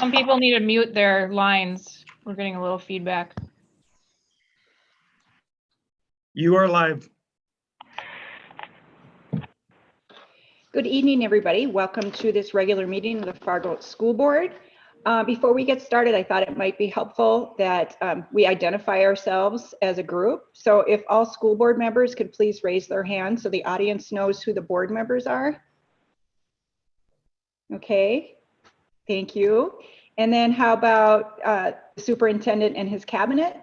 Some people need to mute their lines. We're getting a little feedback. You are live. Good evening, everybody. Welcome to this regular meeting of the Fargo School Board. Before we get started, I thought it might be helpful that we identify ourselves as a group. So if all school board members could please raise their hands so the audience knows who the board members are. Okay, thank you. And then how about the superintendent and his cabinet?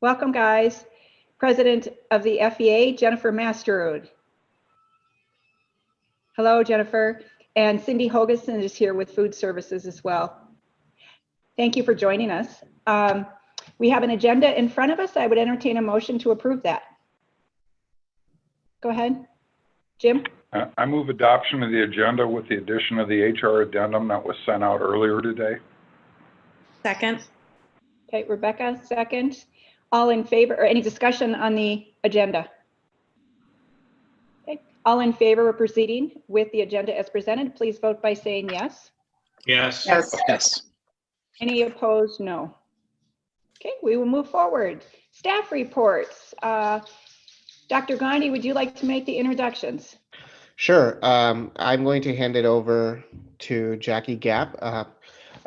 Welcome, guys. President of the FEA, Jennifer Masterud. Hello, Jennifer. And Cindy Hogeson is here with food services as well. Thank you for joining us. We have an agenda in front of us. I would entertain a motion to approve that. Go ahead, Jim. I move adoption of the agenda with the addition of the HR addendum that was sent out earlier today. Second. Okay, Rebecca, second. All in favor, or any discussion on the agenda? Okay, all in favor of proceeding with the agenda as presented, please vote by saying yes. Yes. Yes. Yes. Any opposed, no. Okay, we will move forward. Staff reports. Dr. Gandhi, would you like to make the introductions? Sure. I'm going to hand it over to Jackie Gapp.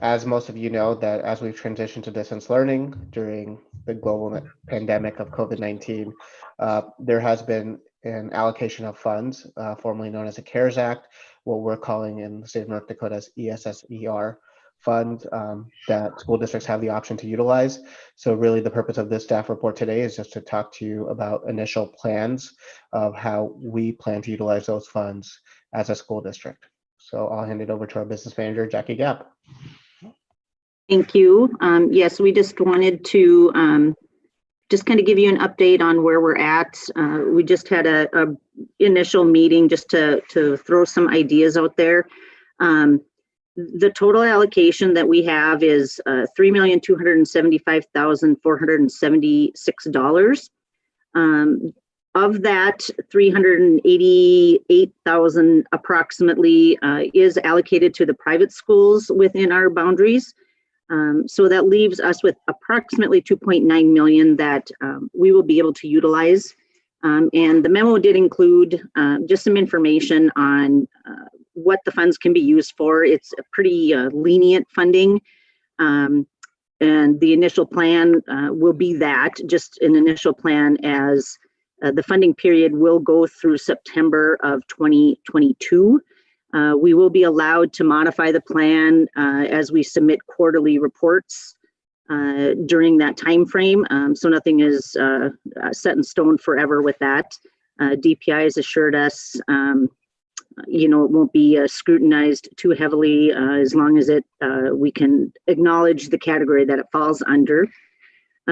As most of you know, that as we've transitioned to distance learning during the global pandemic of COVID-19, there has been an allocation of funds, formerly known as the CARES Act, what we're calling in the state of North Dakota as ESSER fund, that school districts have the option to utilize. So really the purpose of this staff report today is just to talk to you about initial plans of how we plan to utilize those funds as a school district. So I'll hand it over to our business manager, Jackie Gapp. Thank you. Yes, we just wanted to just kind of give you an update on where we're at. We just had a initial meeting just to throw some ideas out there. The total allocation that we have is $3,275,476. Of that, $388,000 approximately is allocated to the private schools within our boundaries. So that leaves us with approximately $2.9 million that we will be able to utilize. And the memo did include just some information on what the funds can be used for. It's a pretty lenient funding. And the initial plan will be that, just an initial plan, as the funding period will go through September of 2022. We will be allowed to modify the plan as we submit quarterly reports during that time frame. So nothing is set in stone forever with that. DPI has assured us, it won't be scrutinized too heavily as long as we can acknowledge the category that it falls under.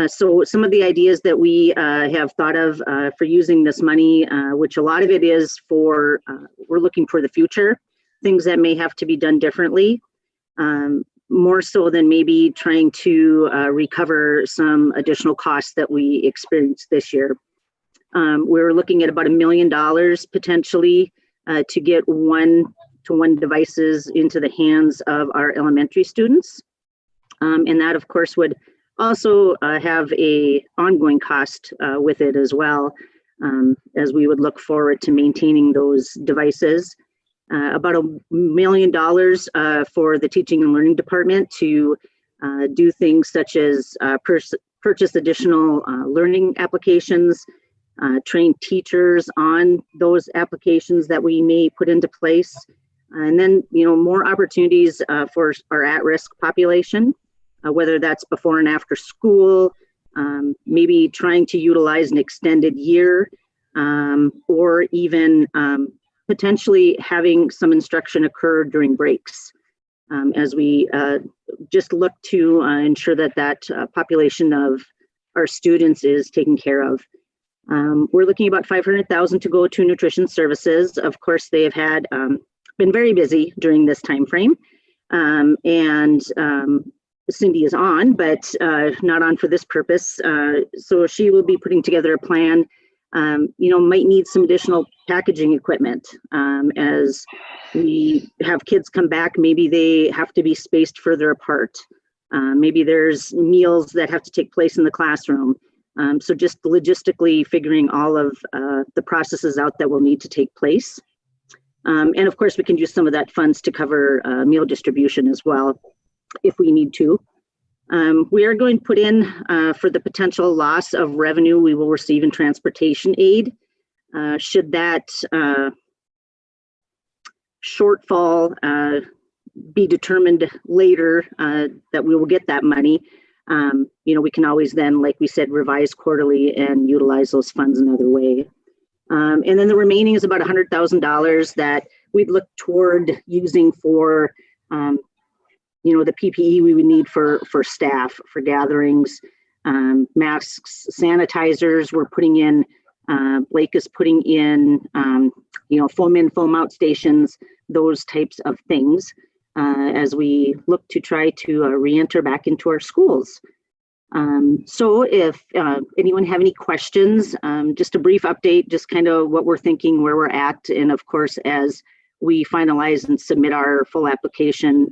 So some of the ideas that we have thought of for using this money, which a lot of it is for, we're looking for the future, things that may have to be done differently, more so than maybe trying to recover some additional costs that we experienced this year. We're looking at about $1 million potentially to get one-to-one devices into the hands of our elementary students. And that, of course, would also have a ongoing cost with it as well, as we would look forward to maintaining those devices. About $1 million for the teaching and learning department to do things such as purchase additional learning applications, train teachers on those applications that we may put into place, and then more opportunities for our at-risk population, whether that's before and after school, maybe trying to utilize an extended year, or even potentially having some instruction occur during breaks, as we just look to ensure that population of our students is taken care of. We're looking about $500,000 to go to nutrition services. Of course, they have had been very busy during this time frame, and Cindy is on, but not on for this purpose. So she will be putting together a plan might need some additional packaging equipment. As we have kids come back, maybe they have to be spaced further apart. Maybe there's meals that have to take place in the classroom. So just logistically figuring all of the processes out that will need to take place. And of course, we can use some of that funds to cover meal distribution as well, if we need to. We are going to put in for the potential loss of revenue we will receive in transportation aid. Should that shortfall be determined later that we will get that money, we can always then, like we said, revise quarterly and utilize those funds another way. And then the remaining is about $100,000 that we'd look toward using for the PPE we would need for staff, for gatherings, masks, sanitizers. We're putting in, Blake is putting in, foam in, foam out stations, those types of things as we look to try to re-enter back into our schools. So if anyone have any questions, just a brief update, just kind of what we're thinking, where we're at. And of course, as we finalize and submit our full application,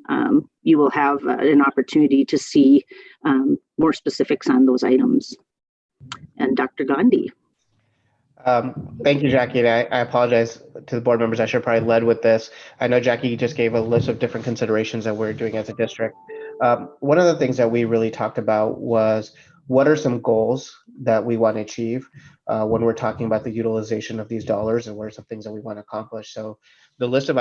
you will have an opportunity to see more specifics on those items. And Dr. Gandhi. Thank you, Jackie. And I apologize to the board members. I should have probably led with this. I know Jackie just gave a list of different considerations that we're doing as a district. One of the things that we really talked about was what are some goals that we want to achieve when we're talking about the utilization of these dollars, and what are some things that we want to accomplish. So the list of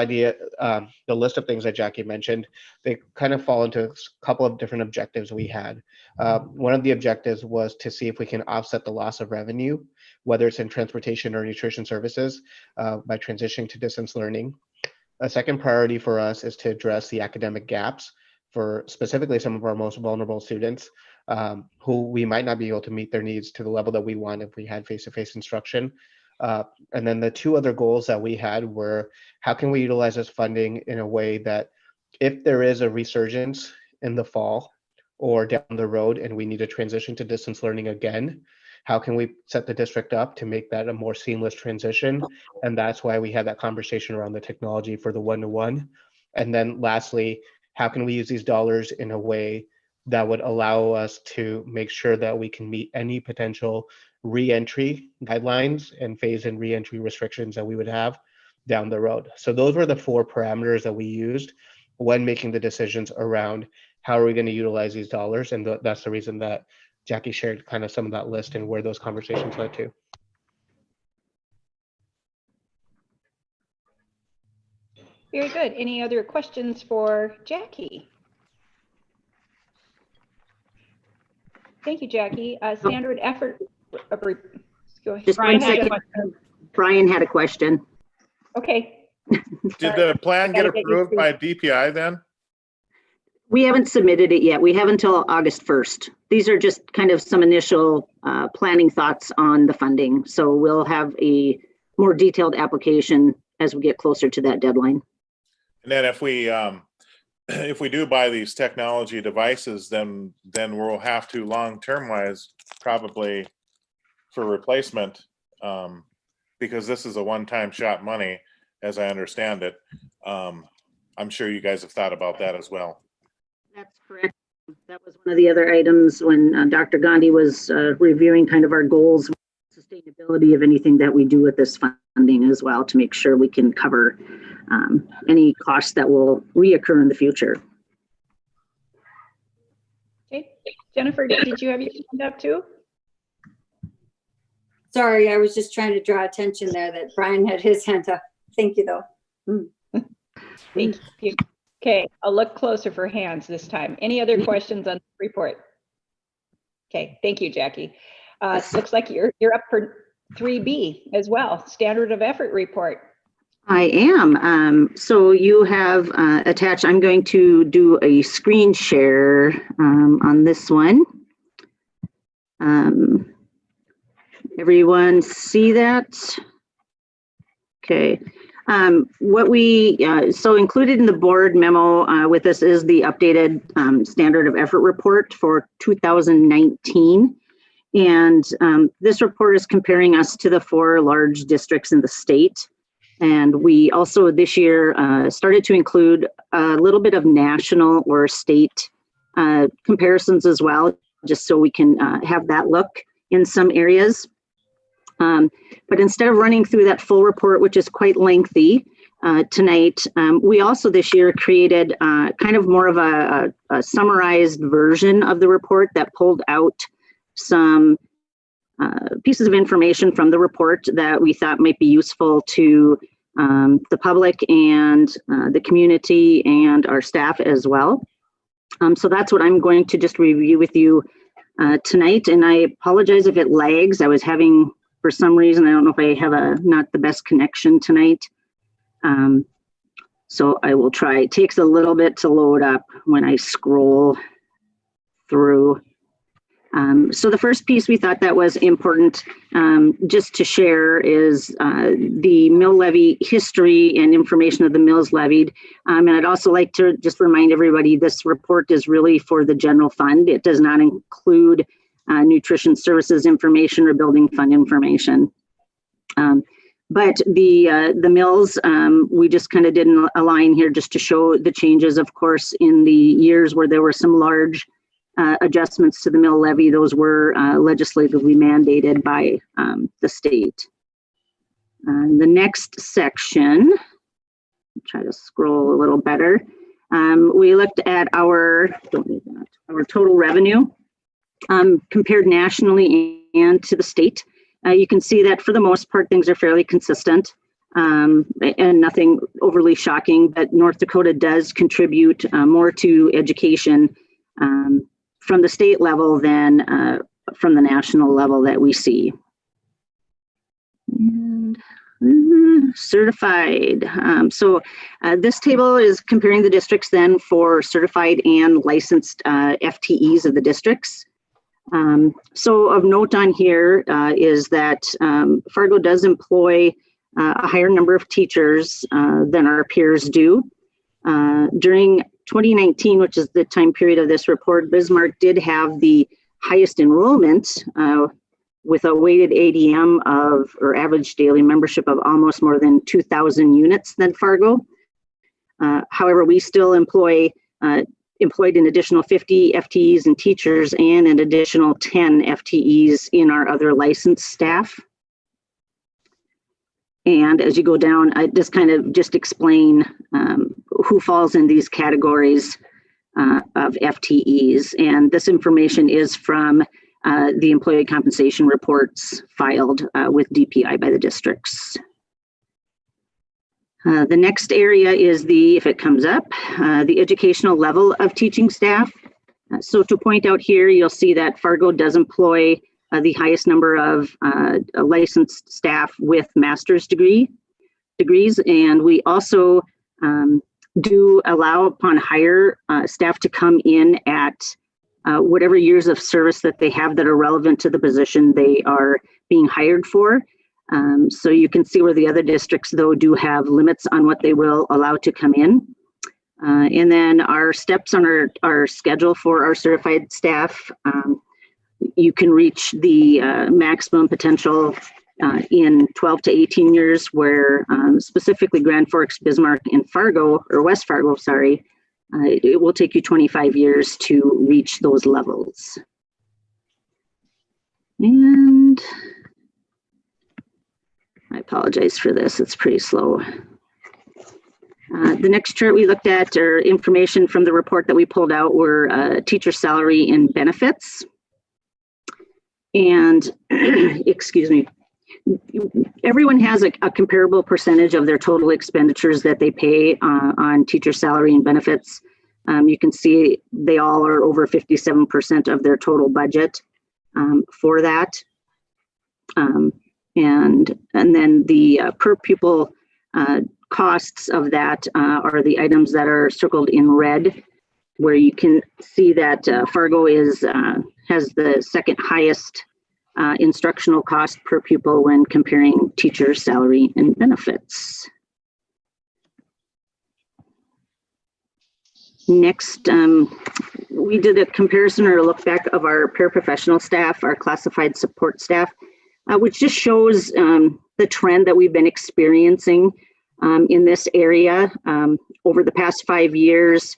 things that Jackie mentioned, they kind of fall into a couple of different objectives we had. One of the objectives was to see if we can offset the loss of revenue, whether it's in transportation or nutrition services, by transitioning to distance learning. A second priority for us is to address the academic gaps for specifically some of our most vulnerable students who we might not be able to meet their needs to the level that we want if we had face-to-face instruction. And then the two other goals that we had were, how can we utilize this funding in a way that if there is a resurgence in the fall or down the road and we need to transition to distance learning again, how can we set the district up to make that a more seamless transition? And that's why we had that conversation around the technology for the one-to-one. And then lastly, how can we use these dollars in a way that would allow us to make sure that we can meet any potential re-entry guidelines and phase in re-entry restrictions that we would have down the road. So those were the four parameters that we used when making the decisions around how are we going to utilize these dollars. And that's the reason that Jackie shared kind of some of that list and where those conversations led to. Very good. Any other questions for Jackie? Thank you, Jackie. Standard effort. Go ahead. Just one second. Brian had a question. Okay. Did the plan get approved by DPI then? We haven't submitted it yet. We have until August 1st. These are just kind of some initial planning thoughts on the funding. So we'll have a more detailed application as we get closer to that deadline. And then if we do buy these technology devices, then we'll have to long-term wise probably for replacement, because this is a one-time shot money, as I understand it. I'm sure you guys have thought about that as well. That's correct. That was one of the other items when Dr. Gandhi was reviewing kind of our goals, sustainability of anything that we do with this funding as well, to make sure we can cover any costs that will reoccur in the future. Okay. Jennifer, did you have your hand up too? Sorry, I was just trying to draw attention there that Brian had his hand up. Thank you, though. Thank you. Okay, I'll look closer for hands this time. Any other questions on the report? Okay, thank you, Jackie. Looks like you're up for 3B as well, standard of effort report. I am. So you have attached, I'm going to do a screen share on this one. Everyone see that? Okay. What we, so included in the board memo with this is the updated standard of effort report for 2019. And this report is comparing us to the 4 large districts in the state. And we also this year started to include a little bit of national or state comparisons as well, just so we can have that look in some areas. But instead of running through that full report, which is quite lengthy tonight, we also this year created kind of more of a summarized version of the report that pulled out some pieces of information from the report that we thought might be useful to the public and the community and our staff as well. So that's what I'm going to just review with you tonight. And I apologize if it lags. I was having, for some reason, I don't know if I have not the best connection tonight. So I will try. It takes a little bit to load up when I scroll through. So the first piece we thought that was important just to share is the mill levy history and information of the mills levied. And I'd also like to just remind everybody this report is really for the general fund. It does not include nutrition services information or building fund information. But the mills, we just kind of did a line here just to show the changes, of course, in the years where there were some large adjustments to the mill levy. Those were legislatively mandated by the state. The next section, try to scroll a little better. We looked at our total revenue compared nationally and to the state. You can see that for the most part, things are fairly consistent and nothing overly shocking, but North Dakota does contribute more to education from the state level than from the national level that we see. And certified. So this table is comparing the districts then for certified and licensed FTEs of the districts. So of note on here is that Fargo does employ a higher number of teachers than our peers do. During 2019, which is the time period of this report, Bismarck did have the highest enrollment with a weighted ADM of, or average daily membership of almost more than 2,000 units than Fargo. However, we still employed an additional 50 FTEs and teachers and an additional 10 FTEs in our other licensed staff. And as you go down, I just kind of explain who falls in these categories of FTEs. And this information is from the employee compensation reports filed with DPI by the districts. The next area is if it comes up, the educational level of teaching staff. So to point out here, you'll see that Fargo does employ the highest number of licensed staff with master's degrees. And we also do allow upon hire staff to come in at whatever years of service that they have that are relevant to the position they are being hired for. So you can see where the other districts, though, do have limits on what they will allow to come in. And then our steps on our schedule for our certified staff, you can reach the maximum potential in 12 to 18 years, where specifically Grand Forks, Bismarck, and Fargo, or West Fargo, sorry, it will take you 25 years to reach those levels. And I apologize for this, it's pretty slow. The next chart we looked at, or information from the report that we pulled out, were teacher salary and benefits. And, excuse me, everyone has a comparable percentage of their total expenditures that they pay on teacher salary and benefits. You can see they all are over 57% of their total budget for that. And then the per pupil costs of that are the items that are circled in red, where you can see that Fargo has the second highest instructional cost per pupil when comparing teacher salary and benefits. we did a comparison or a look back of our paraprofessional staff, our classified support staff, which just shows the trend that we've been experiencing in this area. Over the past 5 years,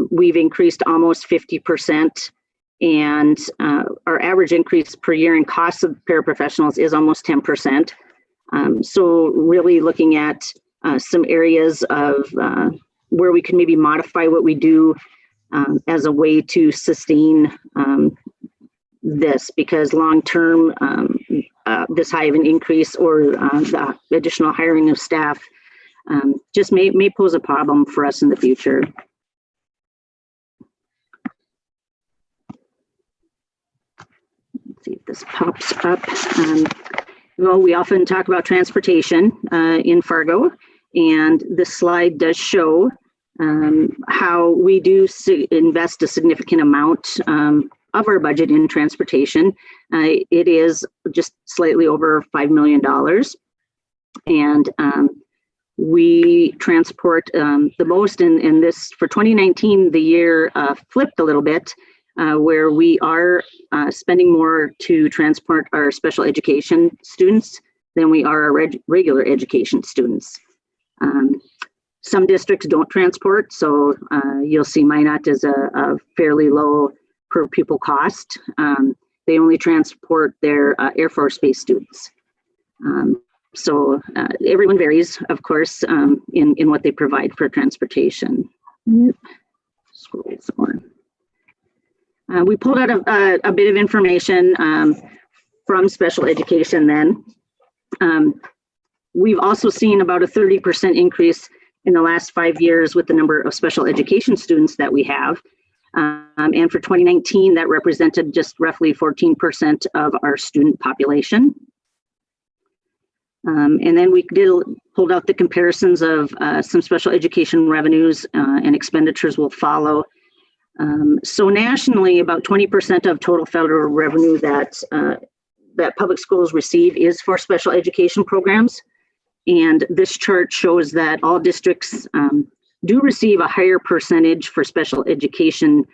we've increased almost 50%, and our average increase per year in costs of paraprofessionals is almost 10%. So really looking at some areas of where we can maybe modify what we do as a way to sustain this, because long-term, this high of an increase or the additional hiring of staff just may pose a problem for us in the future. Let's see if this pops up. Well, we often talk about transportation in Fargo, and this slide does show how we do invest a significant amount of our budget in transportation. It is just slightly over $5 million. And we transport the most in this, for 2019, the year flipped a little bit, where we are spending more to transport our special education students than we are our regular education students. Some districts don't transport, so you'll see Minot is a fairly low per pupil cost. They only transport their Air Force Base students. So everyone varies, of course, in what they provide for transportation. Scroll some more. We pulled out a bit of information from special education then. We've also seen about a 30% increase in the last 5 years with the number of special education students that we have. And for 2019, that represented just roughly 14% of our student population. And then we pulled out the comparisons of some special education revenues and expenditures will follow. So nationally, about 20% of total federal revenue that public schools receive is for special education programs. And this chart shows that all districts do receive a higher percentage for special education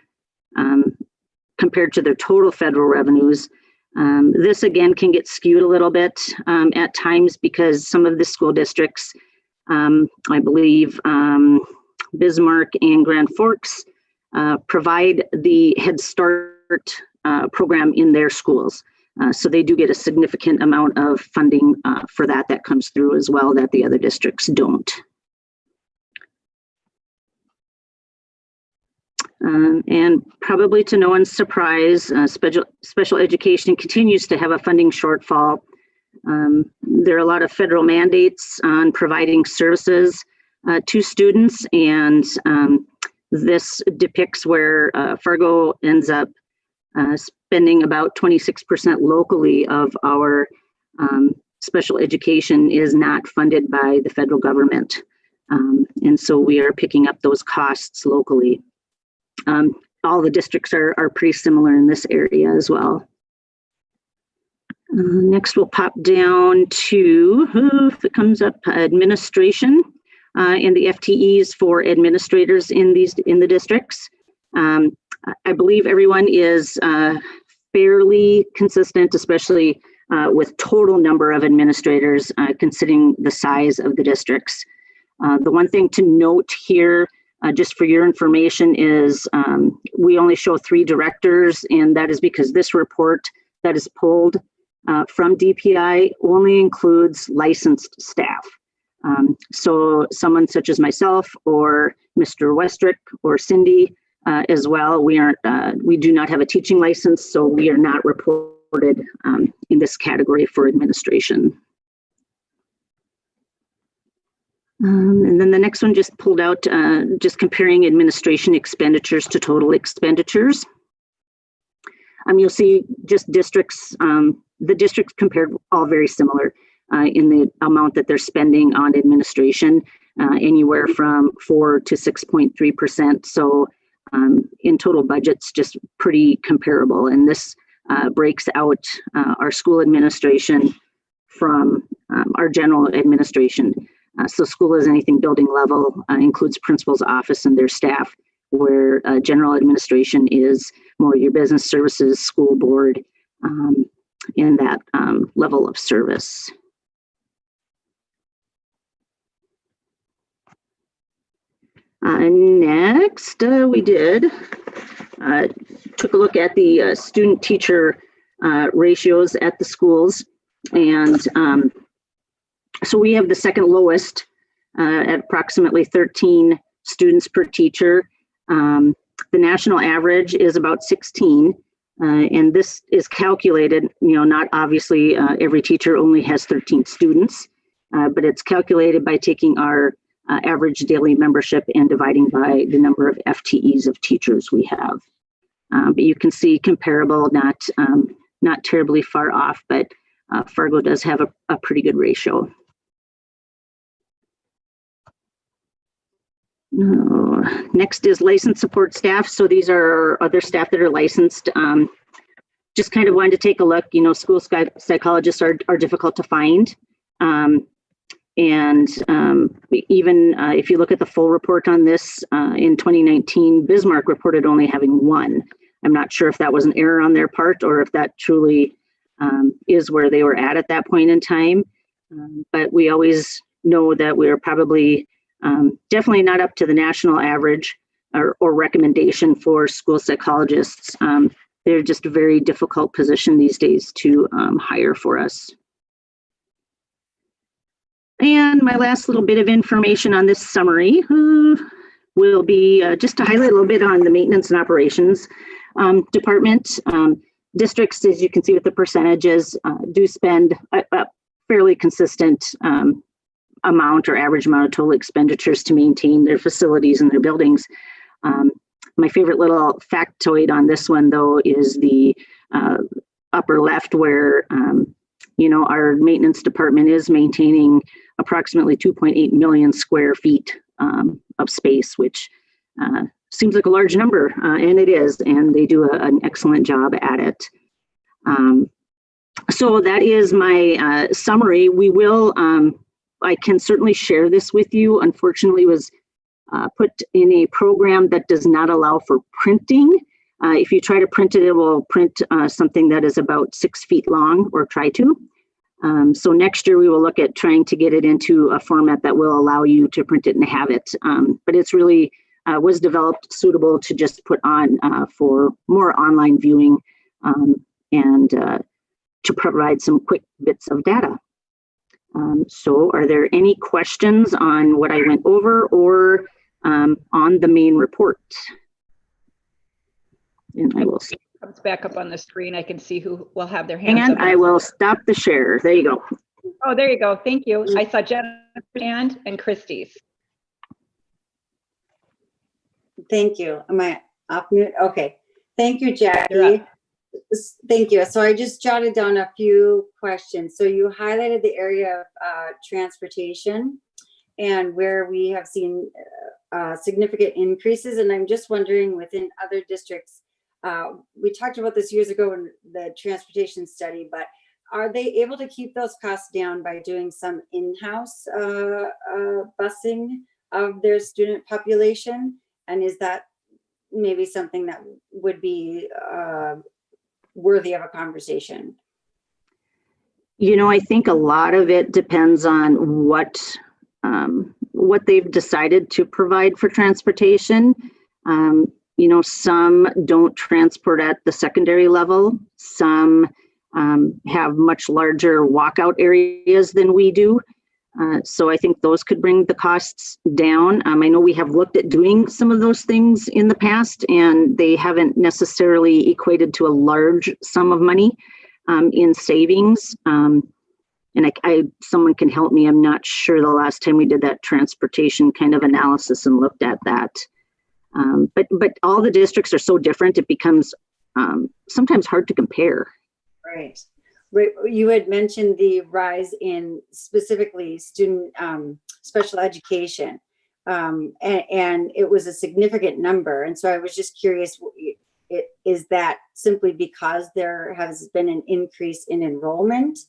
compared to their total federal revenues. This again can get skewed a little bit at times because some of the school districts, I believe Bismarck and Grand Forks, provide the Head Start program in their schools. So they do get a significant amount of funding for that comes through as well that the other districts don't. And probably to no one's surprise, special education continues to have a funding shortfall. There are a lot of federal mandates on providing services to students, and this depicts where Fargo ends up spending about 26% locally of our special education is not funded by the federal government. And so we are picking up those costs locally. All the districts are pretty similar in this area as well. Next we'll pop down to, if it comes up, administration and the FTEs for administrators in the districts. I believe everyone is fairly consistent, especially with total number of administrators, considering the size of the districts. The one thing to note here, just for your information, is we only show 3 directors, and that is because this report that is pulled from DPI only includes licensed staff. So someone such as myself or Mr. Westrick or Cindy as well, we do not have a teaching license, so we are not reported in this category for administration. And then the next one just pulled out, just comparing administration expenditures to total expenditures. You'll see just districts, the districts compared all very similar in the amount that they're spending on administration, anywhere from 4 to 6.3%. So in total budgets, just pretty comparable. And this breaks out our school administration from our general administration. So school is anything building level, includes principal's office and their staff, where general administration is more your business services, school board, in that level of service. Next, we took a look at the student-teacher ratios at the schools, and so we have the second lowest at approximately 13 students per teacher. The national average is about 16, and this is calculated, not obviously every teacher only has 13 students, but it's calculated by taking our average daily membership and dividing by the number of FTEs of teachers we have. But you can see comparable, not terribly far off, but Fargo does have a pretty good ratio. Next is licensed support staff. So these are other staff that are licensed. Just kind of wanted to take a look. School psychologists are difficult to find. And even if you look at the full report on this, in 2019, Bismarck reported only having one. I'm not sure if that was an error on their part or if that truly is where they were at that point in time. But we always know that we're probably definitely not up to the national average or recommendation for school psychologists. They're just a very difficult position these days to hire for us. And my last little bit of information on this summary will be just to highlight a little bit on the maintenance and operations department. Districts, as you can see with the percentages, do spend a fairly consistent amount or average amount of total expenditures to maintain their facilities and their buildings. My favorite little factoid on this one, though, is the upper left where our maintenance department is maintaining approximately 2.8 million square feet of space, which seems like a large number, and it is, and they do an excellent job at it. So that is my summary. We will, I can certainly share this with you. Unfortunately, it was put in a program that does not allow for printing. If you try to print it, it will print something that is about 6 feet long, or try to. So next year we will look at trying to get it into a format that will allow you to print it and have it. But it's really was developed suitable to just put on for more online viewing and to provide some quick bits of data. So are there any questions on what I went over or on the main report? And I will see. Comes back up on the screen. I can see who will have their hands Hang on, up. I will stop the share. There you go. Oh, there you go. Thank you. I saw Jennifer's hand and Christie's. Thank you. Am I off mute? Okay. Thank you, You're Jackie. up. Thank you. So I just jotted down a few questions. So you highlighted the area of transportation and where we have seen significant increases. And I'm just wondering, within other districts, we talked about this years ago in the transportation study, but are they able to keep those costs down by doing some in-house busing of their student population? And is that maybe something that would be worthy of a conversation? I think a lot of it depends on what they've decided to provide for transportation. Some don't transport at the secondary level. Some have much larger walkout areas than we do. So I think those could bring the costs down. I know we have looked at doing some of those things in the past, and they haven't necessarily equated to a large sum of money in savings. And someone can help me. I'm not sure the last time we did that transportation kind of analysis and looked at that. But all the districts are so different, it becomes sometimes hard to compare. Right. You had mentioned the rise in specifically student special education, and it was a significant number. And so I was just curious, is that simply because there has been an increase in enrollment,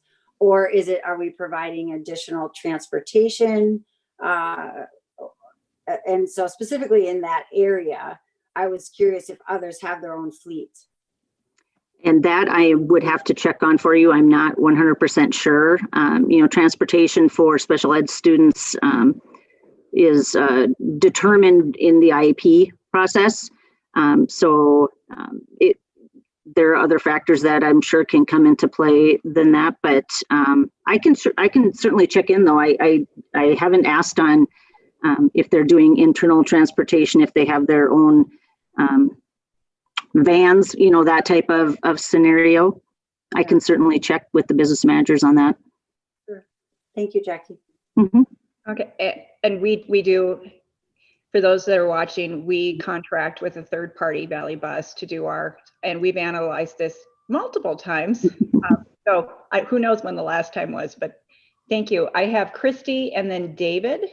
or are we providing additional transportation? And so specifically in that area, I was curious if others have their own fleet. And that I would have to check on for you. I'm not 100% sure. Transportation for special ed students is determined in the IEP process. There are other factors that I'm sure can come into play than that, but I can certainly check in though. I haven't asked on if they're doing internal transportation, if they have their own vans, that type of scenario. I can certainly check with the business managers on that. Sure. Thank you, Jackie. Mm-hmm. Okay, and we do, for those that are watching, we contract with a third party, Valley Bus, to do and we've analyzed this multiple times. Who knows when the last time was, but thank you. I have Christy and then David.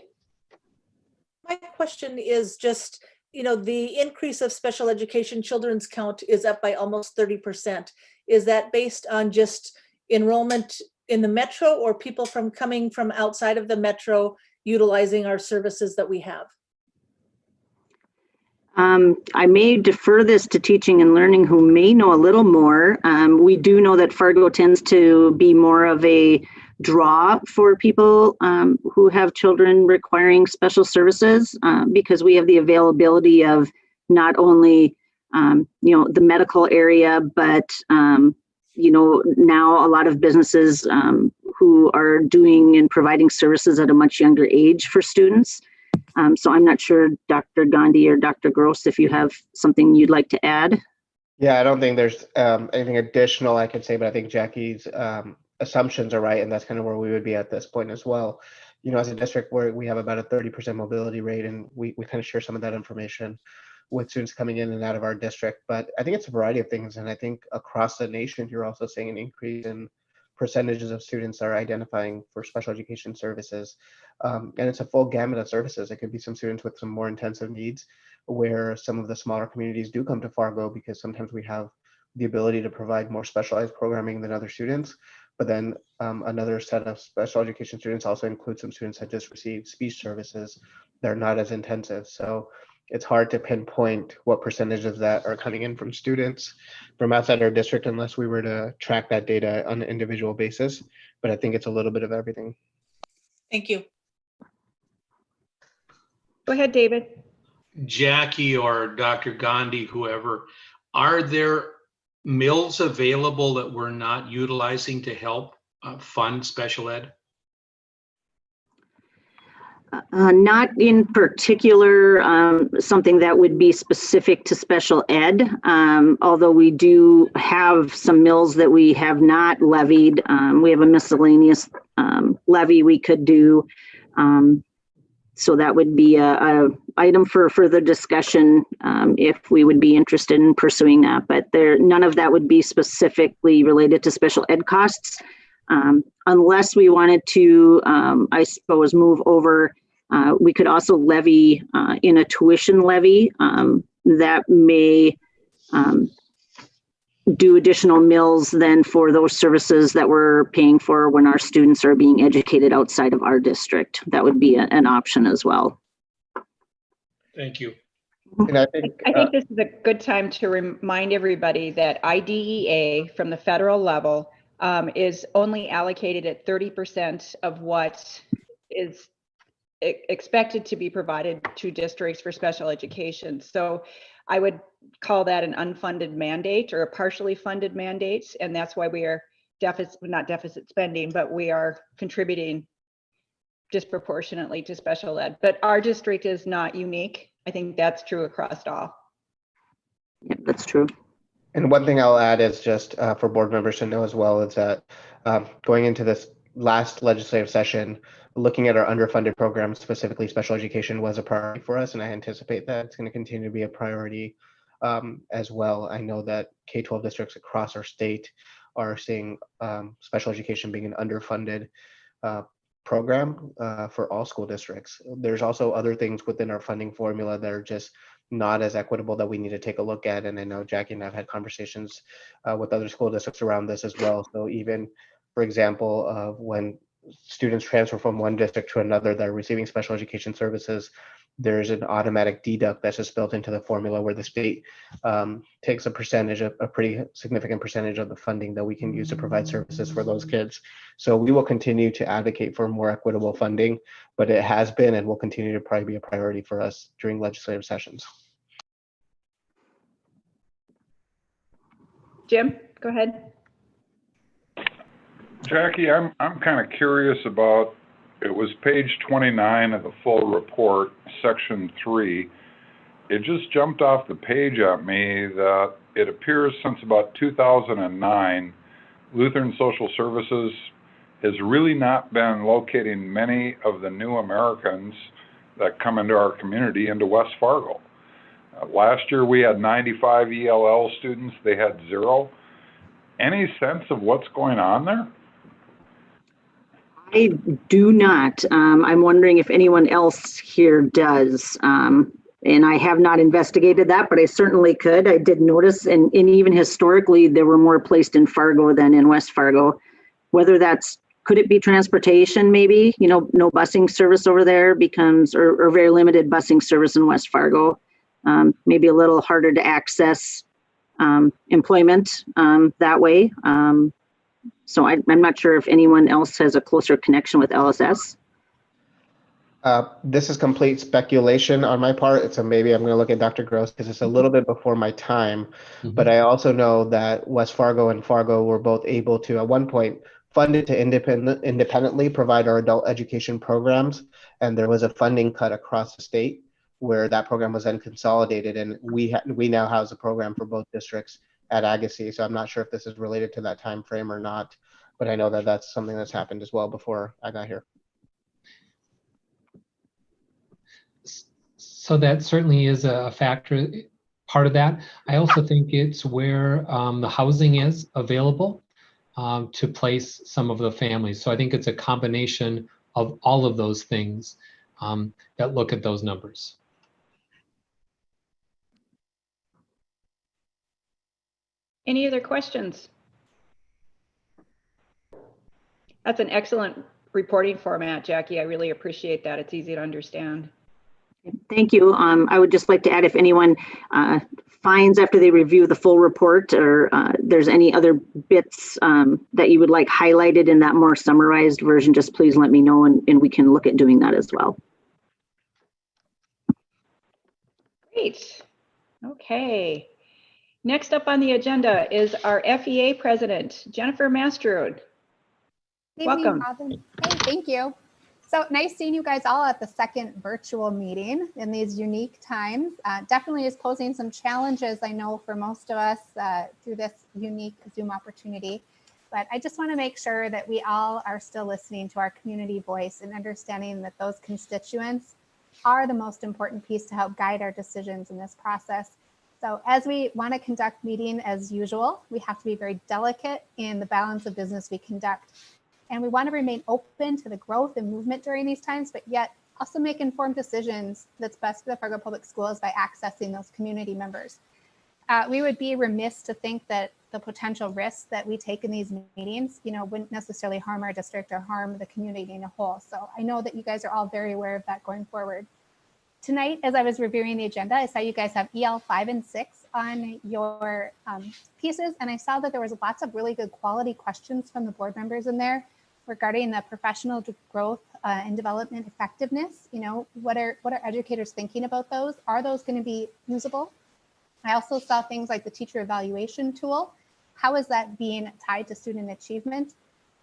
My question is just, the increase of special education children's count is up by almost 30%. Is that based on just enrollment in the metro or people coming from outside of the metro utilizing our services that we have? I may defer this to teaching and learning, who may know a little more. We do know that Fargo tends to be more of a draw for people who have children requiring special services because we have the availability of not only the medical area, but now a lot of businesses who are doing and providing services at a much younger age for students. So I'm not sure, Dr. Gandhi or Dr. Gross, if you have something you'd like to add. Yeah, I don't think there's anything additional I could say, but I think Jackie's assumptions are right, and that's kind of where we would be at this point as well. As a district where we have about a 30% mobility rate, and we kind of share some of that information with students coming in and out of our district. But I think it's a variety of things, and I think across the nation, you're also seeing an increase in percentages of students are identifying for special education services. And it's a full gamut of services. It could be some students with some more intensive needs, where some of the smaller communities do come to Fargo because sometimes we have the ability to provide more specialized programming than other students. But then another set of special education students also includes some students that just receive speech services that are not as intensive. So it's hard to pinpoint what percentage of that are coming in from students from outside our district unless we were to track that data on an individual basis. But I think it's a little bit of everything. Thank you. Go ahead, David. Jackie or Dr. Gandhi, whoever, are there mills available that we're not utilizing to help fund special ed? Not in particular, something that would be specific to special ed, although we do have some mills that we have not levied. We have a miscellaneous levy we could do. So that would be a item for further discussion if we would be interested in pursuing that. But none of that would be specifically related to special ed costs, unless we wanted to, I suppose, move over. We could also levy in a tuition levy that may do additional mills then for those services that we're paying for when our students are being educated outside of our district. That would be an option as well. Thank you. And I think This is a good time to remind everybody that IDEA from the federal level is only allocated at 30% of what is expected to be provided to districts for special education. So I would call that an unfunded mandate or a partially funded mandate. And that's why we are not deficit spending, but we are contributing disproportionately to special ed. But our district is not unique. I think that's true across all. Yeah, that's true. And one thing I'll add is just for board members to know as well is that going into this last legislative session, looking at our underfunded programs, specifically special education, was a priority for us, and I anticipate that it's going to continue to be a priority as well. I know that K-12 districts across our state are seeing special education being an underfunded program for all school districts. There's also other things within our funding formula that are just not as equitable that we need to take a look at. And I know Jackie and I have had conversations with other school districts around this as well. So even, for example, when students transfer from one district to another that are receiving special education services, there's an automatic deduct that's just built into the formula where the state takes a pretty significant percentage of the funding that we can use to provide services for those kids. So we will continue to advocate for more equitable funding, but it has been and will continue to probably be a priority for us during legislative sessions. Jim, go ahead. Jackie, I'm kind of curious about, it was page 29 of the full report, section 3. It just jumped off the page at me that it appears since about 2009, Lutheran Social Services has really not been locating many of the new Americans that come into our community into West Fargo. Last year we had 95 ELL students, they had 0. Any sense of what's going on there? I do not. I'm wondering if anyone else here does. And I have not investigated that, but I certainly could. I did notice, and even historically, there were more placed in Fargo than in West Fargo. Whether that's, could it be transportation maybe? You know, no busing service over there becomes, or very limited busing service in West Fargo. Maybe a little harder to access employment that way. So I'm not sure if anyone else has a closer connection with LSS. This is complete speculation on my part. So maybe I'm going to look at Dr. Gross because it's a little bit before my time. But I also know that West Fargo and Fargo were both able to, at one point, fund it to independently provide our adult education programs. And there was a funding cut across the state where that program was then consolidated. And we now house a program for both districts at Agassiz. So I'm not sure if this is related to that time frame or not, but I know that that's something that's happened as well before I got here. So that certainly is a factor, part of that. I also think it's where the housing is available to place some of the families. So I think it's a combination of all of those things that look at those numbers. Any other questions? That's an excellent reporting format, Jackie. I really appreciate that. It's easy to understand. Thank you. I would just like to add, if anyone finds after they review the full report or there's any other bits that you would like highlighted in that more summarized version, just please let me know and we can look at doing that as well. Great. Okay. Next up on the agenda is our FEA president, Jennifer Mastrode. Welcome. Hey, thank you. So nice seeing you guys all at the second virtual meeting in these unique times. Definitely is posing some challenges, I know, for most of us through this unique Zoom opportunity. But I just want to make sure that we all are still listening to our community voice and understanding that those constituents are the most important piece to help guide our decisions in this process. So as we want to conduct meeting as usual, we have to be very delicate in the balance of business we conduct. And we want to remain open to the growth and movement during these times, but yet also make informed decisions that's best for the Fargo Public Schools by accessing those community members. We would be remiss to think that the potential risks that we take in these meetings, wouldn't necessarily harm our district or harm the community in a whole. So I know that you guys are all very aware of that going forward. Tonight, as I was reviewing the agenda, I saw you guys have EL 5 and 6 on your pieces, and I saw that there was lots of really good quality questions from the board members in there regarding the professional growth and development effectiveness. What are educators thinking about those? Are those going to be usable? I also saw things like the teacher evaluation tool. How is that being tied to student achievement?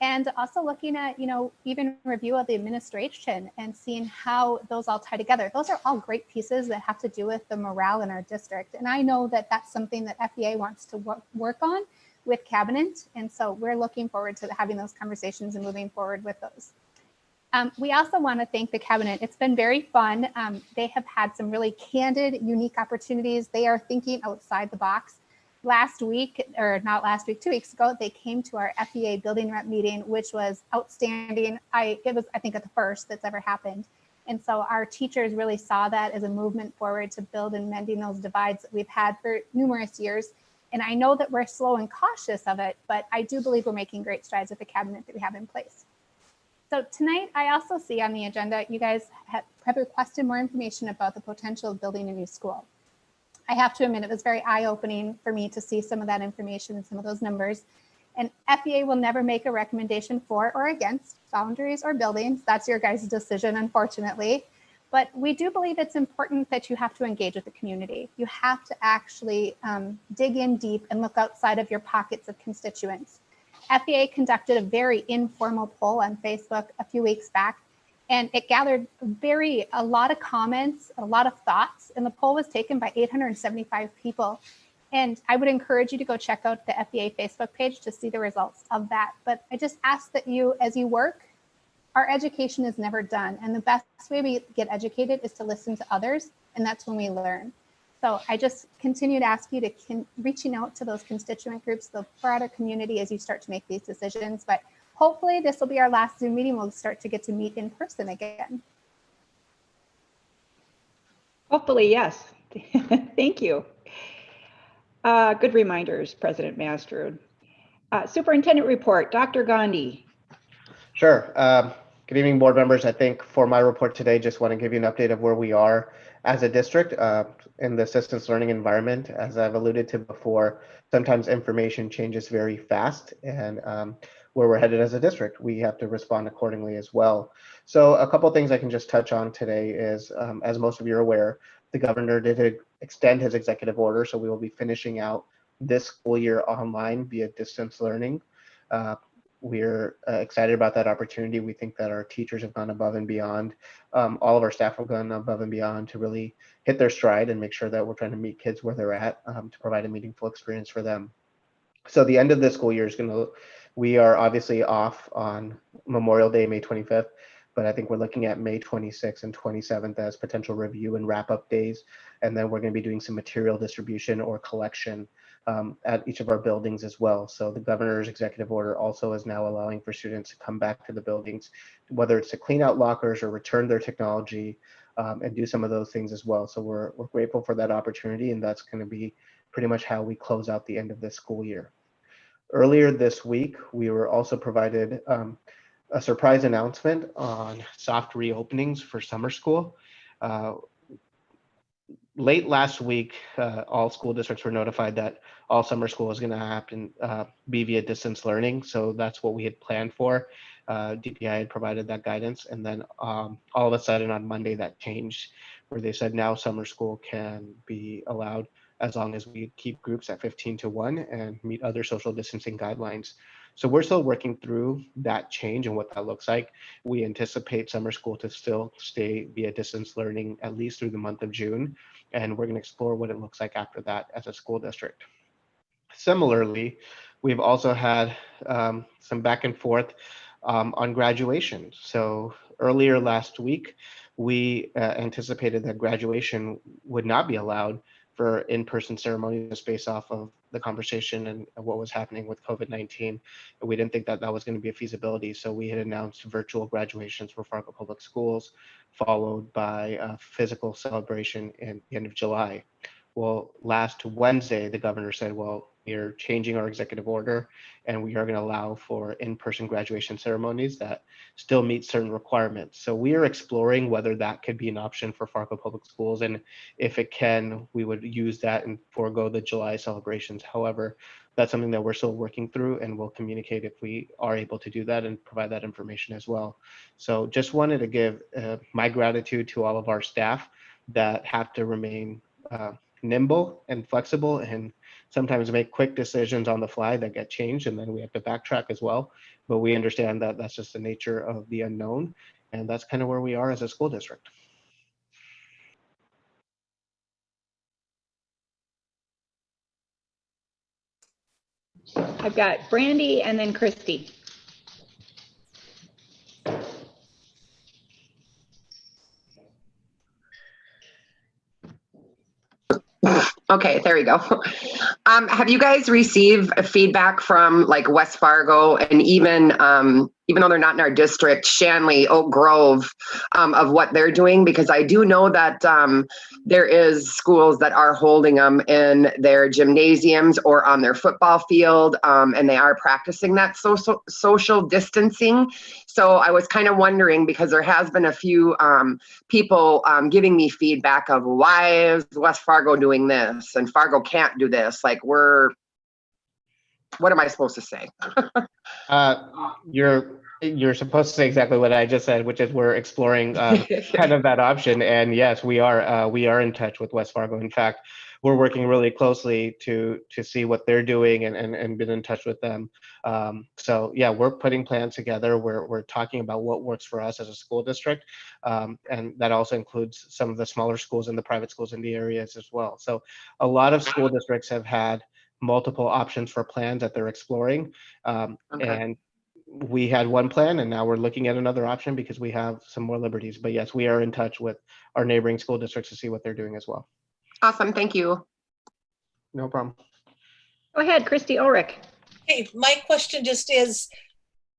And also looking at, even review of the administration and seeing how those all tie together. Those are all great pieces that have to do with the morale in our district. And I know that that's something that FEA wants to work on with cabinet. And so we're looking forward to having those conversations and moving forward with those. We also want to thank the cabinet. It's been very fun. They have had some really candid, unique opportunities. They are thinking outside the box. Last week, or not last week, 2 weeks ago, they came to our FEA building rep meeting, which was outstanding. It was, I think, the first that's ever happened. And so our teachers really saw that as a movement forward to build and mending those divides that we've had for numerous years. And I know that we're slow and cautious of it, but I do believe we're making great strides with the cabinet that we have in place. So tonight, I also see on the agenda, you guys have requested more information about the potential of building a new school. I have to admit, it was very eye-opening for me to see some of that information and some of those numbers. And FEA will never make a recommendation for or against boundaries or buildings. That's your guys' decision, unfortunately. But we do believe it's important that you have to engage with the community. You have to actually dig in deep and look outside of your pockets of constituents. FEA conducted a very informal poll on Facebook a few weeks back, and it gathered a lot of comments, a lot of thoughts, and the poll was taken by 875 people. And I would encourage you to go check out the FEA Facebook page to see the results of that. But I just ask that you, as you work, our education is never done. And the best way we get educated is to listen to others, and that's when we learn. So I just continue to ask you to reaching out to those constituent groups, the broader community as you start to make these decisions. But hopefully this will be our last Zoom meeting. We'll start to get to meet in person again. Hopefully, yes. Thank you. Good reminders, President Mastrud. Superintendent report, Dr. Gandhi. Sure. Good evening, board members. I think for my report today, just want to give you an update of where we are as a district in the distance learning environment. As I've alluded to before, sometimes information changes very fast, and where we're headed as a district, we have to respond accordingly as well. So a couple things I can just touch on today is, as most of you are aware, the governor did extend his executive order, so we will be finishing out this school year online via distance learning. We're excited about that opportunity. We think that our teachers have gone above and beyond. All of our staff have gone above and beyond to really hit their stride and make sure that we're trying to meet kids where they're at to provide a meaningful experience for them. So the end of this school year is we are obviously off on Memorial Day, May 25th, but I think we're looking at May 26th and 27th as potential review and wrap-up days. And then we're going to be doing some material distribution or collection at each of our buildings as well. So the governor's executive order also is now allowing for students to come back to the buildings, whether it's to clean out lockers or return their technology and do some of those things as well. So we're grateful for that opportunity, and that's going to be pretty much how we close out the end of this school year. Earlier this week, we were also provided a surprise announcement on soft reopenings for summer school. Late last week, all school districts were notified that all summer school is going to happen be via distance learning. So that's what we had planned for. DPI had provided that guidance, and then all of a sudden on Monday that changed, where they said now summer school can be allowed as long as we keep groups at 15-1 and meet other social distancing guidelines. So we're still working through that change and what that looks like. We anticipate summer school to still stay via distance learning at least through the month of June. And we're going to explore what it looks like after that as a school district. Similarly, we've also had some back and forth on graduation. So earlier last week, we anticipated that graduation would not be allowed for in-person ceremonies based off of the conversation and what was happening with COVID-19. We didn't think that that was going to be a feasibility. So we had announced virtual graduations for Fargo Public Schools, followed by a physical celebration in the end of July. Well, last Wednesday, the governor said, well, we're changing our executive order and we are going to allow for in-person graduation ceremonies that still meet certain requirements. So we are exploring whether that could be an option for Fargo Public Schools. And if it can, we would use that and forego the July celebrations. However, that's something that we're still working through, and we'll communicate if we are able to do that and provide that information as well. So just wanted to give my gratitude to all of our staff that have to remain nimble and flexible and sometimes make quick decisions on the fly that get changed, and then we have to backtrack as well. But we understand that that's just the nature of the unknown, and that's kind of where we are as a school district. I've got Brandy and then Christy. Okay, there we go. Have you guys received feedback from like West Fargo and even though they're not in our district, Shanley, Oak Grove, of what they're doing? Because I do know that there is schools that are holding them in their gymnasiums or on their football field, and they are practicing that social distancing. So I was kind of wondering, because there has been a few people giving me feedback of, why is West Fargo doing this and Fargo can't do this? Like, what am I supposed to say? You're supposed to say exactly what I just said, which is we're exploring kind of that option. And yes, we are in touch with West Fargo. In fact, we're working really closely to see what they're doing and been in touch with them. So yeah, we're putting plans together. We're talking about what works for us as a school district. And that also includes some of the smaller schools and the private schools in the areas as well. So a lot of school districts have had multiple options for plans that they're exploring. And we had one plan, and now we're looking at another option because we have some more liberties. But yes, we are in touch with our neighboring school districts to see what they're doing as well. Awesome, thank you. No problem. Go ahead, Christy Ulrich. Hey, my question just is,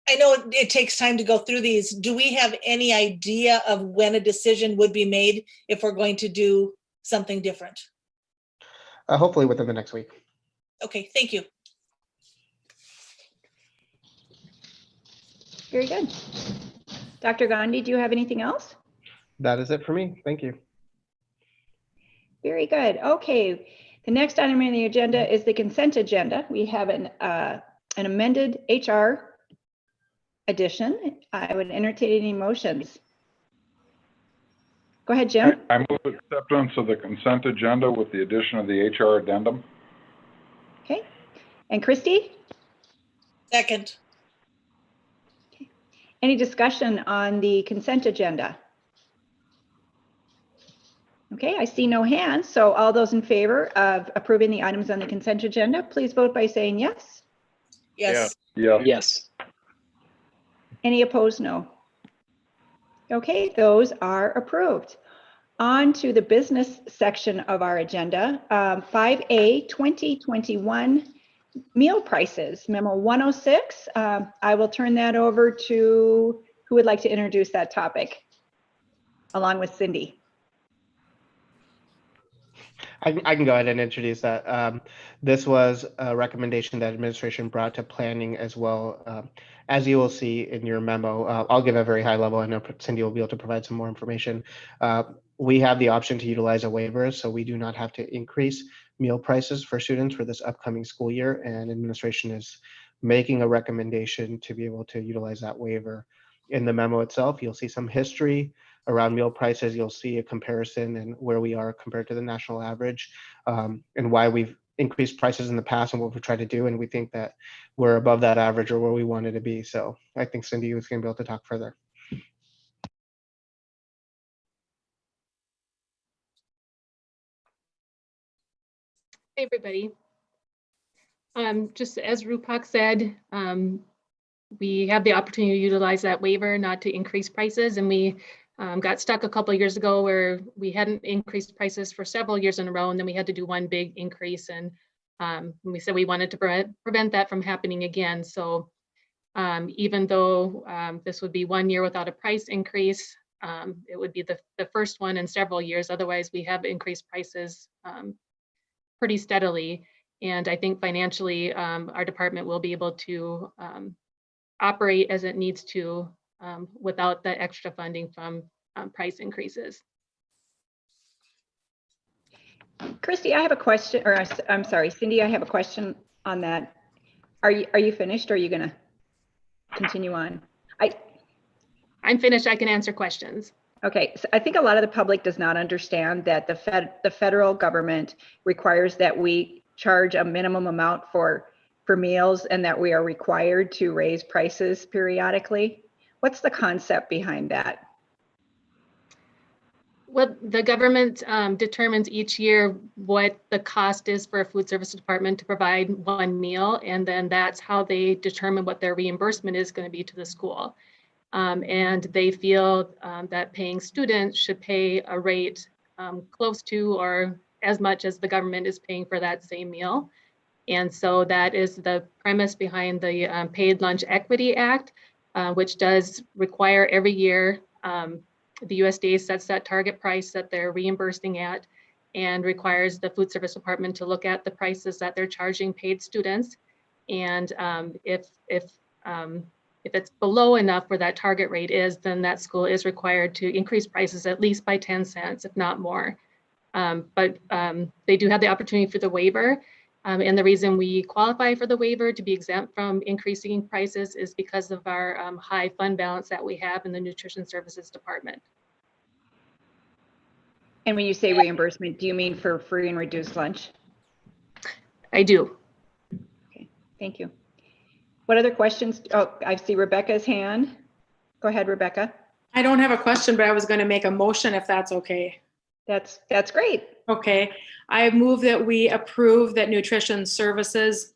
I know it takes time to go through these. Do we have any idea of when a decision would be made if we're going to do something different? Hopefully within the next week. Okay, thank you. Very good. Dr. Gandhi, do you have anything else? That is it for me. Thank you. Very good. Okay. The next item on the agenda is the consent agenda. We have an amended HR addition. I would entertain any motions. Go ahead, Jim. I move acceptance of the consent agenda with the addition of the HR addendum. Okay. And Christy? Second. Okay. Any discussion on the consent agenda? Okay, I see no hands. So all those in favor of approving the items on the consent agenda, please vote by saying yes. Yes. Yeah. Yes. Any opposed? No. Okay, those are approved. On to the business section of our agenda. 5A 2021 meal prices, memo 106. I will turn that over to who would like to introduce that topic, along with Cindy. I can go ahead and introduce that. This was a recommendation that administration brought to planning as well. As you will see in your memo, I'll give a very high level. I know Cindy will be able to provide some more information. We have the option to utilize a waiver, so we do not have to increase meal prices for students for this upcoming school year, and administration is making a recommendation to be able to utilize that waiver. In the memo itself, you'll see some history around meal prices. You'll see a comparison and where we are compared to the national average, and why we've increased prices in the past and what we're trying to do. And we think that we're above that average or where we wanted to be. So I think Cindy was going to be able to talk further. Hey, everybody. Just as Rupak said, we have the opportunity to utilize that waiver not to increase prices, and we got stuck a couple of years ago where we hadn't increased prices for several years in a row, and then we had to do one big increase, and we said we wanted to prevent that from happening again. So even though this would be 1 year without a price increase, it would be the first one in several years. Otherwise, we have increased prices pretty steadily. And I think financially, our department will be able to operate as it needs to without the extra funding from price increases. Christy, I have a question, or I'm sorry, Cindy, I have a question on that. Are you finished, or are you going to continue on? I'm finished. I can answer questions. Okay, so I think a lot of the public does not understand that the federal government requires that we charge a minimum amount for meals, and that we are required to raise prices periodically. What's the concept behind that? Well, the government determines each year what the cost is for a food service department to provide one meal, and then that's how they determine what their reimbursement is going to be to the school. And they feel that paying students should pay a rate close to or as much as the government is paying for that same meal. And so that is the premise behind the Paid Lunch Equity Act, which does require every year, the USDA sets that target price that they're reimbursing at and requires the food service department to look at the prices that they're charging paid students. And if it's below enough where that target rate is, then that school is required to increase prices at least by 10 cents, if not more. But they do have the opportunity for the waiver. And the reason we qualify for the waiver to be exempt from increasing prices is because of our high fund balance that we have in the Nutrition Services Department. And when you say reimbursement, do you mean for free and reduced lunch? I do. Okay, thank you. What other questions? Oh, I see Rebecca's hand. Go ahead, Rebecca. I don't have a question, but I was going to make a motion if that's okay. That's great. Okay. I move that we approve that Nutrition Services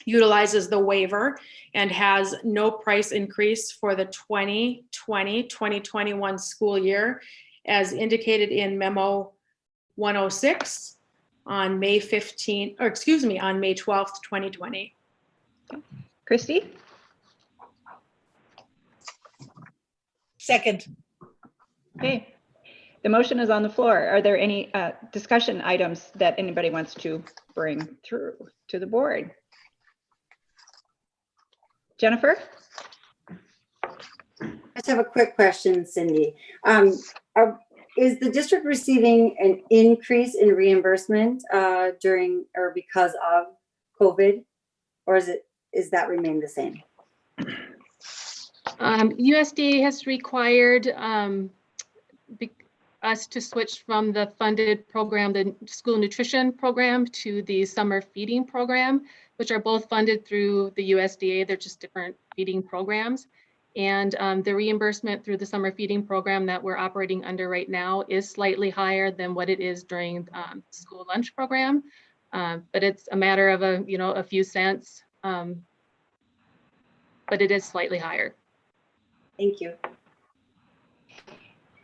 utilizes the waiver and has no price increase for the 2020-2021 school year as indicated in memo 106 on May 15th, or excuse me, on May 12th, 2020. Christy? Second. Okay. The motion is on the floor. Are there any discussion items that anybody wants to bring through to the board? Jennifer? I just have a quick question, Cindy. Is the district receiving an increase in reimbursement during or because of COVID, or is that remained the same? USDA has required us to switch from the funded program, the school nutrition program, to the summer feeding program, which are both funded through the USDA. They're just different feeding programs. And the reimbursement through the summer feeding program that we're operating under right now is slightly higher than what it is during the school lunch program. But it's a matter of a few cents, but it is slightly higher. Thank you.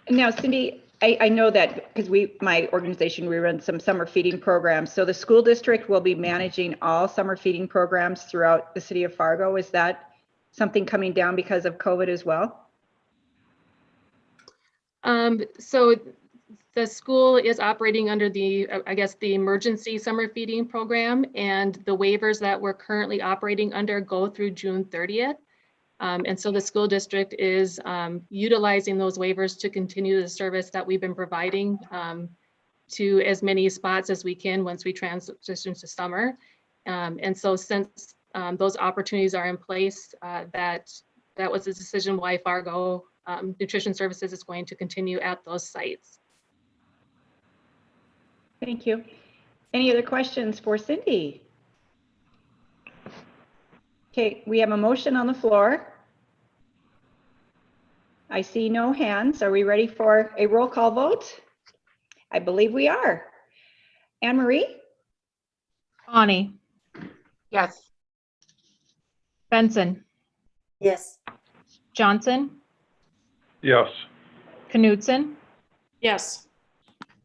Now, Cindy, I know that because my organization, we run some summer feeding programs. So the school district will be managing all summer feeding programs throughout the city of Fargo. Is that something coming down because of COVID as well? So the school is operating under the emergency summer feeding program, and the waivers that we're currently operating under go through June 30th. And so the school district is utilizing those waivers to continue the service that we've been providing to as many spots as we can once we transition to summer. And so since those opportunities are in place, that was the decision why Fargo Nutrition Services is going to continue at those sites. Thank you. Any other questions for Cindy? Okay, we have a motion on the floor. I see no hands. Are we ready for a roll call vote? I believe we are. Anne Marie? Bonnie, Yes. Benson, Yes. Johnson, Yes. Knudsen, Yes.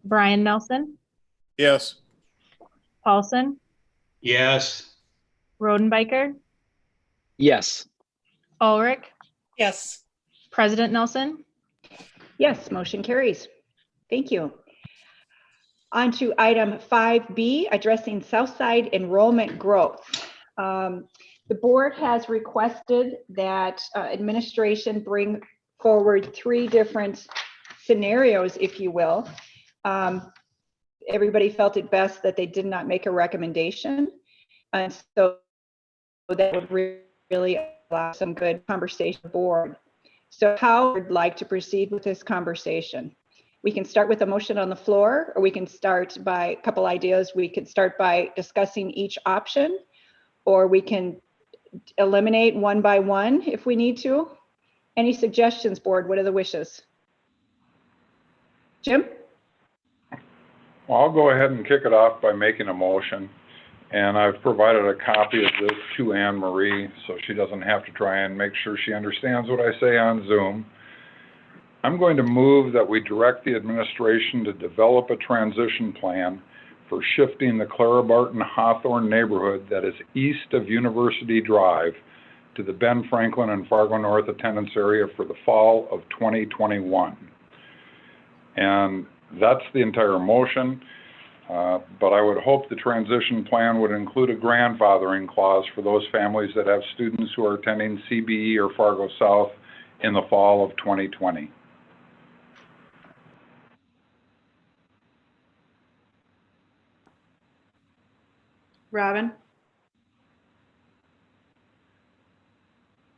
Brian Nelson, Yes. Paulson, Yes. Rodenbiker, Yes. Ulrich, Yes. President Nelson. Yes, motion carries. Thank you. On to item 5B, addressing Southside enrollment growth. The board has requested that administration bring forward 3 different scenarios, if you will. Everybody felt it best that they did not make a recommendation. And so that would really allow some good conversation board. So how would like to proceed with this conversation? We can start with a motion on the floor, or we can start by a couple ideas. We could start by discussing each option, or we can eliminate one by one if we need to. Any suggestions, board? What are the wishes? Jim? Well, I'll go ahead and kick it off by making a motion. And I've provided a copy of this to Anne Marie so she doesn't have to try and make sure she understands what I say on Zoom. I'm going to move that we direct the administration to develop a transition plan for shifting the Clara Barton Hawthorne neighborhood that is east of University Drive to the Ben Franklin and Fargo North attendance area for the fall of 2021. And that's the entire motion. But I would hope the transition plan would include a grandfathering clause for those families that have students who are attending CBE or Fargo South in the fall of 2020. Robin?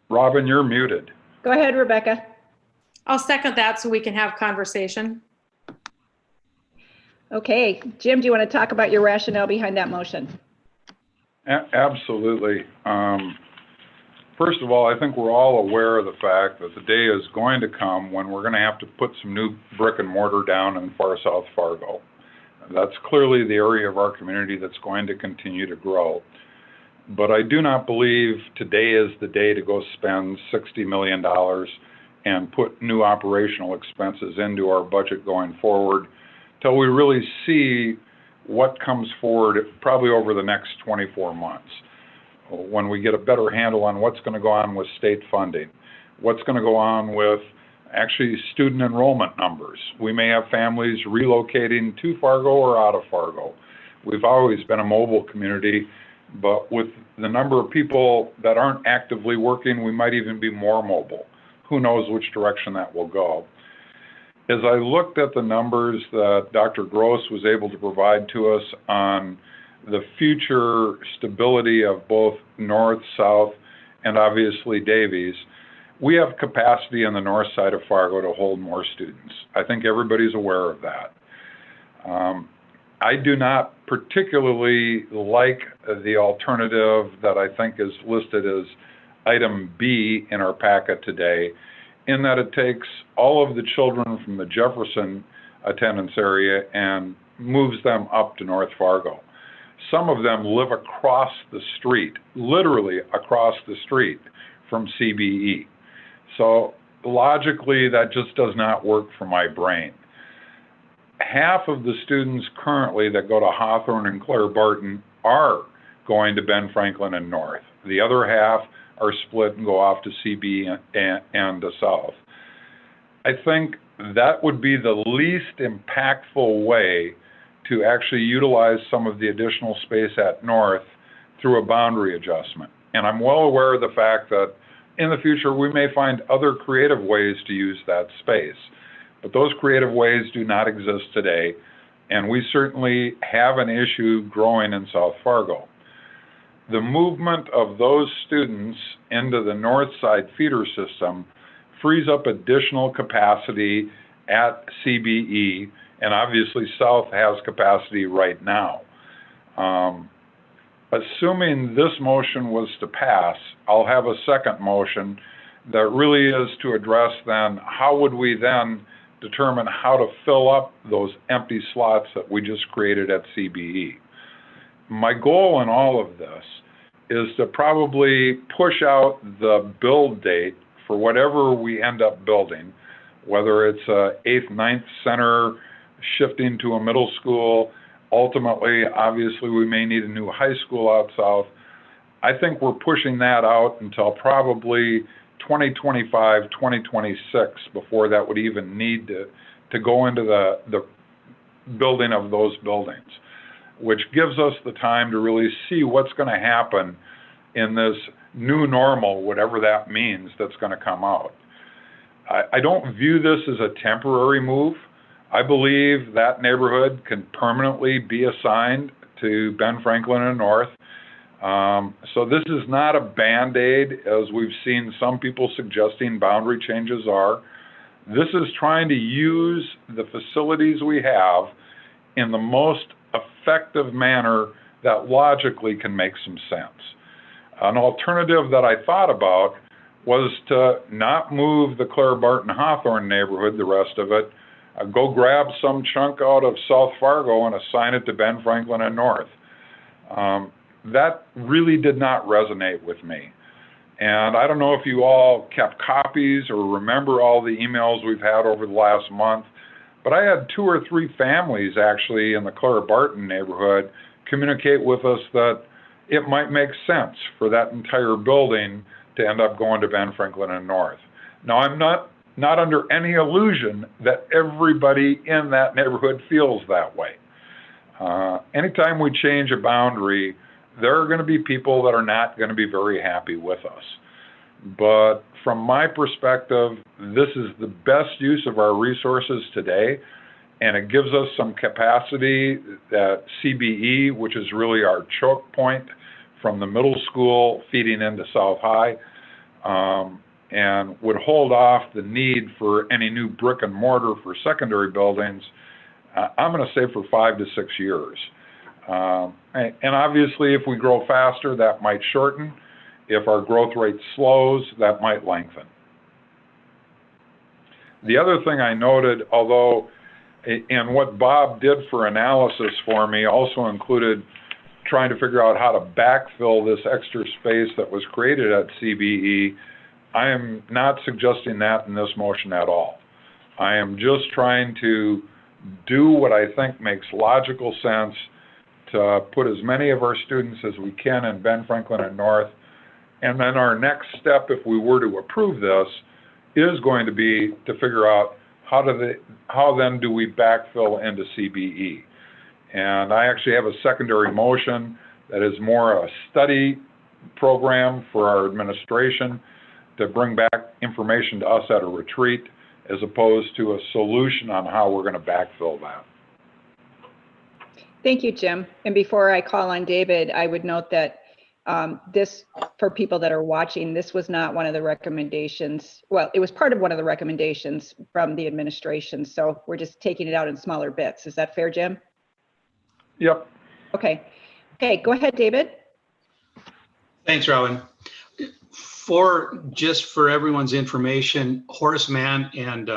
Robin, you're muted. Go ahead, Rebecca. I'll second that so we can have conversation. Okay, Jim, do you want to talk about your rationale behind that motion? Absolutely. First of all, I think we're all aware of the fact that the day is going to come when we're going to have to put some new brick and mortar down in far south Fargo. That's clearly the area of our community that's going to continue to grow. But I do not believe today is the day to go spend $60 million and put new operational expenses into our budget going forward till we really see what comes forward probably over the next 24 months. When we get a better handle on what's going to go on with state funding, what's going to go on with actually student enrollment numbers. We may have families relocating to Fargo or out of Fargo. We've always been a mobile community, but with the number of people that aren't actively working, we might even be more mobile. Who knows which direction that will go. As I looked at the numbers that Dr. Gross was able to provide to us on the future stability of both North, South, and obviously Davies, we have capacity on the north side of Fargo to hold more students. I think everybody's aware of that. I do not particularly like the alternative that I think is listed as item B in our packet today, in that it takes all of the children from the Jefferson attendance area and moves them up to North Fargo. Some of them live across the street, literally across the street from CBE. So logically, that just does not work for my brain. Half of the students currently that go to Hawthorne and Clara Barton are going to Ben Franklin and North. The other half are split and go off to CBE and the South. I think that would be the least impactful way to actually utilize some of the additional space at North through a boundary adjustment. And I'm well aware of the fact that in the future, we may find other creative ways to use that space. But those creative ways do not exist today, and we certainly have an issue growing in South Fargo. The movement of those students into the north side feeder system frees up additional capacity at CBE, and obviously South has capacity right now. Assuming this motion was to pass, I'll have a second motion that really is to address then how would we then determine how to fill up those empty slots that we just created at CBE. My goal in all of this is to probably push out the build date for whatever we end up building, whether it's a 8th, 9th center shifting to a middle school. Ultimately, obviously, we may need a new high school out south. I think we're pushing that out until probably 2025, 2026 before that would even need to go into the building of those buildings, which gives us the time to really see what's going to happen in this new normal, whatever that means, that's going to come out. I don't view this as a temporary move. I believe that neighborhood can permanently be assigned to Ben Franklin and North. So this is not a Band-Aid, as we've seen some people suggesting boundary changes are. This is trying to use the facilities we have in the most effective manner that logically can make some sense. An alternative that I thought about was to not move the Clara Barton Hawthorne neighborhood, the rest of it, go grab some chunk out of South Fargo and assign it to Ben Franklin and North. That really did not resonate with me. And I don't know if you all kept copies or remember all the emails we've had over the last month, but I had 2 or 3 families actually in the Clara Barton neighborhood communicate with us that it might make sense for that entire building to end up going to Ben Franklin and North. Now, I'm not under any illusion that everybody in that neighborhood feels that way. Anytime we change a boundary, there are going to be people that are not going to be very happy with us. But from my perspective, this is the best use of our resources today, and it gives us some capacity that CBE, which is really our choke point from the middle school feeding into South High, and would hold off the need for any new brick and mortar for secondary buildings, I'm going to say for 5 to 6 years. And obviously, if we grow faster, that might shorten. If our growth rate slows, that might lengthen. The other thing I noted, although, and what Bob did for analysis for me also included trying to figure out how to backfill this extra space that was created at CBE, I am not suggesting that in this motion at all. I am just trying to do what I think makes logical sense to put as many of our students as we can in Ben Franklin and North. And then our next step, if we were to approve this, is going to be to figure out how then do we backfill into CBE. And I actually have a secondary motion that is more a study program for our administration to bring back information to us at a retreat, as opposed to a solution on how we're going to backfill that. Thank you, Jim. And before I call on David, I would note that this, for people that are watching, this was not one of the recommendations. Well, it was part of one of the recommendations from the administration. So we're just taking it out in smaller bits. Is that fair, Jim? Yep. Okay. Okay, go ahead, David. Thanks, Robin. Just for everyone's information, Horace Mann and,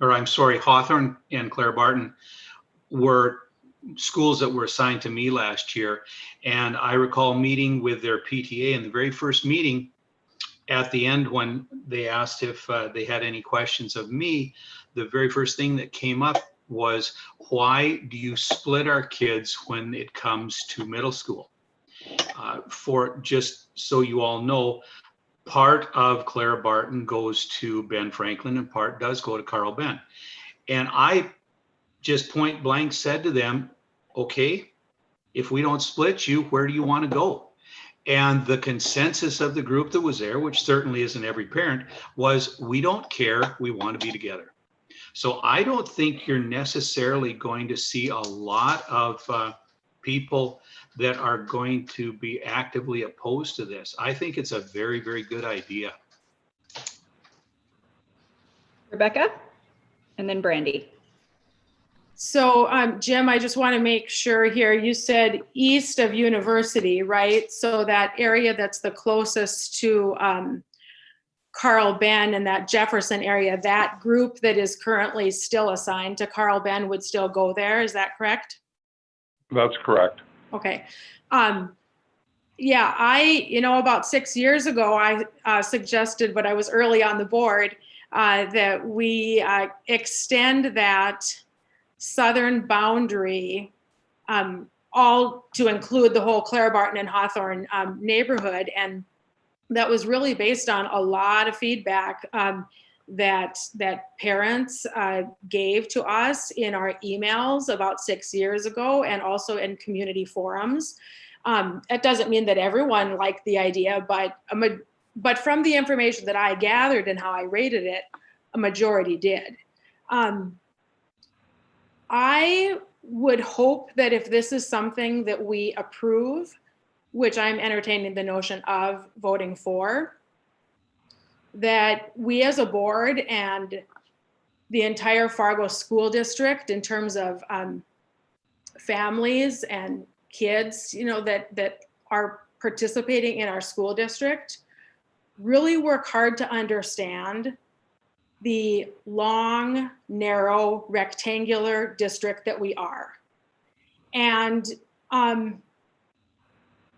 Hawthorne and Clara Barton were schools that were assigned to me last year. And I recall meeting with their PTA in the very first meeting at the end when they asked if they had any questions of me. The very first thing that came up was, why do you split our kids when it comes to middle school? For just so you all know, part of Clara Barton goes to Ben Franklin and part does go to Carl Ben. And I just point blank said to them, okay, if we don't split you, where do you want to go? And the consensus of the group that was there, which certainly isn't every parent, was we don't care, we want to be together. So I don't think you're necessarily going to see a lot of people that are going to be actively opposed to this. I think it's a very, very good idea. Rebecca, and then Brandy. So Jim, I just want to make sure here, you said east of University, right? So that area that's the closest to Carl Ben and that Jefferson area, that group that is currently still assigned to Carl Ben would still go there. Is that correct? That's correct. Okay. Yeah, about 6 years ago, I suggested, but I was early on the board, that we extend that southern boundary all to include the whole Clara Barton and Hawthorne neighborhood. And that was really based on a lot of feedback that parents gave to us in our emails about 6 years ago, and also in community forums. It doesn't mean that everyone liked the idea, but from the information that I gathered and how I rated it, a majority did. I would hope that if this is something that we approve, which I'm entertaining the notion of voting for, that we as a board and the entire Fargo school district, in terms of families and kids, that are participating in our school district, really work hard to understand the long, narrow, rectangular district that we are. And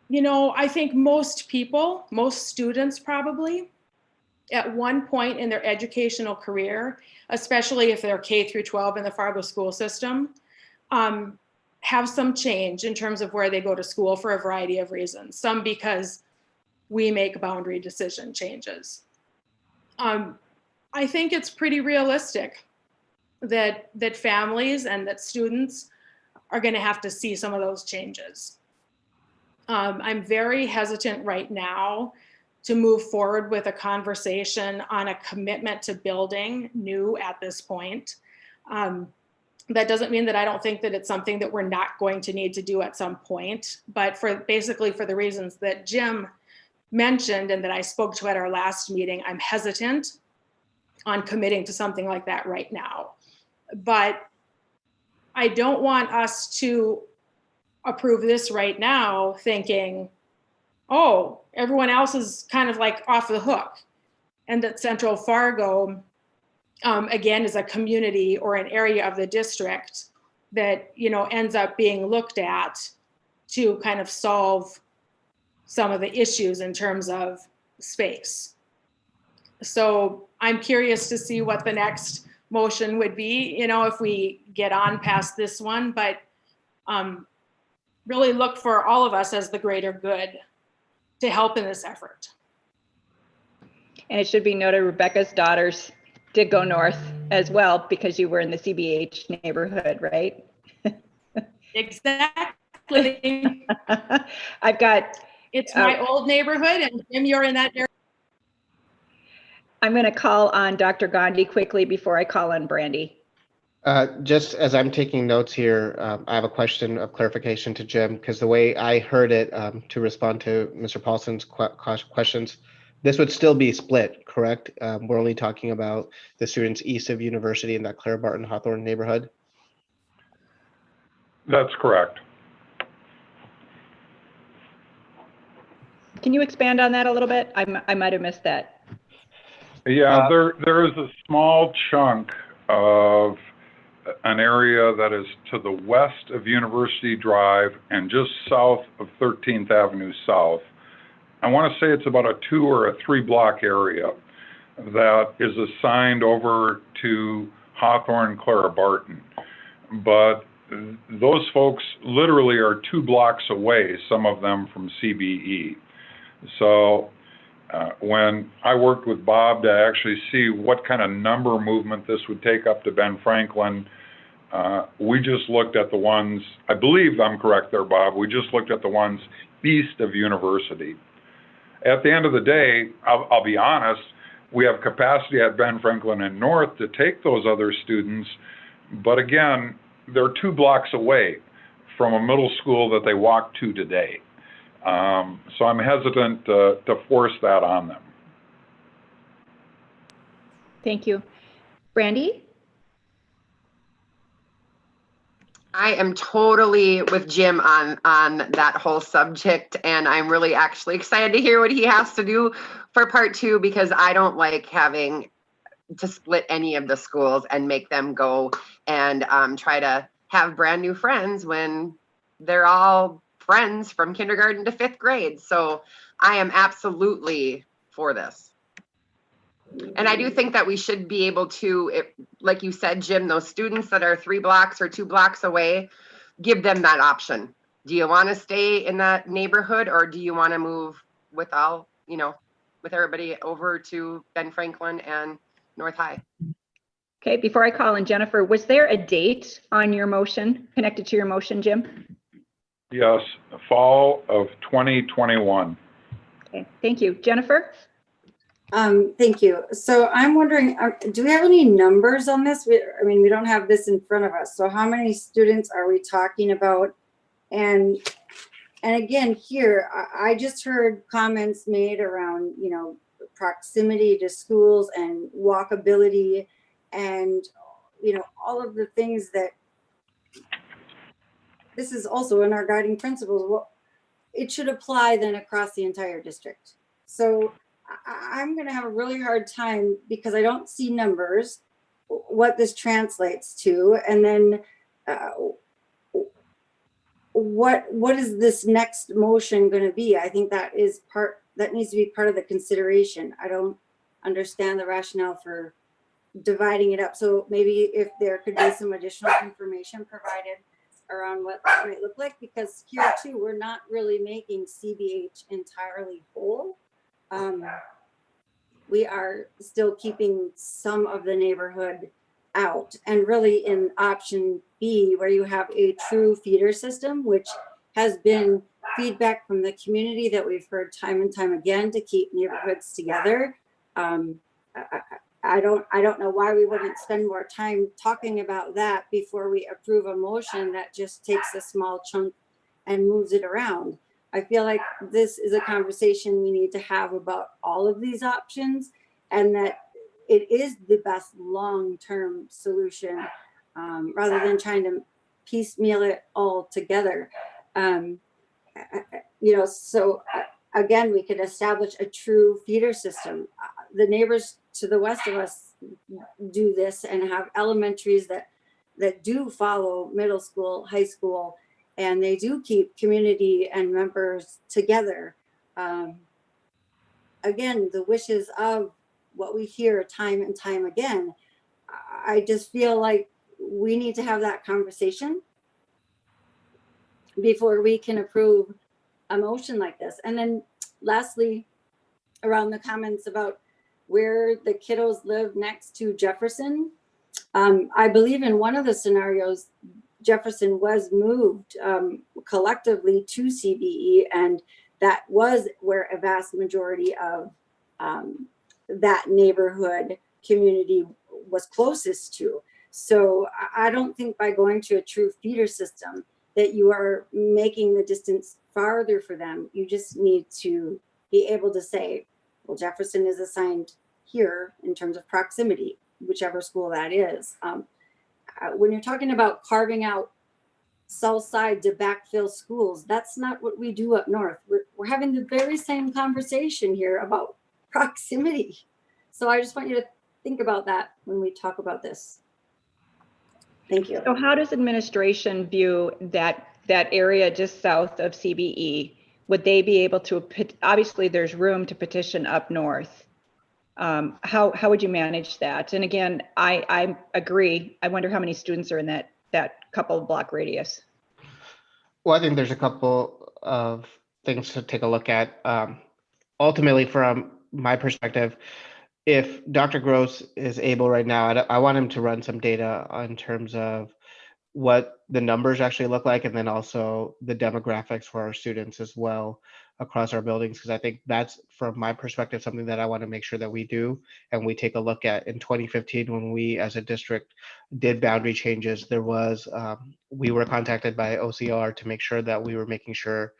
You know, I think most people, most students probably, at one point in their educational career, especially if they're K through 12 in the Fargo school system, have some change in terms of where they go to school for a variety of reasons. Some because we make boundary decision changes. I think it's pretty realistic that families and that students are going to have to see some of those changes. I'm very hesitant right now to move forward with a conversation on a commitment to building new at this point. That doesn't mean that I don't think that it's something that we're not going to need to do at some point, but basically for the reasons that Jim mentioned and that I spoke to at our last meeting, I'm hesitant on committing to something like that right now. But I don't want us to approve this right now thinking, oh, everyone else is kind of like off the hook, and that Central Fargo, again, is a community or an area of the district that, you know, ends up being looked at to kind of solve some of the issues in terms of space. So I'm curious to see what the next motion would be, you know, if we get on past this one, but really look for all of us as the greater good to help in this effort. And it should be noted, Rebecca's daughters did go north as well because you were in the CBH neighborhood, right? Exactly. I've got. It's my old neighborhood, and Jim, you're in that area. I'm going to call on Dr. Gandhi quickly before I call on Brandy. Just as I'm taking notes here, I have a question of clarification to Jim, because the way I heard it, to respond to Mr. Paulson's questions, this would still be split, correct? We're only talking about the students east of University in that Clara Barton Hawthorne neighborhood? That's correct. Can you expand on that a little bit? I might have missed that. Yeah, there is a small chunk of an area that is to the west of University Drive and just south of 13th Avenue South. I want to say it's about a 2 or a 3 block area that is assigned over to Hawthorne, Clara Barton. But those folks literally are 2 blocks away, some of them from CBE. So when I worked with Bob to actually see what kind of number movement this would take up to Ben Franklin, we just looked at the ones, I believe I'm correct there, Bob, we just looked at the ones east of University. At the end of the day, I'll be honest, we have capacity at Ben Franklin and North to take those other students, but again, they're 2 blocks away from a middle school that they walk to today. So I'm hesitant to force that on them. Thank you. Brandy? I am totally with Jim on that whole subject, and I'm really actually excited to hear what he has to do for part 2, because I don't like having to split any of the schools and make them go and try to have brand new friends when they're all friends from kindergarten to 5th grade. So I am absolutely for this. And I do think that we should be able to, like you said, Jim, those students that are 3 blocks or 2 blocks away, give them that option. Do you want to stay in that neighborhood, or do you want to move with all, you know, with everybody over to Ben Franklin and North High? Okay, before I call in Jennifer, was there a date on your motion, connected to your motion, Jim? Yes, fall of 2021. Okay, thank you. Jennifer? Thank you. So I'm wondering, do we have any numbers on this? I mean, we don't have this in front of us. So how many students are we talking about? And again, here, I just heard comments made around, you know, proximity to schools and walkability and, you know, all of the things that this is also in our guiding principles. Well, it should apply then across the entire district. So I'm going to have a really hard time, because I don't see numbers, what this translates to. And then what is this next motion going to be? I think that needs to be part of the consideration. I don't understand the rationale for dividing it up. So maybe if there could be some additional information provided around what that might look like, because here too, we're not really making CBH entirely whole. We are still keeping some of the neighborhood out, and really in option B, where you have a true feeder system, which has been feedback from the community that we've heard time and time again to keep neighborhoods together. I don't know why we wouldn't spend more time talking about that before we approve a motion that just takes a small chunk and moves it around. I feel like this is a conversation we need to have about all of these options, and that it is the best long-term solution, rather than trying to piecemeal it all together. So again, we could establish a true feeder system. The neighbors to the west of us do this and have elementaries that do follow middle school, high school, and they do keep community and members together. Again, the wishes of what we hear time and time again. I just feel like we need to have that conversation before we can approve a motion like this. And then lastly, around the comments about where the kiddos live next to Jefferson, I believe in one of the scenarios, Jefferson was moved collectively to CBE, and that was where a vast majority of that neighborhood community was closest to. So I don't think by going to a true feeder system that you are making the distance farther for them. You just need to be able to say, well, Jefferson is assigned here in terms of proximity, whichever school that is. When you're talking about carving out south side to backfill schools, that's not what we do up north. We're having the very same conversation here about proximity. So I just want you to think about that when we talk about this. Thank you. So how does administration view that area just south of CBE? Would they be able to, obviously there's room to petition up north. How would you manage that? And again, I agree. I wonder how many students are in that couple block radius. Well, I think there's a couple of things to take a look at. Ultimately, from my perspective, if Dr. Gross is able right now, I want him to run some data in terms of what the numbers actually look like, and then also the demographics for our students as well across our buildings, because I think that's, from my perspective, something that I want to make sure that we do and we take a look at. In 2015, when we as a district did boundary changes, there was, we were contacted by OCR to make sure that we were making sure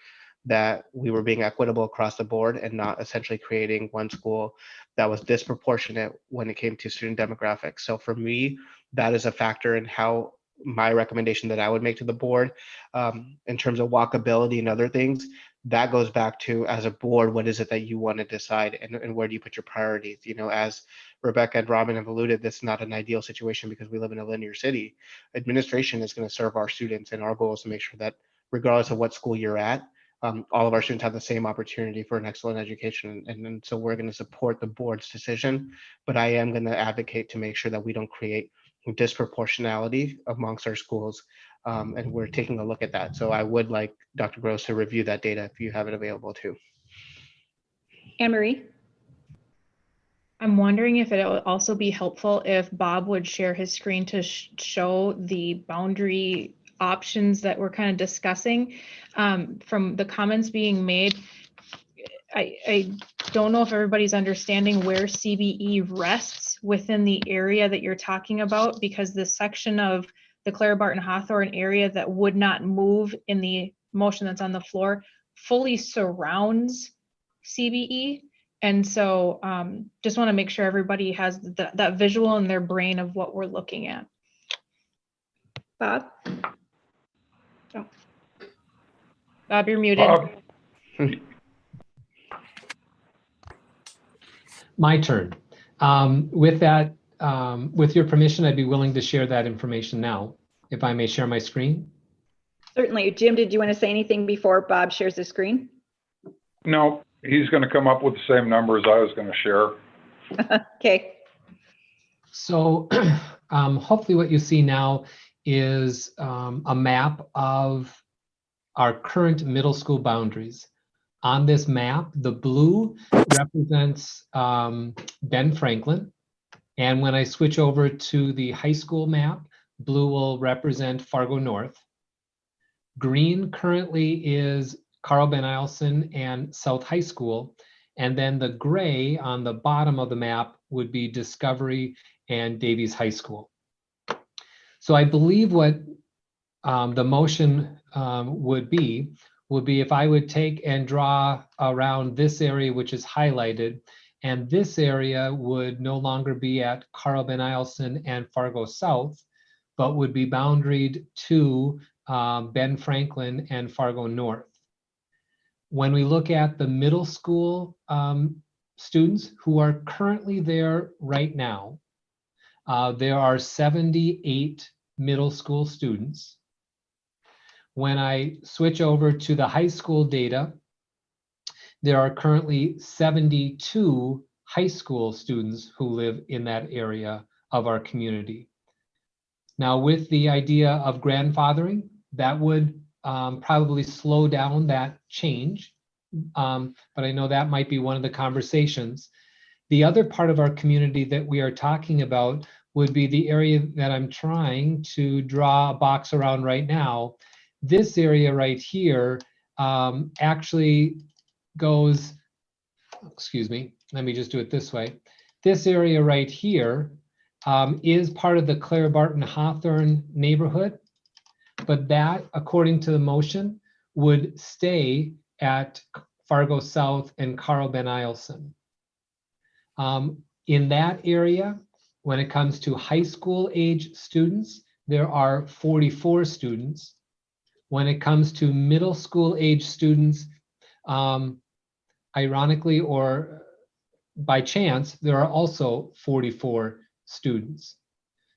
that we were being equitable across the board and not essentially creating one school that was disproportionate when it came to student demographics. So for me, that is a factor in how my recommendation that I would make to the board, in terms of walkability and other things. That goes back to, as a board, what is it that you want to decide, and where do you put your priorities? You know, as Rebecca and Robin have alluded, this is not an ideal situation because we live in a linear city. Administration is going to serve our students, and our goal is to make sure that regardless of what school you're at, all of our students have the same opportunity for an excellent education. And so we're going to support the board's decision, but I am going to advocate to make sure that we don't create disproportionality amongst our schools. And we're taking a look at that. So I would like Dr. Gross to review that data if you have it available too. Anne-Marie? I'm wondering if it would also be helpful if Bob would share his screen to show the boundary options that we're kind of discussing. From the comments being made, I don't know if everybody's understanding where CBE rests within the area that you're talking about, because the section of the Clara Barton Hawthorne area that would not move in the motion that's on the floor fully surrounds CBE. And so just want to make sure everybody has that visual in their brain of what we're looking at. Bob? Oh. Bob, you're muted. Bob. My turn. With that, with your permission, I'd be willing to share that information now, if I may share my screen. Certainly. Jim, did you want to say anything before Bob shares the screen? No, he's going to come up with the same numbers I was going to share. Okay. So hopefully what you see now is a map of our current middle school boundaries. On this map, the blue represents Ben Franklin. And when I switch over to the high school map, blue will represent Fargo North. Green currently is Carl Ben Eielson and South High School. And then the gray on the bottom of the map would be Discovery and Davies High School. So I believe what the motion would be if I would take and draw around this area, which is highlighted, and this area would no longer be at Carl Ben Eielson and Fargo South, but would be boundaried to Ben Franklin and Fargo North. When we look at the middle school students who are currently there right now, there are 78 middle school students. When I switch over to the high school data, there are currently 72 high school students who live in that area of our community. Now, with the idea of grandfathering, that would probably slow down that change, but I know that might be one of the conversations. The other part of our community that we are talking about would be the area that I'm trying to draw a box around right now. This area right here actually goes, excuse me, let me just do it this way. This area right here is part of the Claire Barton Hawthorne neighborhood, but that, according to the motion, would stay at Fargo South and Carl Ben Eielson. In that area, when it comes to high school age students, there are 44 students. When it comes to middle school age students, ironically or by chance, there are also 44 students.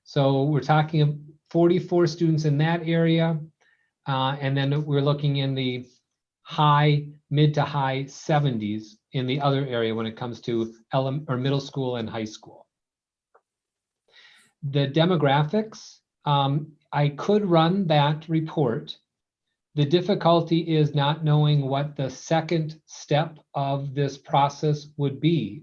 So we're talking 44 students in that area, and then we're looking in the mid to high 70s in the other area when it comes to middle school and high school. The demographics, I could run that report. The difficulty is not knowing what the second step of this process would be.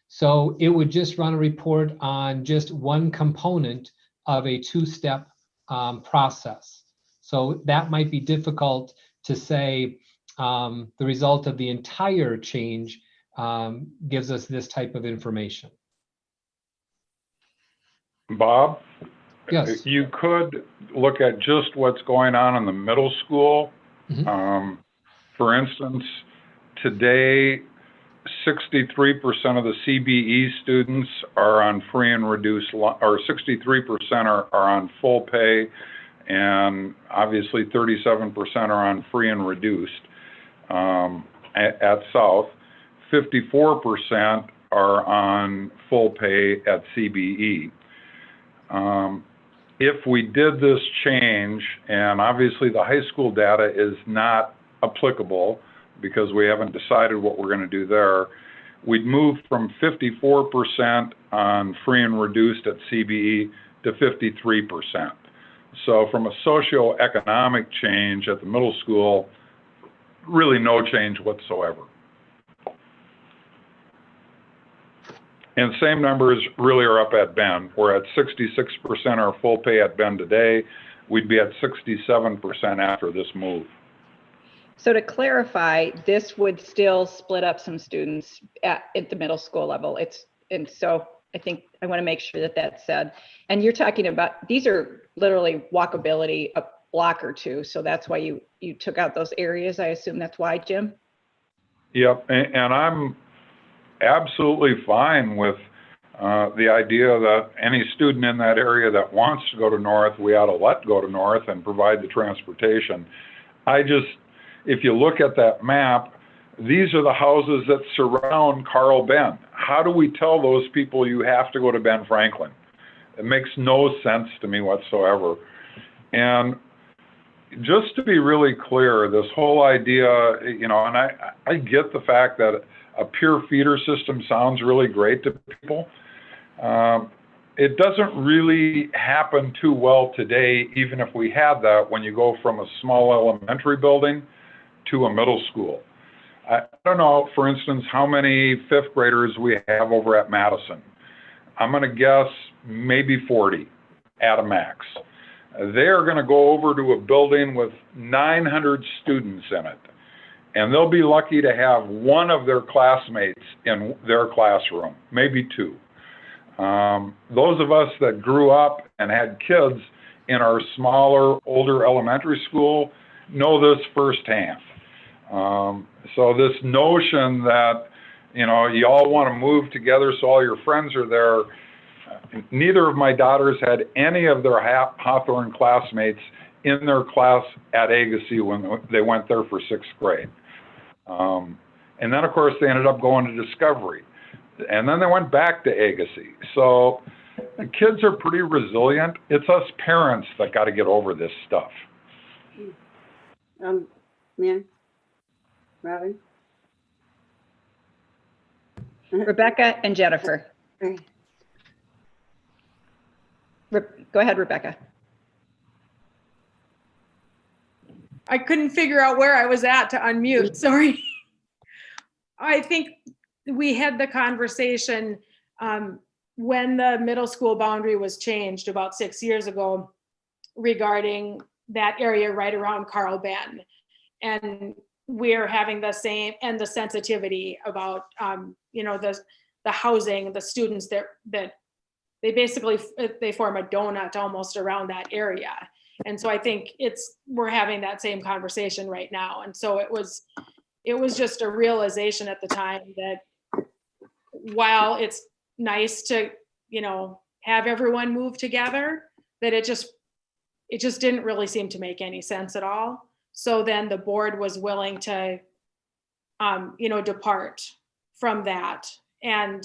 So it would just run a report on just one component of a two-step process. So that might be difficult to say the result of the entire change gives us this type of information. Bob? Yes. You could look at just what's going on in the middle school. Mm-hmm. For instance, today, 63% of the CBE students are on free and reduced, or 63% are on full pay, and obviously 37% are on free and reduced at South. 54% are on full pay at CBE. If we did this change, and obviously the high school data is not applicable because we haven't decided what we're going to do there, we'd move from 54% on free and reduced at CBE to 53%. So from a socioeconomic change at the middle school, really no change whatsoever. And same numbers really are up at Ben. We're at 66% are full pay at Ben today. We'd be at 67% after this move. So to clarify, this would still split up some students at the middle school level. And so I think I want to make sure that that's said. And you're talking about, these are literally walkability a block or two. So that's why you took out those areas. I assume that's why, Jim? Yep, and I'm absolutely fine with the idea that any student in that area that wants to go to North, we ought to let go to North and provide the transportation. If you look at that map, these are the houses that surround Carl Ben. How do we tell those people you have to go to Ben Franklin? It makes no sense to me whatsoever. And just to be really clear, this whole idea, you know, and I get the fact that a peer feeder system sounds really great to people. It doesn't really happen too well today, even if we had that, when you go from a small elementary building to a middle school. I don't know, for instance, how many fifth graders we have over at Madison. I'm going to guess maybe 40 at a max. They're going to go over to a building with 900 students in it, and they'll be lucky to have one of their classmates in their classroom, maybe two. Those of us that grew up and had kids in our smaller, older elementary school know this firsthand. So this notion that, you know, you all want to move together so all your friends are there, neither of my daughters had any of their Hawthorne classmates in their class at Agassiz when they went there for 6th grade. And then, of course, they ended up going to Discovery. And then they went back to Agassiz. So the kids are pretty resilient. It's us parents that got to get over this stuff. Man, Robin? Rebecca and Jennifer. Go ahead, Rebecca. I couldn't figure out where I was at to unmute, sorry. I think we had the conversation when the middle school boundary was changed about 6 years ago regarding that area right around Carl Ben. And we're having the same, and the sensitivity about, you know, the housing, the students that they basically, they form a donut almost around that area. And so I think we're having that same conversation right now. And so it was just a realization at the time that while it's nice to, you know, have everyone move together, that it just didn't really seem to make any sense at all. So then the board was willing to, you know, depart from that, and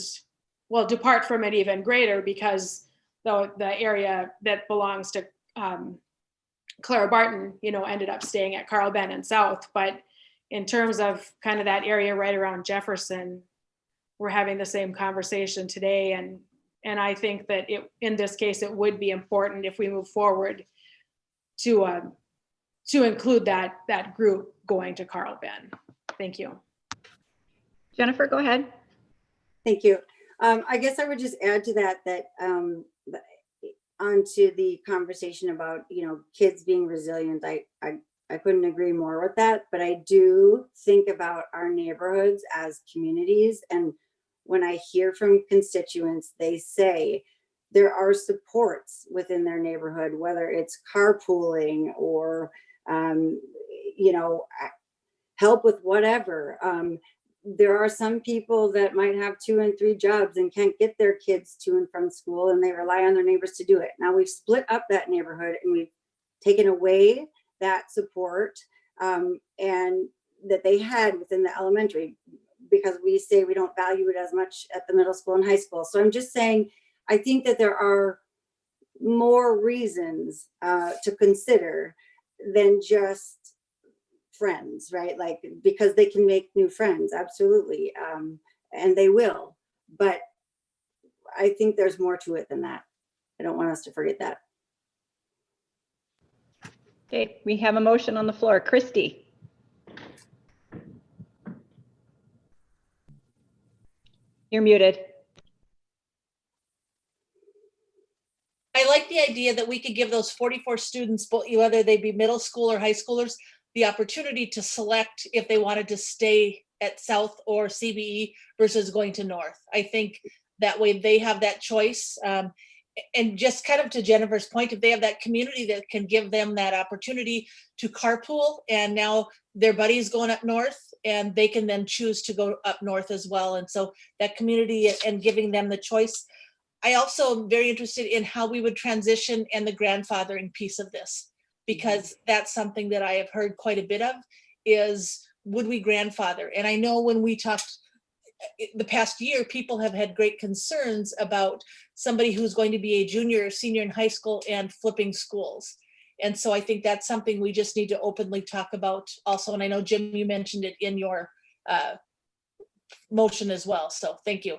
well, depart from it even greater, because the area that belongs to Clara Barton, you know, ended up staying at Carl Ben and South. But in terms of kind of that area right around Jefferson, we're having the same conversation today. And I think that in this case, it would be important if we move forward to include that group going to Carl Ben. Thank you. Jennifer, go ahead. Thank you. I guess I would just add to that onto the conversation about, you know, kids being resilient. I couldn't agree more with that, but I do think about our neighborhoods as communities. And when I hear from constituents, they say there are supports within their neighborhood, whether it's carpooling or, you know, help with whatever. There are some people that might have 2 and 3 jobs and can't get their kids to and from school, and they rely on their neighbors to do it. Now we've split up that neighborhood and we've taken away that support and that they had within the elementary, because we say we don't value it as much at the middle school and high school. So I'm just saying, I think that there are more reasons to consider than just friends, right? Like, because they can make new friends, absolutely, and they will. But I think there's more to it than that. I don't want us to forget that. Okay, we have a motion on the floor. Christy. You're muted. I like the idea that we could give those 44 students, whether they be middle school or high schoolers, the opportunity to select if they wanted to stay at South or CBE versus going to North. I think that way they have that choice. And just kind of to Jennifer's point, if they have that community that can give them that opportunity to carpool, and now their buddy's going up north and they can then choose to go up north as well. And so that community and giving them the choice. I also am very interested in how we would transition and the grandfathering piece of this, because that's something that I have heard quite a bit of, is would we grandfather? And I know when we talked the past year, people have had great concerns about somebody who's going to be a junior or senior in high school and flipping schools. And so I think that's something we just need to openly talk about also. And I know, Jim, you mentioned it in your motion as well. So thank you.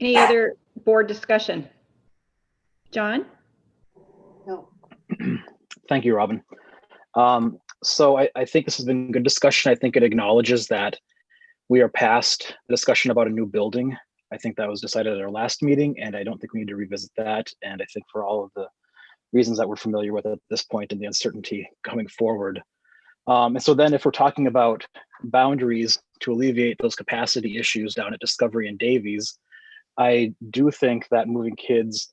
Any other board discussion? John? No. Thank you, Robin. So I think this has been good discussion. I think it acknowledges that we are past the discussion about a new building. I think that was decided at our last meeting, and I don't think we need to revisit that. And I think for all of the reasons that we're familiar with at this point and the uncertainty going forward. And so then if we're talking about boundaries to alleviate those capacity issues down at Discovery and Davies, I do think that moving kids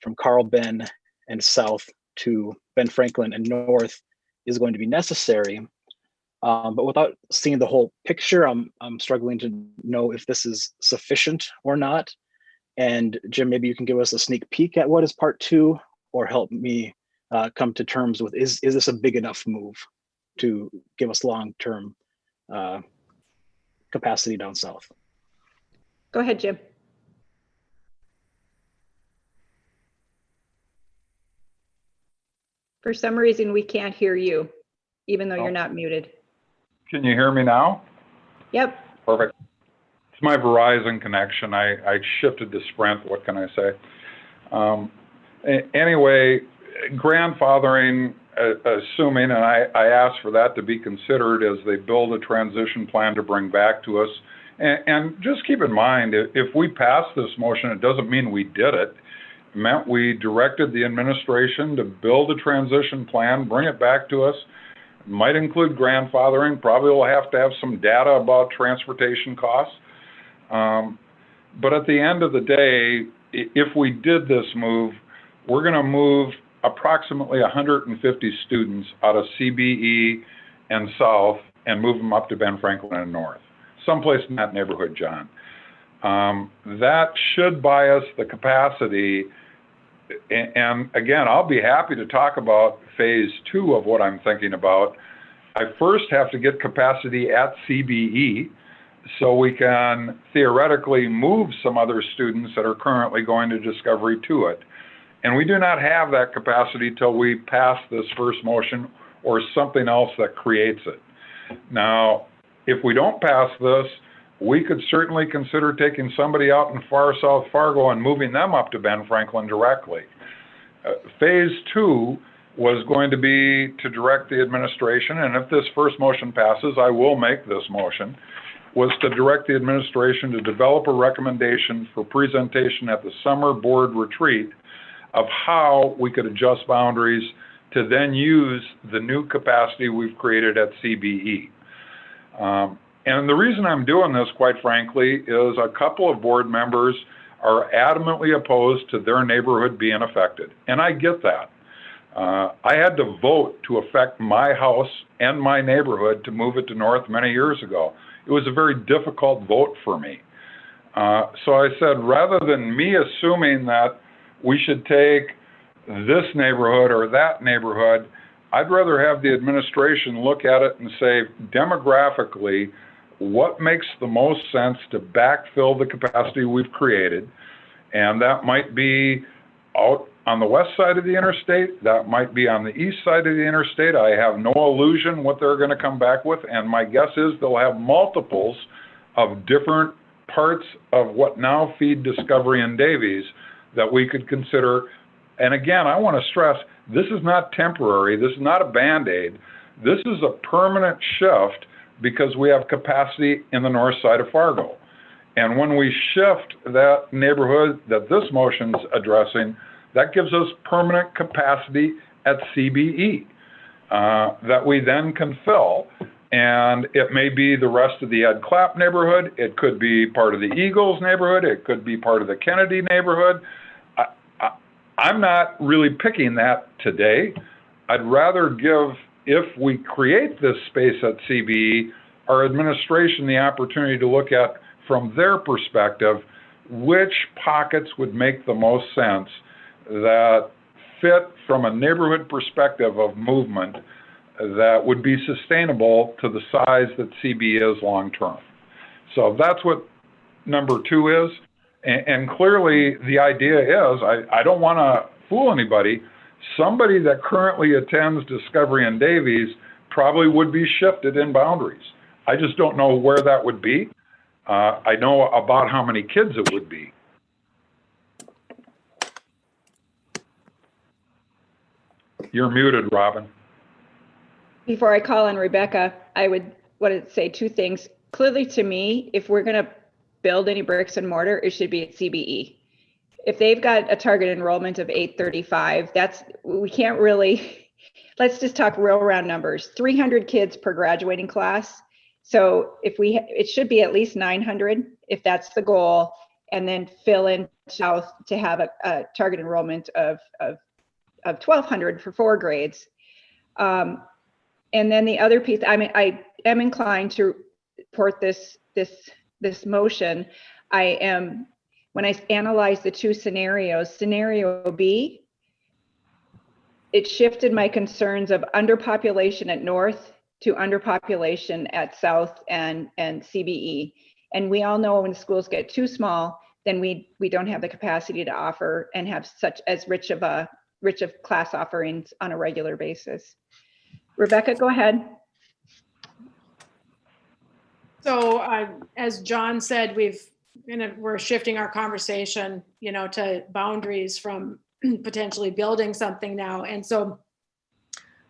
from Carl Ben and south to Ben Franklin and north is going to be necessary. But without seeing the whole picture, I'm struggling to know if this is sufficient or not. And Jim, maybe you can give us a sneak peek at what is part 2, or help me come to terms with, is this a big enough move to give us long-term capacity down south? Go ahead, Jim. For some reason, we can't hear you, even though you're not muted. Can you hear me now? Yep. Perfect. It's my Verizon connection. I shifted to Sprint. What can I say? Anyway, grandfathering, assuming, and I asked for that to be considered as they build a transition plan to bring back to us. And just keep in mind, if we pass this motion, it doesn't mean we did it. It meant we directed the administration to build a transition plan, bring it back to us. It might include grandfathering. Probably will have to have some data about transportation costs. But at the end of the day, if we did this move, we're going to move approximately 150 students out of CBE and south and move them up to Ben Franklin and north, someplace in that neighborhood, John. That should buy us the capacity. And again, I'll be happy to talk about phase 2 of what I'm thinking about. I first have to get capacity at CBE so we can theoretically move some other students that are currently going to Discovery to it. And we do not have that capacity till we pass this first motion or something else that creates it. Now, if we don't pass this, we could certainly consider taking somebody out in far south Fargo and moving them up to Ben Franklin directly. Phase 2 was going to be to direct the administration, and if this first motion passes, I will make this motion, was to direct the administration to develop a recommendation for presentation at the summer board retreat of how we could adjust boundaries to then use the new capacity we've created at CBE. And the reason I'm doing this, quite frankly, is a couple of board members are adamantly opposed to their neighborhood being affected. And I get that. I had to vote to affect my house and my neighborhood to move it to north many years ago. It was a very difficult vote for me. So I said, rather than me assuming that we should take this neighborhood or that neighborhood, I'd rather have the administration look at it and say, demographically, what makes the most sense to backfill the capacity we've created? And that might be out on the west side of the interstate, that might be on the east side of the interstate. I have no illusion what they're going to come back with, and my guess is they'll have multiples of different parts of what now feed Discovery and Davies that we could consider. And again, I want to stress, this is not temporary, this is not a Band-Aid, this is a permanent shift because we have capacity in the north side of Fargo. And when we shift that neighborhood that this motion's addressing, that gives us permanent capacity at CBE that we then can fill. And it may be the rest of the Ed Clapp neighborhood, it could be part of the Eagles neighborhood, it could be part of the Kennedy neighborhood. I'm not really picking that today. I'd rather give, if we create this space at CBE, our administration the opportunity to look at, from their perspective, which pockets would make the most sense that fit from a neighborhood perspective of movement that would be sustainable to the size that CBE is long term. So that's what number 2 is. And clearly the idea is, I don't want to fool anybody. Somebody that currently attends Discovery and Davies probably would be shifted in boundaries. I just don't know where that would be. I know about how many kids it would be. You're muted, Robin. Before I call on Rebecca, I would want to say two things. Clearly to me, if we're going to build any bricks and mortar, it should be at CBE. If they've got a target enrollment of 835, we can't really, let's just talk real round numbers, 300 kids per graduating class. So it should be at least 900 if that's the goal, and then fill in South to have a target enrollment of 1,200 for 4 grades. And then the other piece, I am inclined to support this motion. When I analyze the two scenarios, scenario B, it shifted my concerns of underpopulation at North to underpopulation at South and CBE. And we all know when schools get too small, then we don't have the capacity to offer and have such as rich of class offerings on a regular basis. Rebecca, go ahead. So as John said, we're shifting our conversation, to boundaries from potentially building something now. And so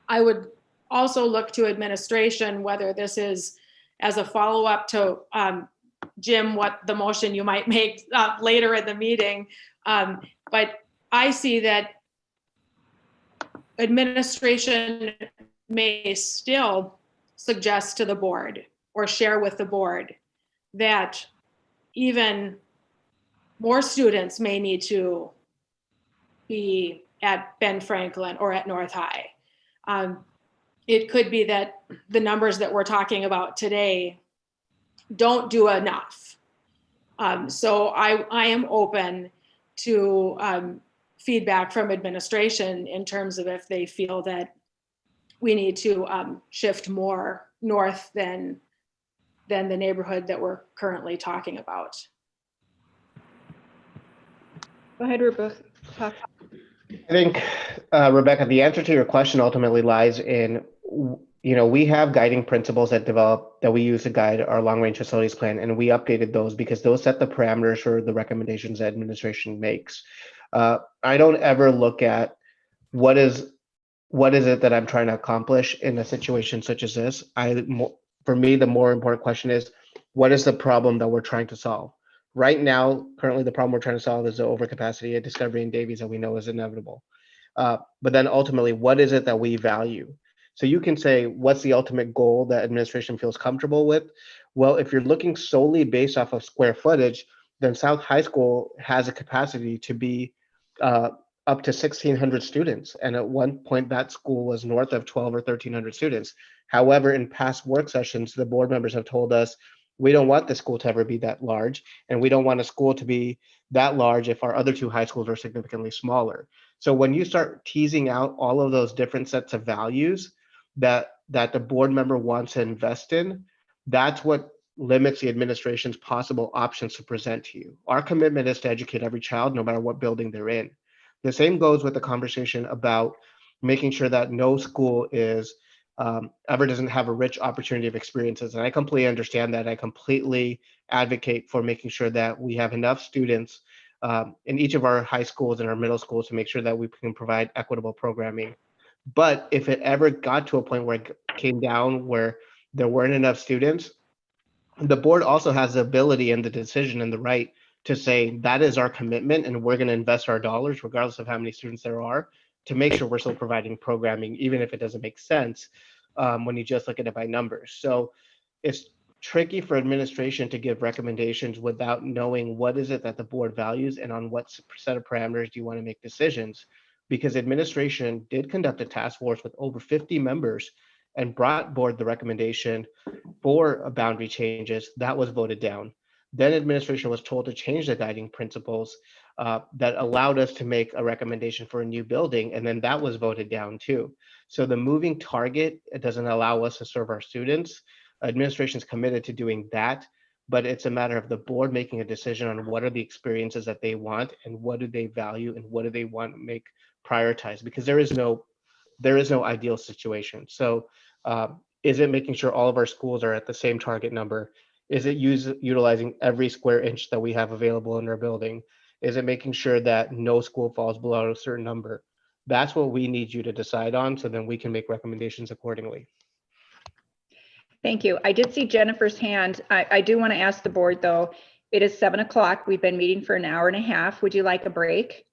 I would also look to administration, whether this is as a follow-up to Jim, what the motion you might make later in the meeting. But I see that administration may still suggest to the board or share with the board that even more students may need to be at Ben Franklin or at North High. It could be that the numbers that we're talking about today don't do enough. So I am open to feedback from administration in terms of if they feel that we need to shift more north than the neighborhood that we're currently talking about. Go ahead, Rebecca. I think, Rebecca, the answer to your question ultimately lies in, we have guiding principles that we use to guide our long-range facilities plan, and we updated those because those set the parameters for the recommendations that administration makes. I don't ever look at what is it that I'm trying to accomplish in a situation such as this. For me, the more important question is, what is the problem that we're trying to solve? Right now, currently, the problem we're trying to solve is the overcapacity at Discovery and Davies that we know is inevitable. But then ultimately, what is it that we value? So you can say, what's the ultimate goal that administration feels comfortable with? Well, if you're looking solely based off of square footage, then South High School has a capacity to be up to 1,600 students. And at one point, that school was north of 1,200 or 1,300 students. However, in past work sessions, the board members have told us, we don't want the school to ever be that large, and we don't want a school to be that large if our other two high schools are significantly smaller. So when you start teasing out all of those different sets of values that the board member wants to invest in, that's what limits the administration's possible options to present to you. Our commitment is to educate every child, no matter what building they're in. The same goes with the conversation about making sure that no school is ever doesn't have a rich opportunity of experiences. And I completely understand that. I completely advocate for making sure that we have enough students in each of our high schools and our middle schools to make sure that we can provide equitable programming. But if it ever got to a point where it came down where there weren't enough students, the board also has the ability and the decision and the right to say that is our commitment and we're going to invest our dollars regardless of how many students there are to make sure we're still providing programming, even if it doesn't make sense when you just look at it by numbers. So it's tricky for administration to give recommendations without knowing what is it that the board values and on what set of parameters do you want to make decisions, because administration did conduct a task force with over 50 members and brought board the recommendation for boundary changes. That was voted down. Then administration was told to change the guiding principles that allowed us to make a recommendation for a new building, and then that was voted down too. So the moving target, it doesn't allow us to serve our students. Administration is committed to doing that, but it's a matter of the board making a decision on what are the experiences that they want and what do they value and what do they want to make prioritize, because there is no ideal situation. So is it making sure all of our schools are at the same target number? Is it utilizing every square inch that we have available in our building? Is it making sure that no school falls below a certain number? That's what we need you to decide on, so then we can make recommendations accordingly. Thank you. I did see Jennifer's hand. I do want to ask the board though, it is 7 o'clock. We've been meeting for an hour and a half. Would you like a break?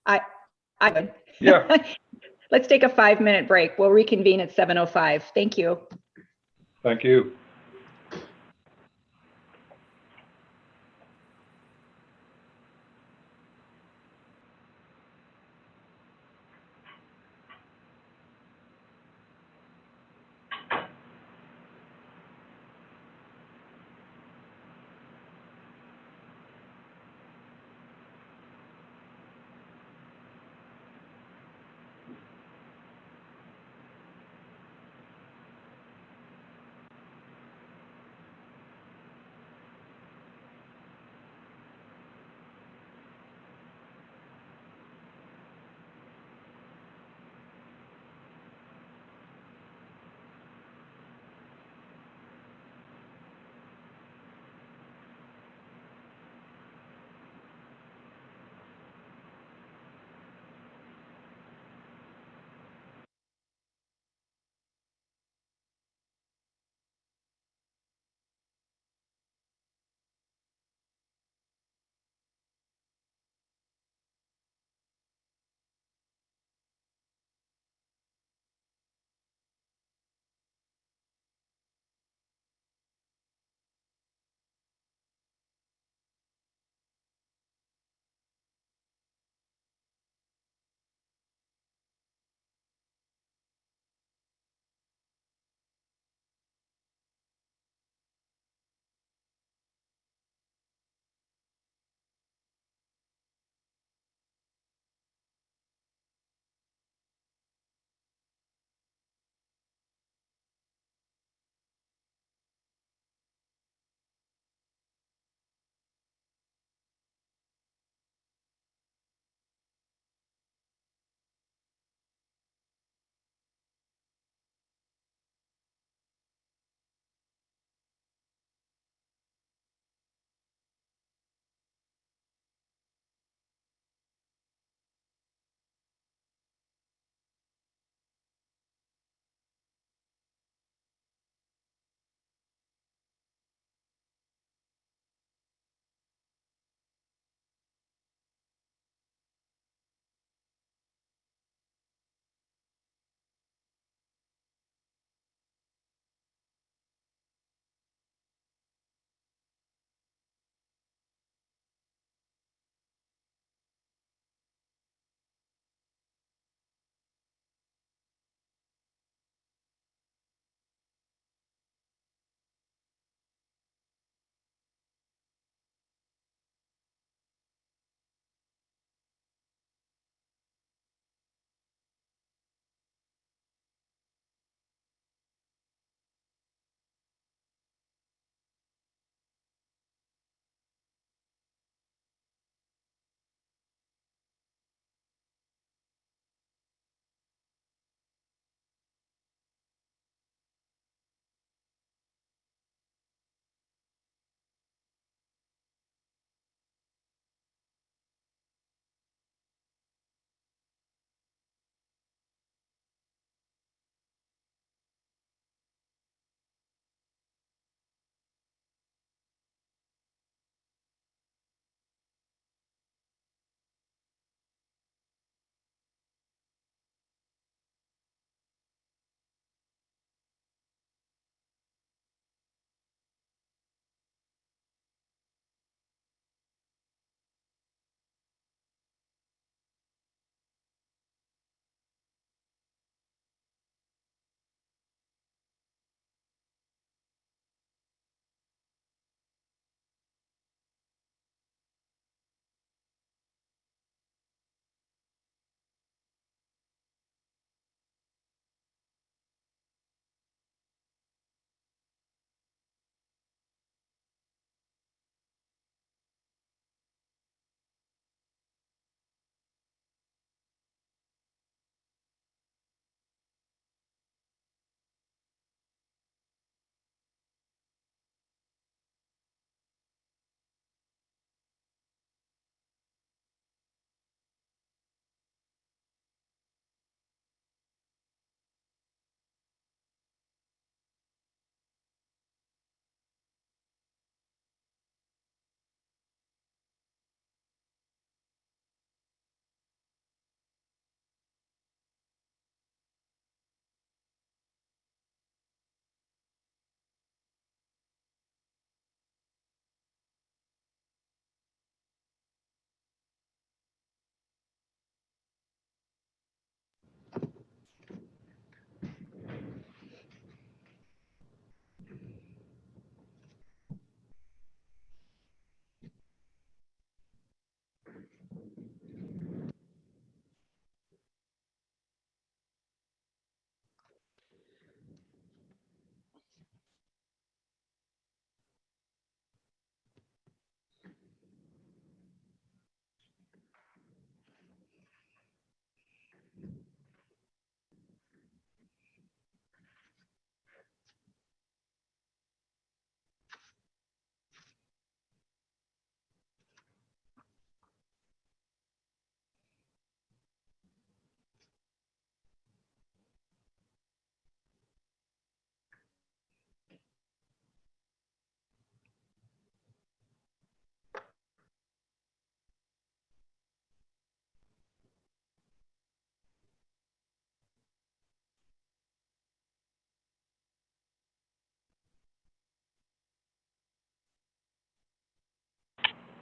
I would. Yeah. Let's take a 5-minute break. We'll reconvene at 7:05. Thank you. Thank you.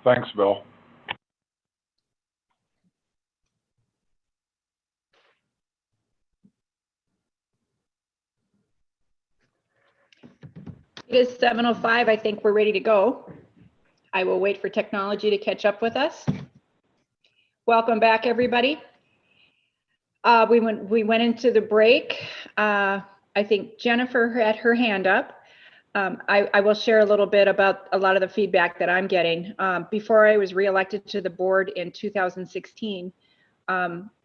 Thanks, Bill. It is 7:05. I think we're ready to go. I will wait for technology to catch up with us. Welcome back, everybody. We went into the break. I think Jennifer had her hand up. I will share a little bit about a lot of the feedback that I'm getting. Before I was reelected to the board in 2016,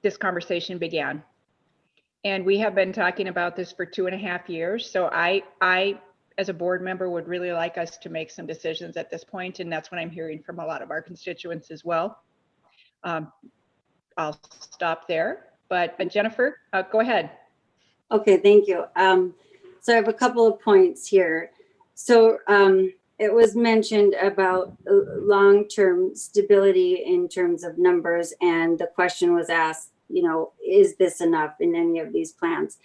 this conversation began. And we have been talking about this for 2.5 years. So I, as a board member, would really like us to make some decisions at this point, and that's what I'm hearing from a lot of our constituents as well. I'll stop there, but Jennifer, go ahead. Okay, thank you. So I have a couple of points here. So it was mentioned about long-term stability in terms of numbers, and the question was asked, you know, is this enough in any of these plans?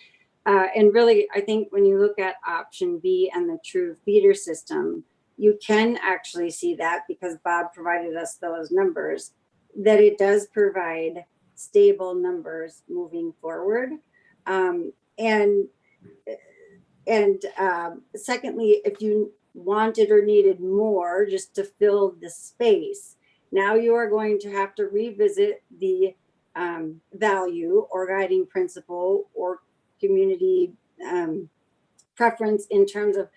And really, I think when you look at option B and the true feeder system, you can actually see that, because Bob provided us those numbers, that it does provide stable numbers moving forward. And secondly, if you wanted or needed more just to fill the space, now you are going to have to revisit the value or guiding principle or community preference in terms of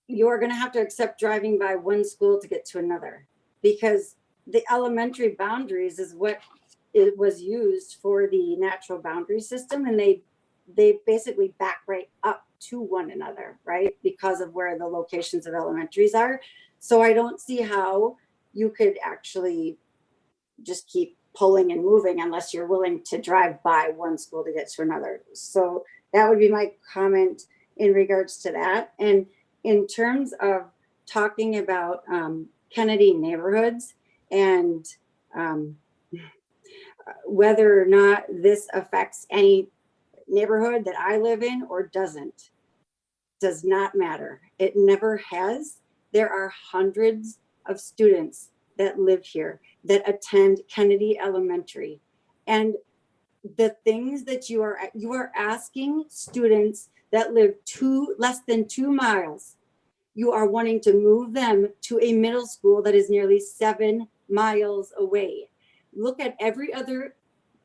you're going to have to accept driving by one school to get to another, because the elementary boundaries is what it was used for the natural boundary system, and they basically back right up to one another, right, because of where the locations of elementaries are. So I don't see how you could actually just keep pulling and moving unless you're willing to drive by one school to get to another. So that would be my comment in regards to that. And in terms of talking about Kennedy neighborhoods and whether or not this affects any neighborhood that I live in or doesn't, does not matter. It never has. There are hundreds of students that live here that attend Kennedy Elementary. And the things that you are asking students that live less than 2 miles, you are wanting to move them to a middle school that is nearly 7 miles away. Look at every other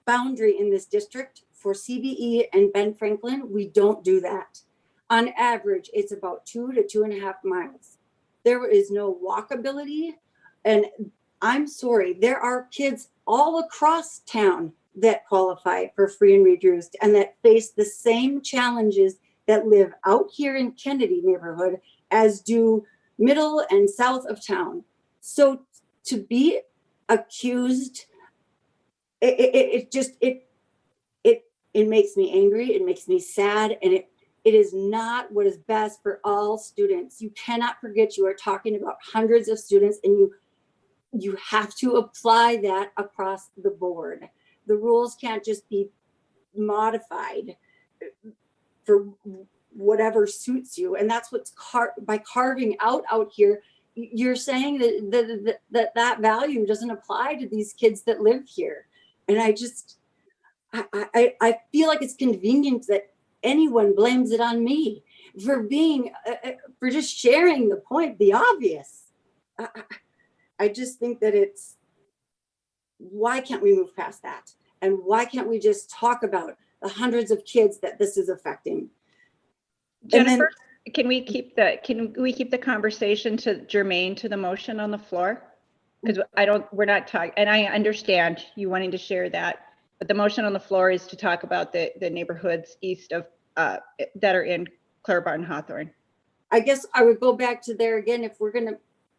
boundary in this district. For CBE and Ben Franklin, we don't do that. On average, it's about 2 to 2.5 miles. There is no walkability. And I'm sorry, there are kids all across town that qualify for free and reduced and that face the same challenges that live out here in Kennedy neighborhood as do middle and south of town. So to be accused, it makes me angry, it makes me sad, and it is not what is best for all students. You cannot forget you are talking about hundreds of students, and you have to apply that across the board. The rules can't just be modified for whatever suits you. And that's what's by carving out here, you're saying that value doesn't apply to these kids that live here. And I feel like it's convenient that anyone blames it on me for for just sharing the point, the obvious. I just think that why can't we move past that? And why can't we just talk about the hundreds of kids that this is affecting? Jennifer, can we keep the conversation germane to the motion on the floor? Because we're not talking, and I understand you wanting to share that, but the motion on the floor is to talk about the neighborhoods east of that are in Clare Barton Hawthorne. I guess I would go back to there again. If we're going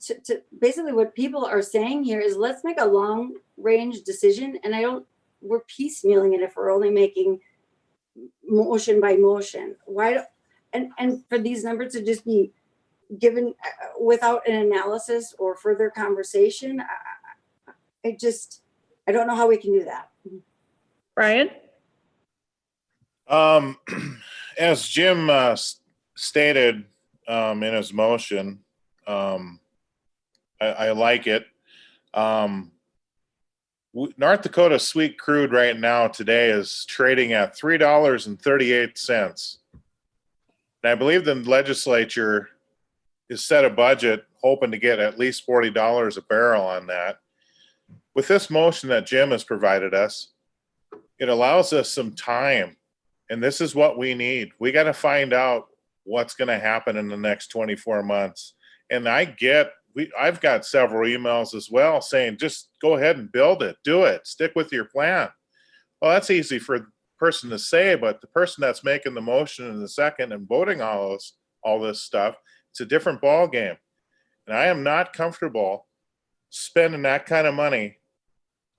to basically what people are saying here is let's make a long range decision. And we're piecemealing it if we're only making motion by motion. And for these numbers to just be given without an analysis or further conversation, I don't know how we can do that. Brian? As Jim stated in his motion, I like it. North Dakota sweet crude right now today is trading at $3.38. And I believe the legislature is set a budget hoping to get at least $40 a barrel on that. With this motion that Jim has provided us, it allows us some time. And this is what we need. We got to find out what's going to happen in the next 24 months. And I've got several emails as well saying, just go ahead and build it, do it, stick with your plan. Well, that's easy for the person to say, but the person that's making the motion in the second and voting all this stuff, it's a different ball game. And I am not comfortable spending that kind of money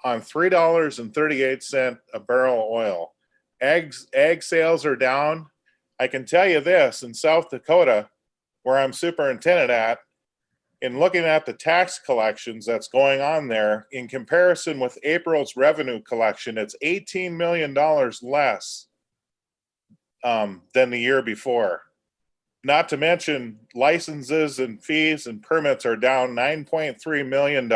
on $3.38 a barrel of oil. Ag sales are down. I can tell you this, in South Dakota, where I'm superintendent at, in looking at the tax collections that's going on there, in comparison with April's revenue collection, it's $18 million less than the year before. Not to mention licenses and fees and permits are down $9.3 million.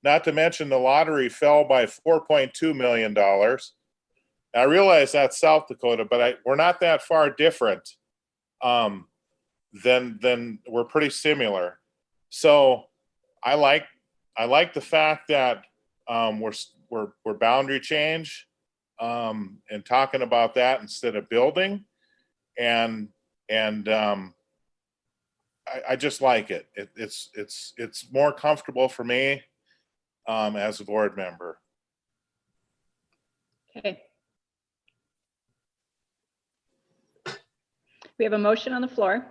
Not to mention the lottery fell by $4.2 million. I realize that's South Dakota, but we're not that far different. Then we're pretty similar. So I like the fact that we're boundary change and talking about that instead of building, and I just like it. It's more comfortable for me as a board member. Okay. We have a motion on the floor.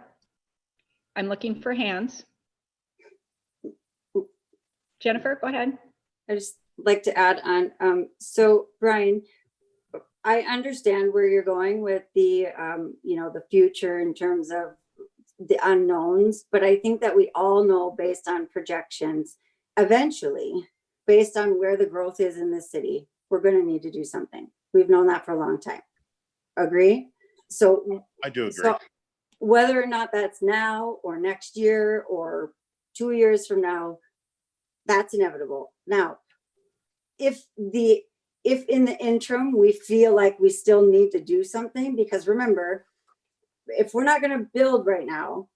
I'm looking for hands. Jennifer, go ahead. I just like to add on. So Brian, I understand where you're going with the, the future in terms of the unknowns, but I think that we all know based on projections, eventually, based on where the growth is in the city, we're going to need to do something. We've known that for a long time. Agree? So I do agree. So whether or not that's now or next year or 2 years from now, that's inevitable. Now, if in the interim we feel like we still need to do something, because remember, if we're not going to build right now,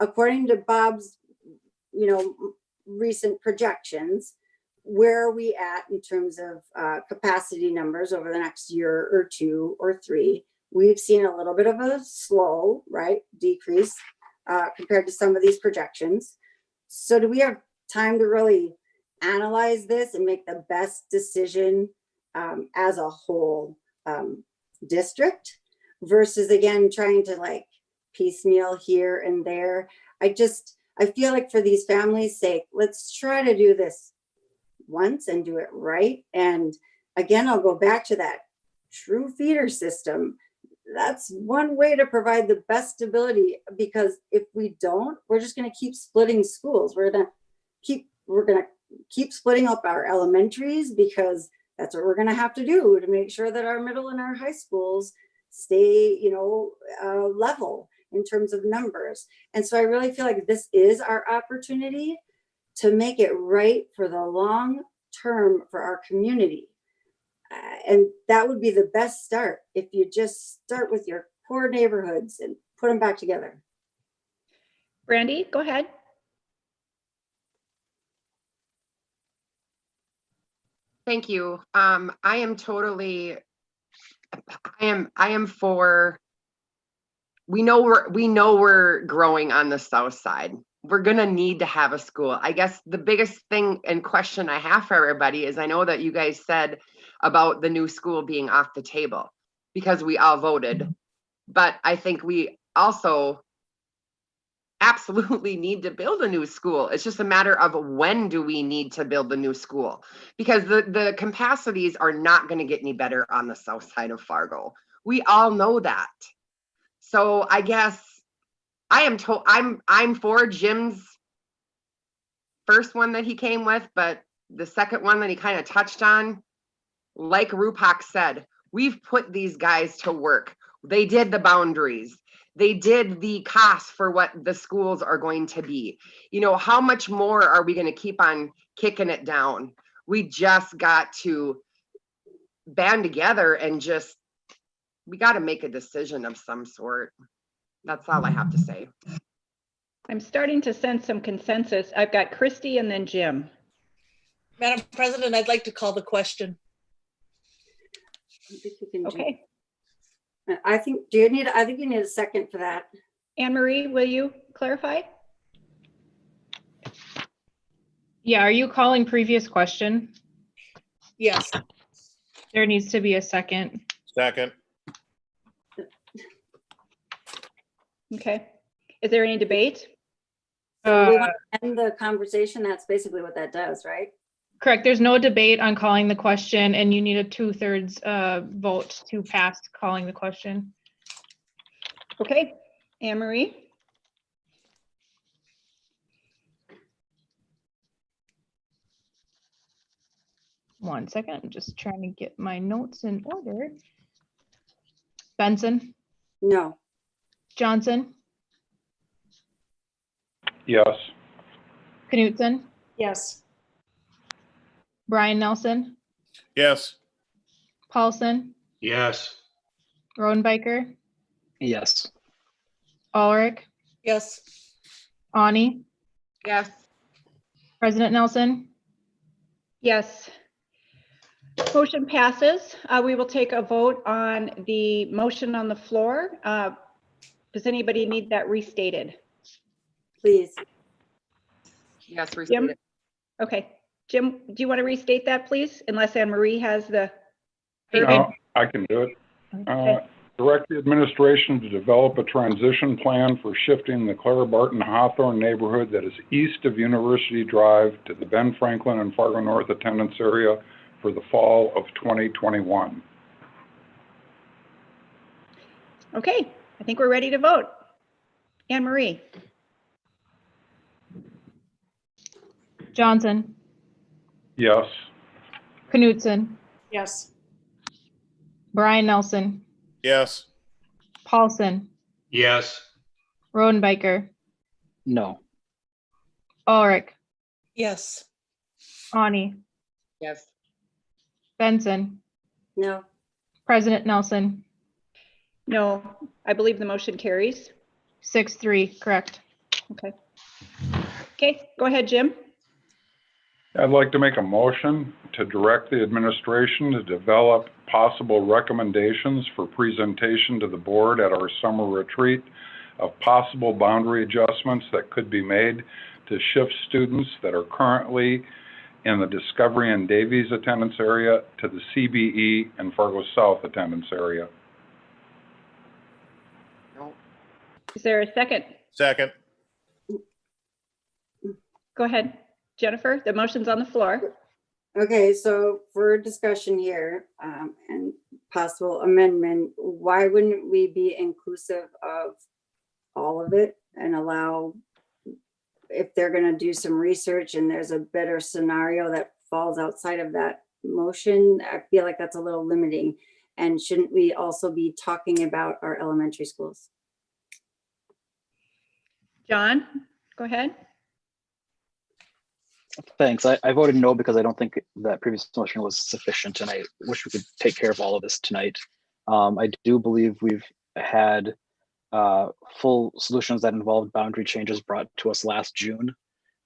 according to Bob's, recent projections, where are we at in terms of capacity numbers over the next year or 2 or 3? We've seen a little bit of a slow, decrease compared to some of these projections. So do we have time to really analyze this and make the best decision as a whole district versus, again, trying to piecemeal here and there? I feel like for these families' sake, let's try to do this once and do it right. And again, I'll go back to that true feeder system. That's one way to provide the best stability, because if we don't, we're just going to keep splitting schools. We're going to keep splitting up our elementaries, because that's what we're going to have to do to make sure that our middle and our high schools stay, level in terms of numbers. And so I really feel like this is our opportunity to make it right for the long term for our community. And that would be the best start, if you just start with your core neighborhoods and put them back together. Brandy, go ahead. Thank you. I am for, we know we're growing on the south side. We're going to need to have a school. I guess the biggest thing and question I have for everybody is, I know that you guys said about the new school being off the table because we all voted, but I think we also absolutely need to build a new school. It's just a matter of when do we need to build the new school, because the capacities are not going to get any better on the south side of Fargo. We all know that. So I guess I'm for Jim's first one that he came with, but the second one that he kind of touched on, like Rupak said, we've put these guys to work. They did the boundaries. They did the cost for what the schools are going to be. You know, how much more are we going to keep on kicking it down? We just got to band together and just, we got to make a decision of some sort. That's all I have to say. I'm starting to sense some consensus. I've got Christy and then Jim. Madam President, I'd like to call the question. Okay. I think you need a second for that. Anne Marie, will you clarify? Yeah, are you calling previous question? Yes. There needs to be a second. Second. Okay. Is there any debate? So we want to end the conversation. That's basically what that does, right? Correct. There's no debate on calling the question, and you need a 2/3 vote to pass calling the question. Okay. Anne Marie? One second, I'm just trying to get my notes in order. Benson? No. Johnson? Yes. Knutson? Yes. Brian Nelson? Yes. Paulson? Yes. Rodenbiker? Yes. Ulrich? Yes. Ani? Yes. President Nelson? Yes. Motion passes. We will take a vote on the motion on the floor. Does anybody need that restated? Please. Yes, Jim? Okay. Jim, do you want to restate that, please? Unless Anne Marie has the. No, I can do it. Okay. Direct the administration to develop a transition plan for shifting the Clara Barton Hawthorne neighborhood that is east of University Drive to the Ben Franklin and Fargo North attendance area for the fall of 2021. Okay, I think we're ready to vote. Anne Marie? Johnson? Yes. Knutson? Yes. Brian Nelson? Yes. Paulson? Yes. Rodenbiker? No. Ulrich? Yes. Ani? Yes. Benson? No. President Nelson? No, I believe the motion carries. 6-3, correct. Okay. Okay, go ahead, Jim. I'd like to make a motion to direct the administration to develop possible recommendations for presentation to the board at our summer retreat of possible boundary adjustments that could be made to shift students that are currently in the Discovery and Davies attendance area to the CBE and Fargo South attendance area. Is there a second? Second. Go ahead, Jennifer. The motion's on the floor. Okay, so for discussion here and possible amendment, why wouldn't we be inclusive of all of it and allow, if they're going to do some research and there's a better scenario that falls outside of that motion, I feel like that's a little limiting. And shouldn't we also be talking about our elementary schools? John, go ahead. Thanks. I voted no because I don't think that previous motion was sufficient, and I wish we could take care of all of this tonight. I do believe we've had full solutions that involved boundary changes brought to us last June.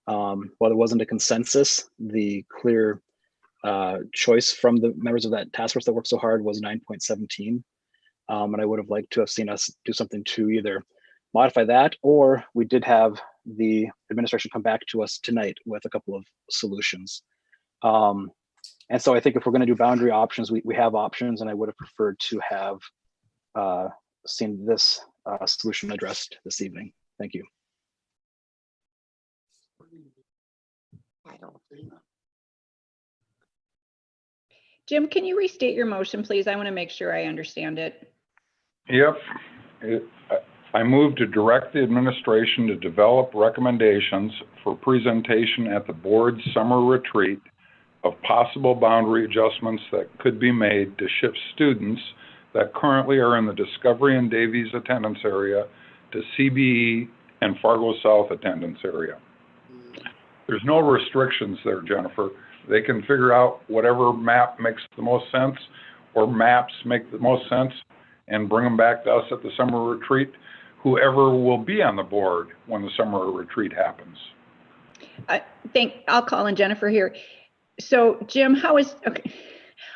While there wasn't a consensus, the clear choice from the members of that task force that worked so hard was 9.17. And I would have liked to have seen us do something to either modify that, or we did have the administration come back to us tonight with a couple of solutions. And so I think if we're going to do boundary options, we have options, and I would have preferred to have seen this solution addressed this evening. Thank you. Jim, can you restate your motion, please? I want to make sure I understand it. Yep. I move to direct the administration to develop recommendations for presentation at the board's summer retreat of possible boundary adjustments that could be made to shift students that currently are in the Discovery and Davies attendance area to CBE and Fargo South attendance area. There's no restrictions there, Jennifer. They can figure out whatever map makes the most sense, or maps make the most sense, and bring them back to us at the summer retreat, whoever will be on the board when the summer retreat happens. I'll call in Jennifer here. So Jim, okay,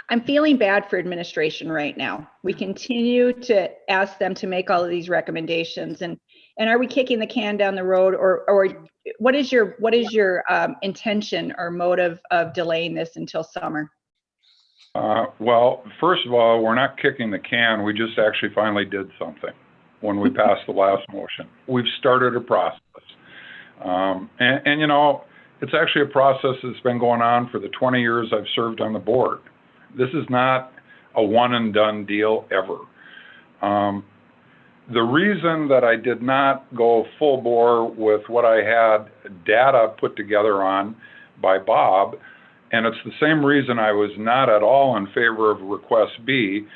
I'm feeling bad for administration right now. We continue to ask them to make all of these recommendations, and are we kicking the can down the road, or what is your intention or motive of delaying this until summer? Well, first of all, we're not kicking the can. We just actually finally did something when we passed the last motion. We've started a process. And you know, it's actually a process that's been going on for the 20 years I've served on the board. This is not a one and done deal ever. The reason that I did not go full bore with what I had data put together on by Bob, and it's the same reason I was not at all in favor of request B,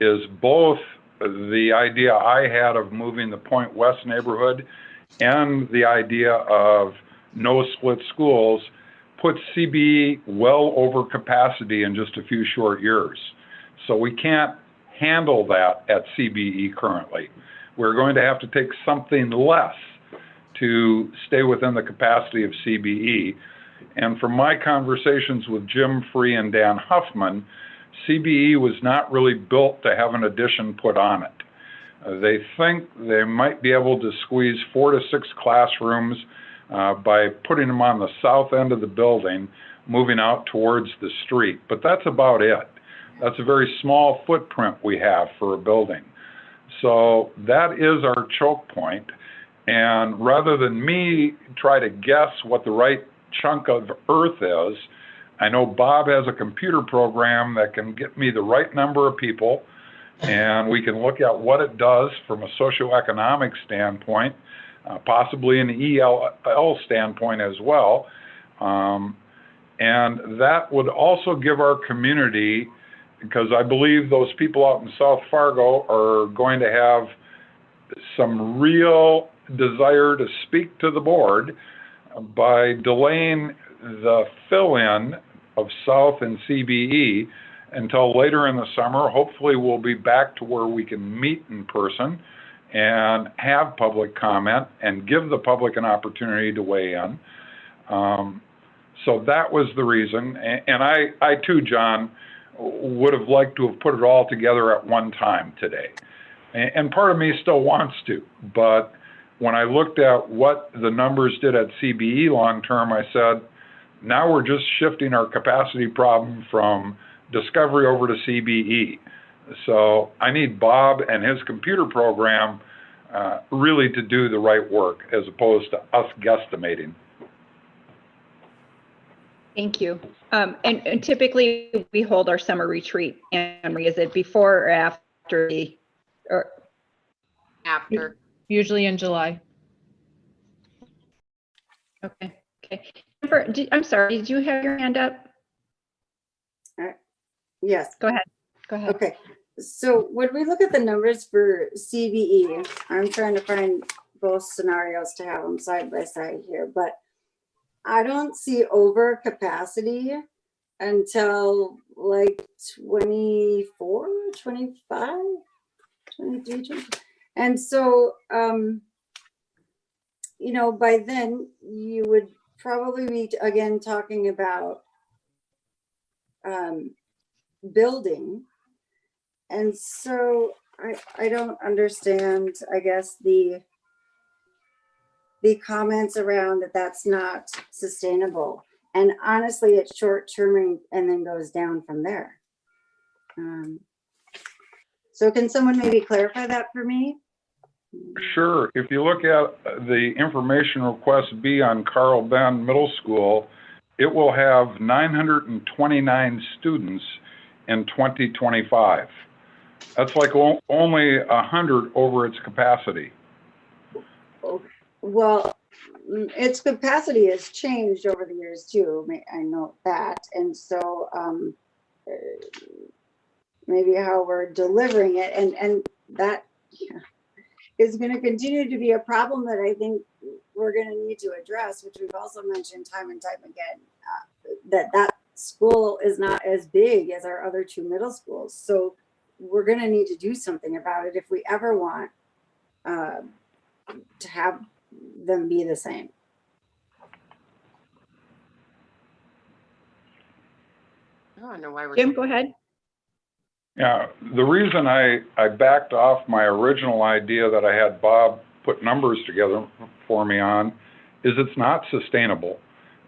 is both the idea I had of moving the Point West neighborhood and the idea of no split schools puts CBE well over capacity in just a few short years. So we can't handle that at CBE currently. We're going to have to take something less to stay within the capacity of CBE. And from my conversations with Jim Free and Dan Huffman, CBE was not really built to have an addition put on it. They think they might be able to squeeze 4 to 6 classrooms by putting them on the south end of the building, moving out towards the street. But that's about it. That's a very small footprint we have for a building. So that is our choke point. And rather than me try to guess what the right chunk of earth is, I know Bob has a computer program that can get me the right number of people, and we can look at what it does from a socioeconomic standpoint, possibly an ELL standpoint as well. And that would also give our community, because I believe those people out in South Fargo are going to have some real desire to speak to the board by delaying the fill-in of South and CBE until later in the summer. Hopefully we'll be back to where we can meet in person and have public comment and give the public an opportunity to weigh in. So that was the reason. And I too, John, would have liked to have put it all together at one time today. And part of me still wants to, but when I looked at what the numbers did at CBE long term, I said, now we're just shifting our capacity problem from Discovery over to CBE. So I need Bob and his computer program really to do the right work as opposed to us guesstimating. Thank you. And typically we hold our summer retreat. And is it before or after After. Usually in July. Okay. Jennifer, I'm sorry, did you have your hand up? Yes. Go ahead. Okay. So when we look at the numbers for CBE, I'm trying to find both scenarios to have them side by side here, but I don't see over capacity until like 24, 25, 23, 24. And so, you know, by then you would probably be again talking about building. And so I don't understand, I guess, the comments around that that's not sustainable. And honestly, it's short term and then goes down from there. So can someone maybe clarify that for me? Sure. If you look at the information request B on Carl Ben Middle School, it will have 929 students in 2025. That's like only 100 over its capacity. Well, its capacity has changed over the years too. I know that. And so, maybe how we're delivering it, and that is going to continue to be a problem that I think we're going to need to address, which we've also mentioned time and time again, that school is not as big as our other two middle schools. So we're going to need to do something about it if we ever want to have them be the same. I don't know why we're. Jim, go ahead. Yeah, the reason I backed off my original idea that I had Bob put numbers together for me on is it's not sustainable.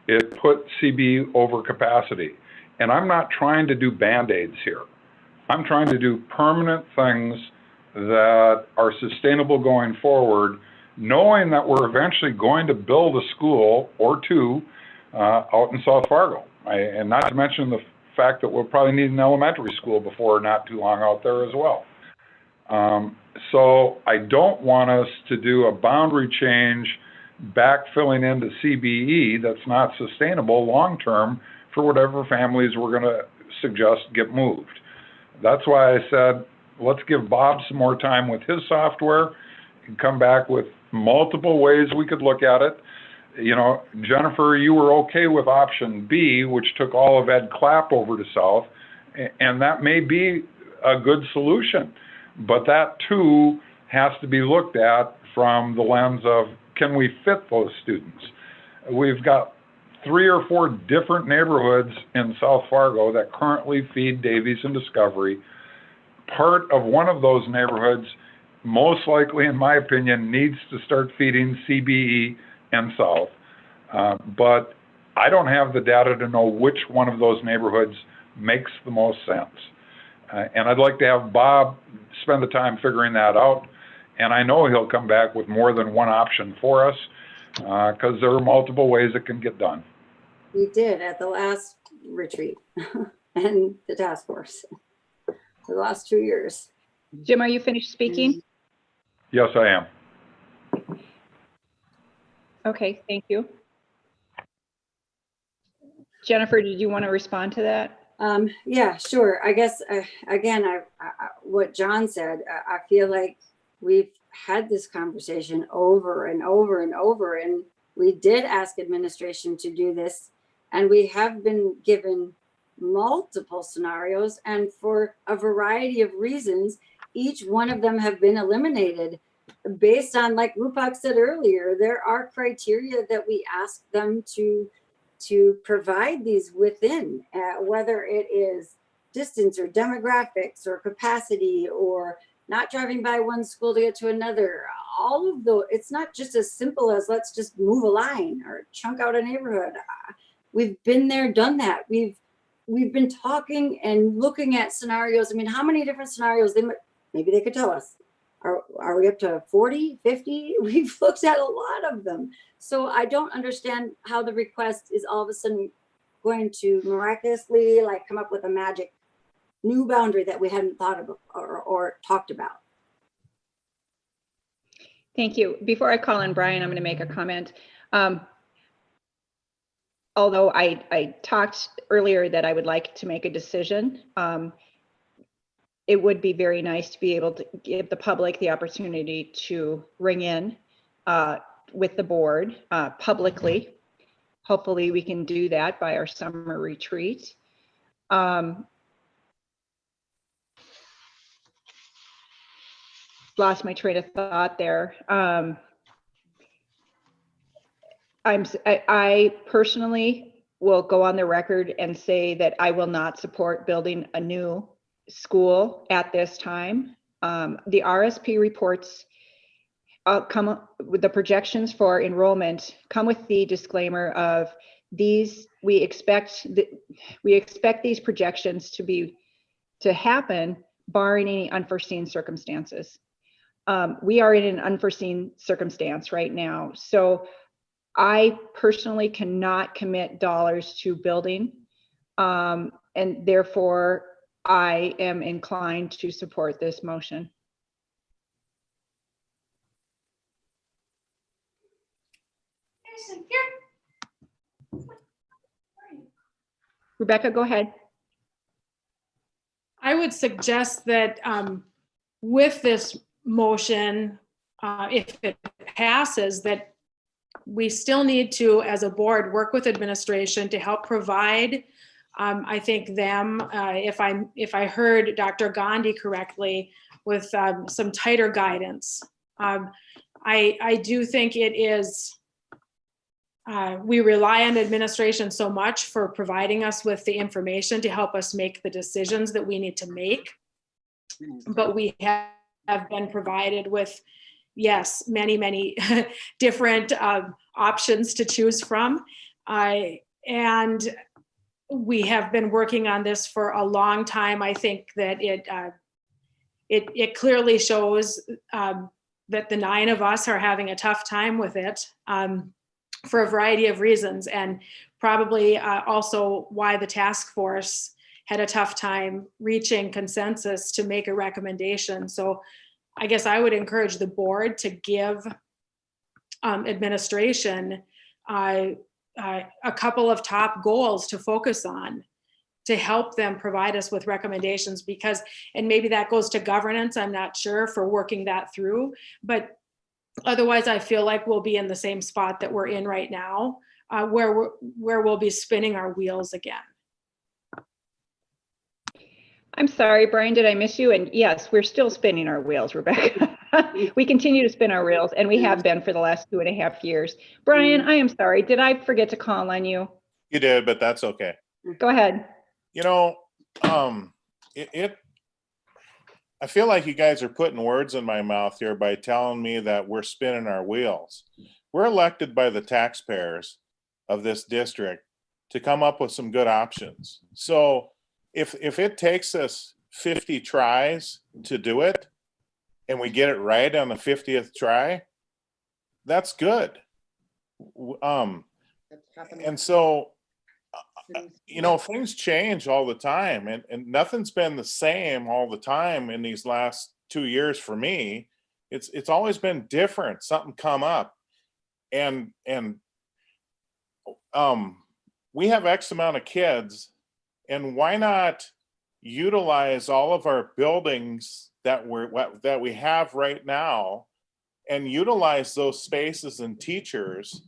It put CB over capacity. And I'm not trying to do Band-Aids here. I'm trying to do permanent things that are sustainable going forward, knowing that we're eventually going to build a school or two out in South Fargo. And not to mention the fact that we'll probably need an elementary school before not too long out there as well. So I don't want us to do a boundary change backfilling into CBE that's not sustainable long-term for whatever families we're going to suggest get moved. That's why I said, let's give Bob some more time with his software and come back with multiple ways we could look at it. You know, Jennifer, you were okay with option B, which took all of Ed Clapp over to South, and that may be a good solution. But that too has to be looked at from the lens of, can we fit those students? We've got 3 or 4 different neighborhoods in South Fargo that currently feed Davies and Discovery. Part of one of those neighborhoods, most likely, in my opinion, needs to start feeding CBE and South. But I don't have the data to know which one of those neighborhoods makes the most sense. And I'd like to have Bob spend the time figuring that out. And I know he'll come back with more than one option for us, because there are multiple ways it can get done. We did at the last retreat and the task force for the last 2 years. Jim, are you finished speaking? Yes, I am. Okay, thank you. Jennifer, did you want to respond to that? Yeah, sure. I guess, again, what John said, I feel like we've had this conversation over and over and over, and we did ask administration to do this, and we have been given multiple scenarios, and for a variety of reasons, each one of them have been eliminated based on, like Rupak said earlier, there are criteria that we ask them to provide these within, whether it is distance or demographics or capacity or not driving by one school to get to another. All of those, it's not just as simple as let's just move a line or chunk out a neighborhood. We've been there, done that. We've been talking and looking at scenarios. I mean, how many different scenarios maybe they could tell us. Are we up to 40, 50? We've looked at a lot of them. So I don't understand how the request is all of a sudden going to miraculously like come up with a magic new boundary that we hadn't thought of or talked about. Thank you. Before I call in Brian, I'm going to make a comment. Although I talked earlier that I would like to make a decision, it would be very nice to be able to give the public the opportunity to ring in with the board publicly. Hopefully we can do that by our summer retreat. Lost my train of thought there. I personally will go on the record and say that I will not support building a new school at this time. The RSP reports come with the projections for enrollment, come with the disclaimer of these, we expect these projections to happen barring any unforeseen circumstances. We are in an unforeseen circumstance right now. So I personally cannot commit dollars to building, and therefore I am inclined to support this motion. Rebecca, go ahead. I would suggest that with this motion, if it passes, that we still need to, as a board, work with administration to help provide, I think them, if I heard Dr. Gandhi correctly, with some tighter guidance. I do think it is, we rely on administration so much for providing us with the information to help us make the decisions that we need to make. But we have been provided with, yes, many different options to choose from. And we have been working on this for a long time. I think that it clearly shows that the 9 of us are having a tough time with it for a variety of reasons, and probably also why the task force had a tough time reaching consensus to make a recommendation. So I guess I would encourage the board to give administration a couple of top goals to focus on to help them provide us with recommendations, because, and maybe that goes to governance, I'm not sure, for working that through, but otherwise I feel like we'll be in the same spot that we're in right now, where we'll be spinning our wheels again. I'm sorry, Brian, did I miss you? And yes, we're still spinning our wheels, Rebecca. We continue to spin our wheels, and we have been for the last 2.5 years. Brian, I am sorry. Did I forget to call on you? You did, but that's okay. Go ahead. You know, I feel like you guys are putting words in my mouth here by telling me that we're spinning our wheels. We're elected by the taxpayers of this district to come up with some good options. So if it takes us 50 tries to do it and we get it right on the 50th try, that's good. And so, you know, things change all the time, and nothing's been the same all the time in these last 2 years for me. It's always been different, something come up. And we have X amount of kids, and why not utilize all of our buildings that we have right now and utilize those spaces and teachers,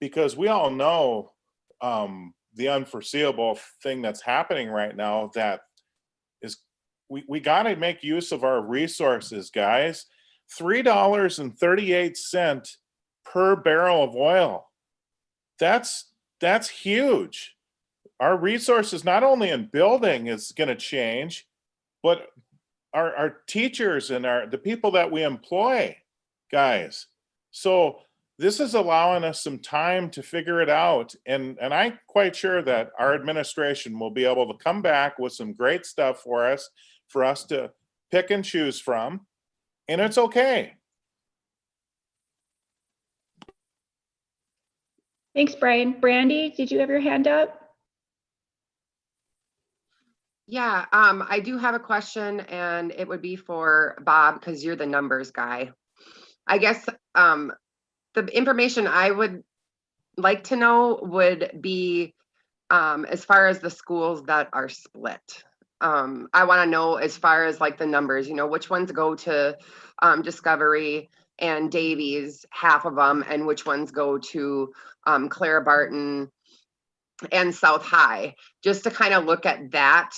because we all know the unforeseeable thing that's happening right now, that is we got to make use of our resources, guys. $3.38 per barrel of oil. That's huge. Our resources, not only in building, is going to change, but our teachers and the people that we employ, guys. So this is allowing us some time to figure it out. And I'm quite sure that our administration will be able to come back with some great stuff for us to pick and choose from. And it's okay. Thanks, Brian. Brandy, did you have your hand up? Yeah, I do have a question, and it would be for Bob, because you're the numbers guy. I guess the information I would like to know would be as far as the schools that are split. I want to know as far as like the numbers, you know, which ones go to Discovery and Davies, half of them, and which ones go to Clara Barton and South High, just to kind of look at that,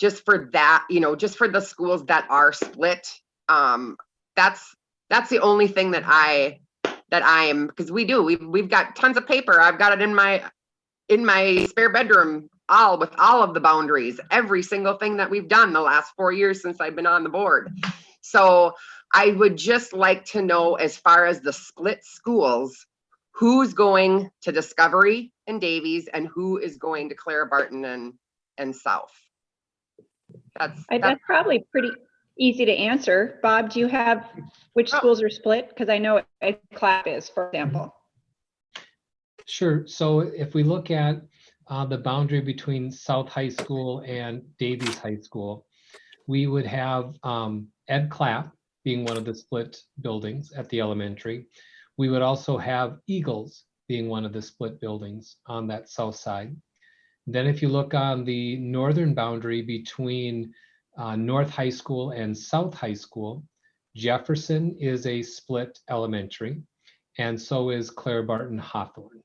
just for that, you know, just for the schools that are split. That's the only thing that I am, because we've got tons of paper. I've got it in my spare bedroom, with all of the boundaries, every single thing that we've done the last 4 years since I've been on the board. So I would just like to know, as far as the split schools, who's going to Discovery and Davies and who is going to Clara Barton and South. That's probably pretty easy to answer. Bob, do you have which schools are split? Because I know CLAP is, for example. Sure. So if we look at the boundary between South High School and Davies High School, we would have Ed Clapp being one of the split buildings at the elementary. We would also have Eagles being one of the split buildings on that south side. Then if you look on the northern boundary between North High School and South High School, Jefferson is a split elementary, and so is Claire Barton Hawthorne.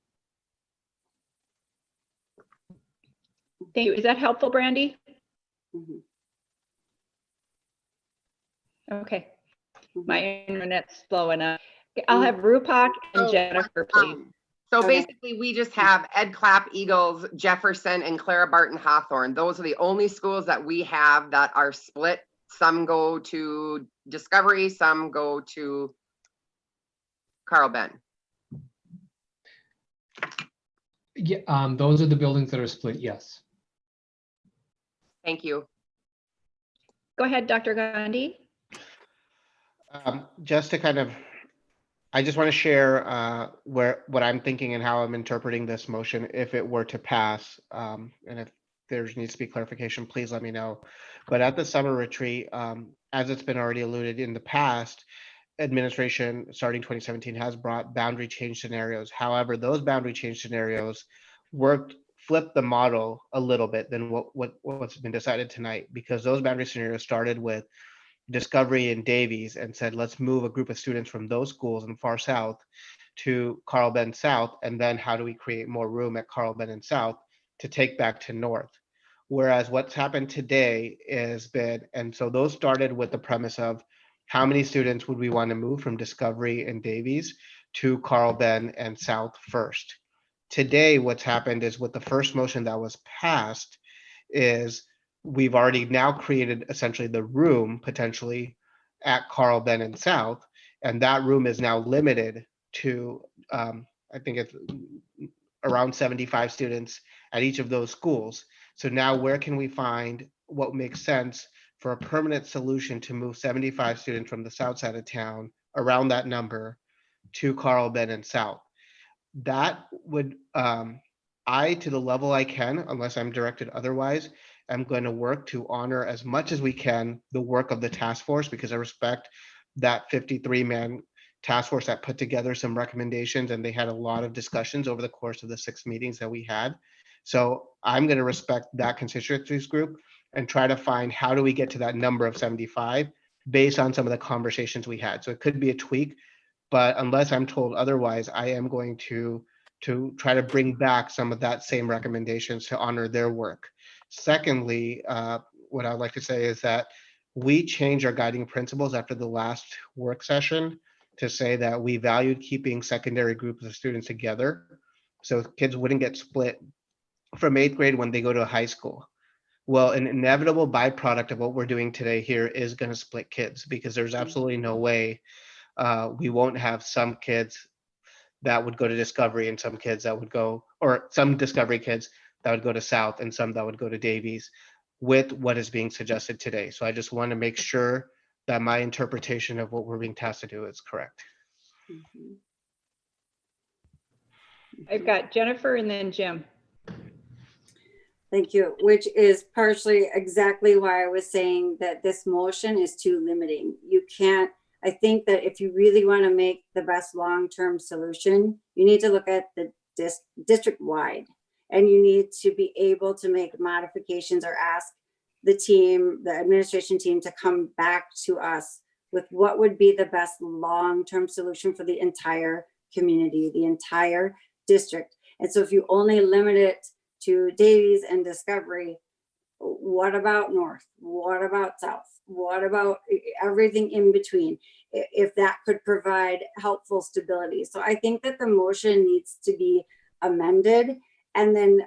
Thank you. Is that helpful, Brandy? Mhm. Okay. My internet's slow enough. I'll have Rupak and So, Jennifer, please. So Okay. basically, we just have Ed Clapp, Eagles, Jefferson, and Clara Barton Hawthorne. Those are the only schools that we have that are split. Some go to Discovery, some go to Carl Ben. Yeah, those are the buildings that are split, yes. Thank you. Go ahead, Dr. Gandhi. Just to kind of, I just want to share what I'm thinking and how I'm interpreting this motion if it were to pass. And if there needs to be clarification, please let me know. But at the summer retreat, as it's been already alluded in the past, administration starting 2017 has brought boundary change scenarios. However, those boundary change scenarios flipped the model a little bit than what's been decided tonight, because those boundary scenarios started with Discovery and Davies and said, let's move a group of students from those schools in far south to Carl Ben South, and then how do we create more room at Carl Ben and South to take back to North. Whereas what's happened today is been, and so those started with the premise of how many students would we want to move from Discovery and Davies to Carl Ben and South first. Today, what's happened is with the first motion that was passed is we've already now created essentially the room potentially at Carl Ben and South, and that room is now limited to, I think it's around 75 students at each of those schools. So now where can we find what makes sense for a permanent solution to move 75 students from the south side of town around that number to Carl Ben and South? That would, to the level I can, unless I'm directed otherwise, I'm going to work to honor as much as we can the work of the task force, because I respect that 53-man task force that put together some recommendations, and they had a lot of discussions over the course of the 6 meetings that we had. So I'm going to respect that constituencies group and try to find how do we get to that number of 75 based on some of the conversations we had. So it could be a tweak, but unless I'm told otherwise, I am going to try to bring back some of that same recommendations to honor their work. Secondly, what I'd like to say is that we changed our guiding principles after the last work session to say that we valued keeping secondary groups of students together, so kids wouldn't get split from 8th grade when they go to high school. Well, an inevitable byproduct of what we're doing today here is going to split kids, because there's absolutely no way we won't have some kids that would go to Discovery and some kids that would go, or some Discovery kids that would go to South and some that would go to Davies with what is being suggested today. So I just want to make sure that my interpretation of what we're being tasked to do is correct. I've got Jennifer and then Jim. Thank you, which is partially exactly why I was saying that this motion is too limiting. You can't, I think that if you really want to make the best long-term solution, you need to look at the district-wide, and you need to be able to make modifications or ask the team, the administration team, to come back to us with what would be the best long-term solution for the entire community, the entire district. And so if you only limit it to Davies and Discovery, what about North? What about South? What about everything in between? If that could provide helpful stability. So I think that the motion needs to be amended. And then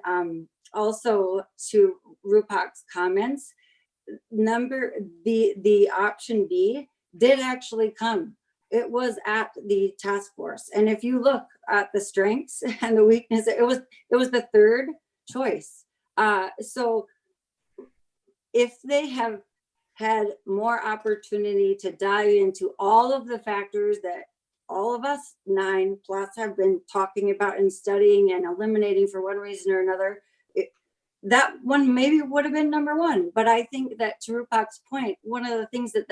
also to Rupak's comments, the option B did actually come. It was at the task force. And if you look at the strengths and the weakness, it was the third choice. So if they have had more opportunity to dive into all of the factors that all of us 9+ have been talking about and studying and eliminating for one reason or another, that one maybe would have been number one. But I think that to Rupak's point, one of the things that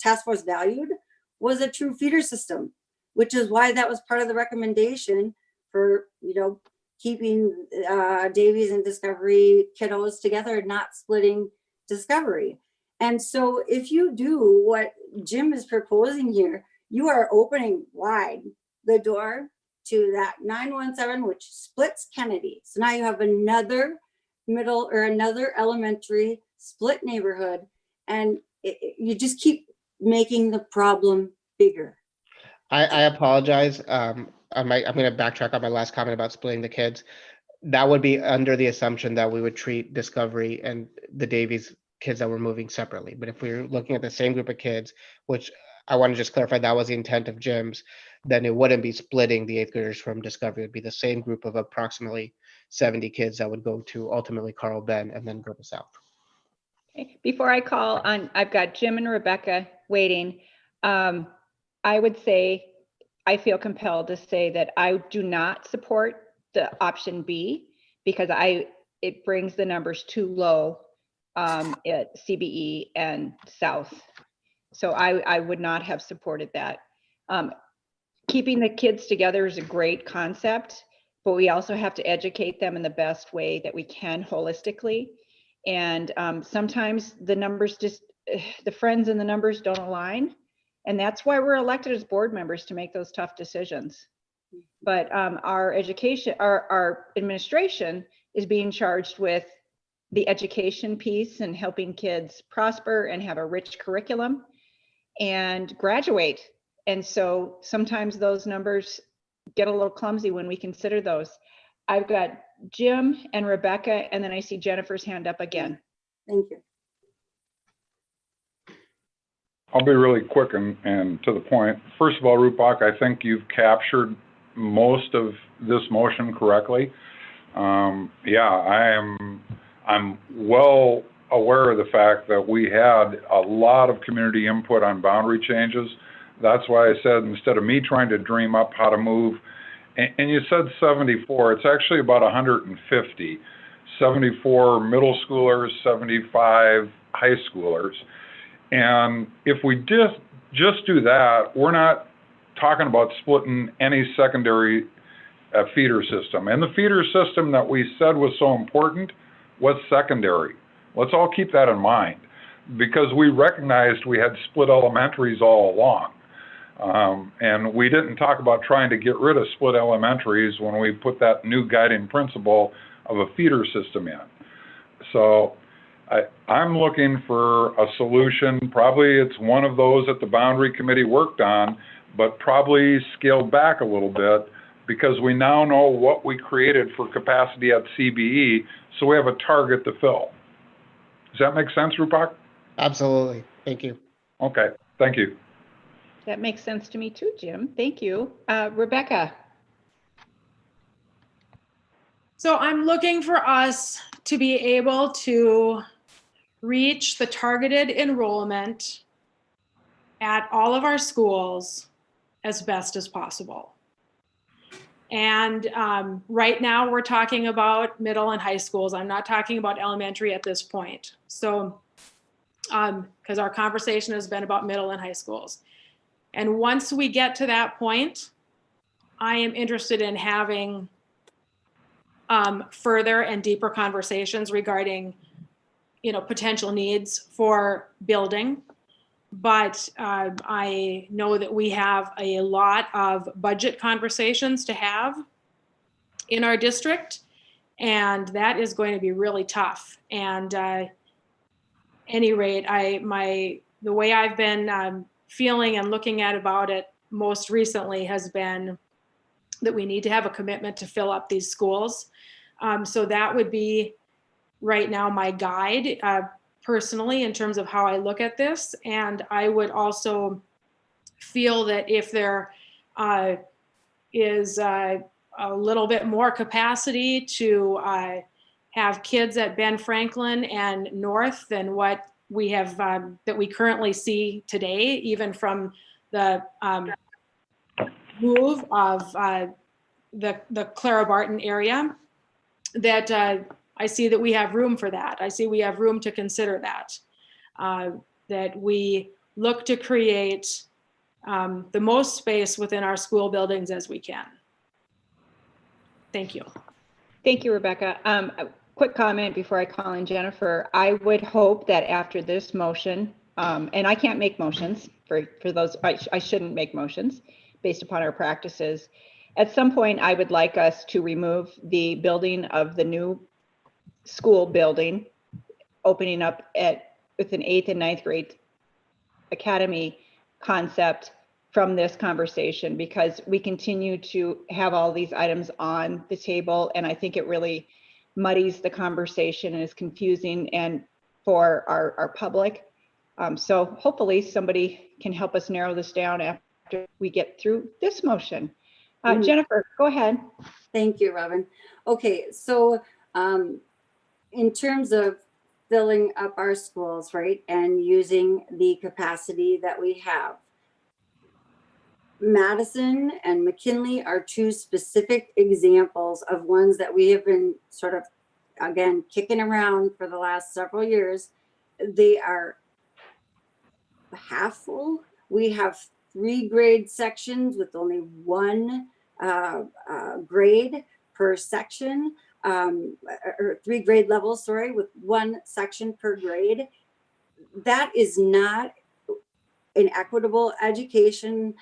task force valued was a true feeder system, which is why that was part of the recommendation for, keeping Davies and Discovery kiddos together, not splitting Discovery. And so if you do what Jim is proposing here, you are opening wide the door to that 917, which splits Kennedy. So now you have another middle or another elementary split neighborhood, and you just keep making the problem bigger. I apologize. I'm going to backtrack on my last comment about splitting the kids. That would be under the assumption that we would treat Discovery and the Davies kids that were moving separately. But if we were looking at the same group of kids, which I want to just clarify, that was the intent of Jim's, then it wouldn't be splitting the 8th graders from Discovery. It would be the same group of approximately 70 kids that would go to ultimately Carl Ben and then go to South. Okay. Before I call on, I've got Jim and Rebecca waiting. I would say, I feel compelled to say that I do not support the option B because it brings the numbers too low at CBE and South. So I would not have supported that. Keeping the kids together is a great concept, but we also have to educate them in the best way that we can holistically. And sometimes the numbers the friends and the numbers don't align. And that's why we're elected as board members, to make those tough decisions. But our administration is being charged with the education piece and helping kids prosper and have a rich curriculum and graduate. And so sometimes those numbers get a little clumsy when we consider those. I've got Jim and Rebecca, and then I see Jennifer's hand up again. Thank you. I'll be really quick and to the point. First of all, Rupak, I think you've captured most of this motion correctly. Yeah, I'm well aware of the fact that we had a lot of community input on boundary changes. That's why I said, instead of me trying to dream up how to move, and you said 74, it's actually about 150. 74 middle schoolers, 75 high schoolers. And if we just do that, we're not talking about splitting any secondary feeder system. And the feeder system that we said was so important was secondary. Let's all keep that in mind, because we recognized we had split elementaries all along. And we didn't talk about trying to get rid of split elementaries when we put that new guiding principle of a feeder system in. So I'm looking for a solution. Probably it's one of those that the boundary committee worked on, but probably scaled back a little bit, because we now know what we created for capacity at CBE, so we have a target to fill. Does that make sense, Rupak? Absolutely. Thank you. Okay, thank you. That makes sense to me too, Jim. Thank you. Rebecca. So I'm looking for us to be able to reach the targeted enrollment at all of our schools as best as possible. And right now we're talking about middle and high schools. I'm not talking about elementary at this point. So, because our conversation has been about middle and high schools. And once we get to that point, I am interested in having further and deeper conversations regarding, potential needs for building. But I know that we have a lot of budget conversations to have in our district, and that is going to be really tough. And any rate, the way I've been feeling and looking at about it most recently has been that we need to have a commitment to fill up these schools. So that would be right now my guide personally in terms of how I look at this. And I would also feel that if there is a little bit more capacity to have kids at Ben Franklin and North than what we have, that we currently see today, even from the move of the Clara Barton area, that I see that we have room for that. I see we have room to consider that, that we look to create the most space within our school buildings as we can. Thank you. Thank you, Rebecca. A quick comment before I call in Jennifer. I would hope that after this motion, and I can't make motions for those, I shouldn't make motions based upon our practices. At some point, I would like us to remove the building of the new school building, opening up with an 8th and 9th grade academy concept from this conversation, because we continue to have all these items on the table, and I think it really muddies the conversation and is confusing and for our public. So hopefully somebody can help us narrow this down after we get through this motion. Jennifer, go ahead. Thank you, Robin. Okay, so in terms of filling up our schools, right, and using the capacity that we have, Madison and McKinley are two specific examples of ones that we have been sort of, again, kicking around for the last several years. They are half full. We have 3 grade sections with only 1 grade per section, or 3 grade levels, sorry, with 1 section per grade. That is not an equitable education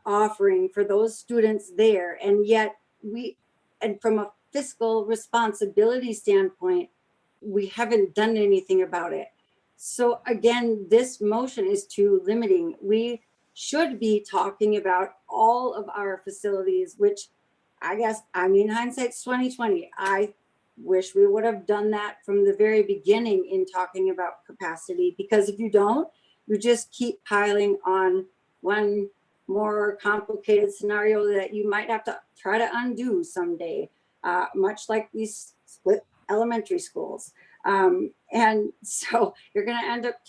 offering for those students there. And yet and from a fiscal responsibility standpoint, we haven't done anything about it. So again, this motion is too limiting. We should be talking about all of our facilities, which I guess, I mean, hindsight's 2020. I wish we would have done that from the very beginning in talking about capacity, because if you don't, you just keep piling on one more complicated scenario that you might have to try to undo someday, much like these split elementary schools. And so you're going to end up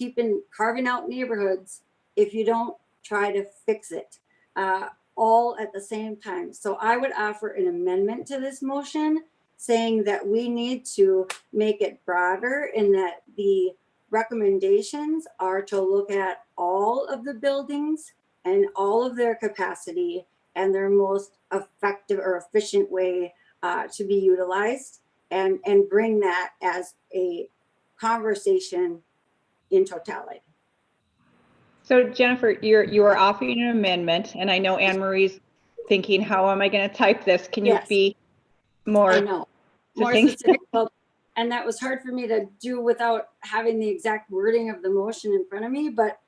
carving out neighborhoods if you don't try to fix it all at the same time. So I would offer an amendment to this motion saying that we need to make it broader, and that the recommendations are to look at all of the buildings and all of their capacity and their most effective or efficient way to be utilized, and bring that as a conversation in totality. So Jennifer, you are offering an amendment, and I know Anne Marie's thinking, how am I going to type this? Can you be more? I know, more specific. And that was hard for me to do without having the exact wording of the motion in front of me, but